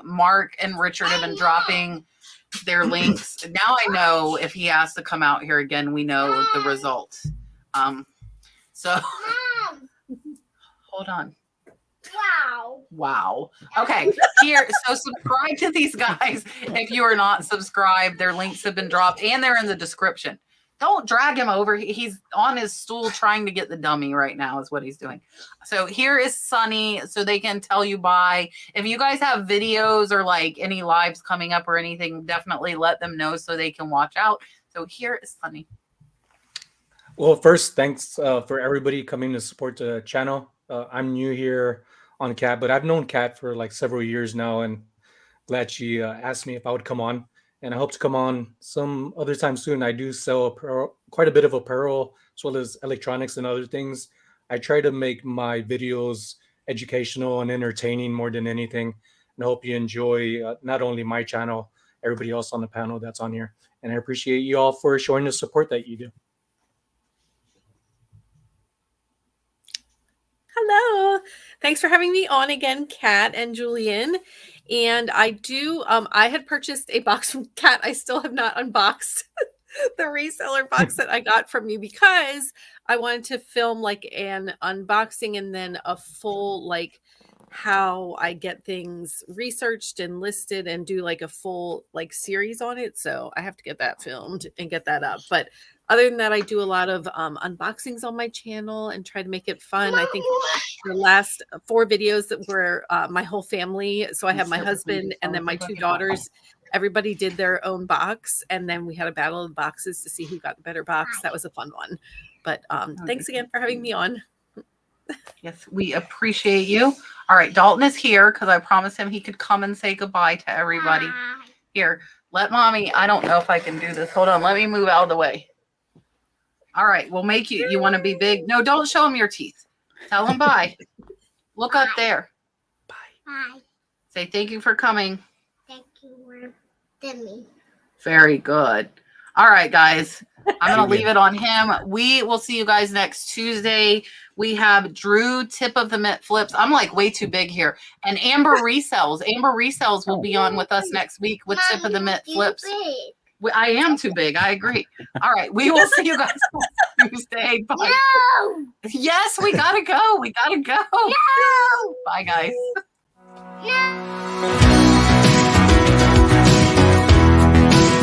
S1: Mark and Richard have been dropping their links. Now I know if he has to come out here again, we know the result. So
S4: Mom.
S1: hold on.
S4: Wow.
S1: Okay. Here. So subscribe to these guys. If you are not subscribed, their links have been dropped and they're in the description. Don't drag him over. He's on his stool trying to get the dummy right now is what he's doing. So here is Sonny so they can tell you bye. If you guys have videos or like any lives coming up or anything, definitely let them know so they can watch out. So here is Sonny.
S2: Well, first, thanks for everybody coming to support the channel. I'm new here on Cat, but I've known Cat for like several years now, and glad she asked me if I would come on. And I hope to come on some other time soon. I do sell apparel, quite a bit of apparel, as well as electronics and other things. I try to make my videos educational and entertaining more than anything. And I hope you enjoy not only my channel, everybody else on the panel that's on here. And I appreciate you all for showing the support that you do.
S3: Hello. Thanks for having me on again, Kat and Julian. And I do, I had purchased a box from Kat. I still have not unboxed the reseller box that I got from you because I wanted to film like an unboxing and then a full, like how I get things researched and listed and do like a full like series on it. So I have to get that filmed and get that up. But other than that, I do a lot of unboxings on my channel and try to make it fun. I think the last 4 videos that were my whole family. So I have my husband and then my 2 daughters. Everybody did their own box. And then we had a battle of boxes to see who got the better box. That was a fun one. But thanks again for having me on.
S1: Yes, we appreciate you. All right, Dalton is here because I promised him he could come and say goodbye to everybody. Here, let mommy. I don't know if I can do this. Hold on. Let me move out of the way. All right, we'll make you. You want to be big? No, don't show him your teeth. Tell him bye. Look up there.
S4: Bye.
S1: Say thank you for coming.
S4: Thank you for Demi.
S1: Very good. All right, guys. I'm going to leave it on him. We will see you guys next Tuesday. We have Drew, Tip of the Mint Flips. I'm like way too big here. And Amber Resells. Amber Resells will be on with us next week with Tip of the Mint Flips. I am too big. I agree. All right. We will see you guys next Tuesday. Bye.
S4: No.
S1: Yes, we got to go. We got to go.
S4: No.
S1: Bye, guys.
S4: No.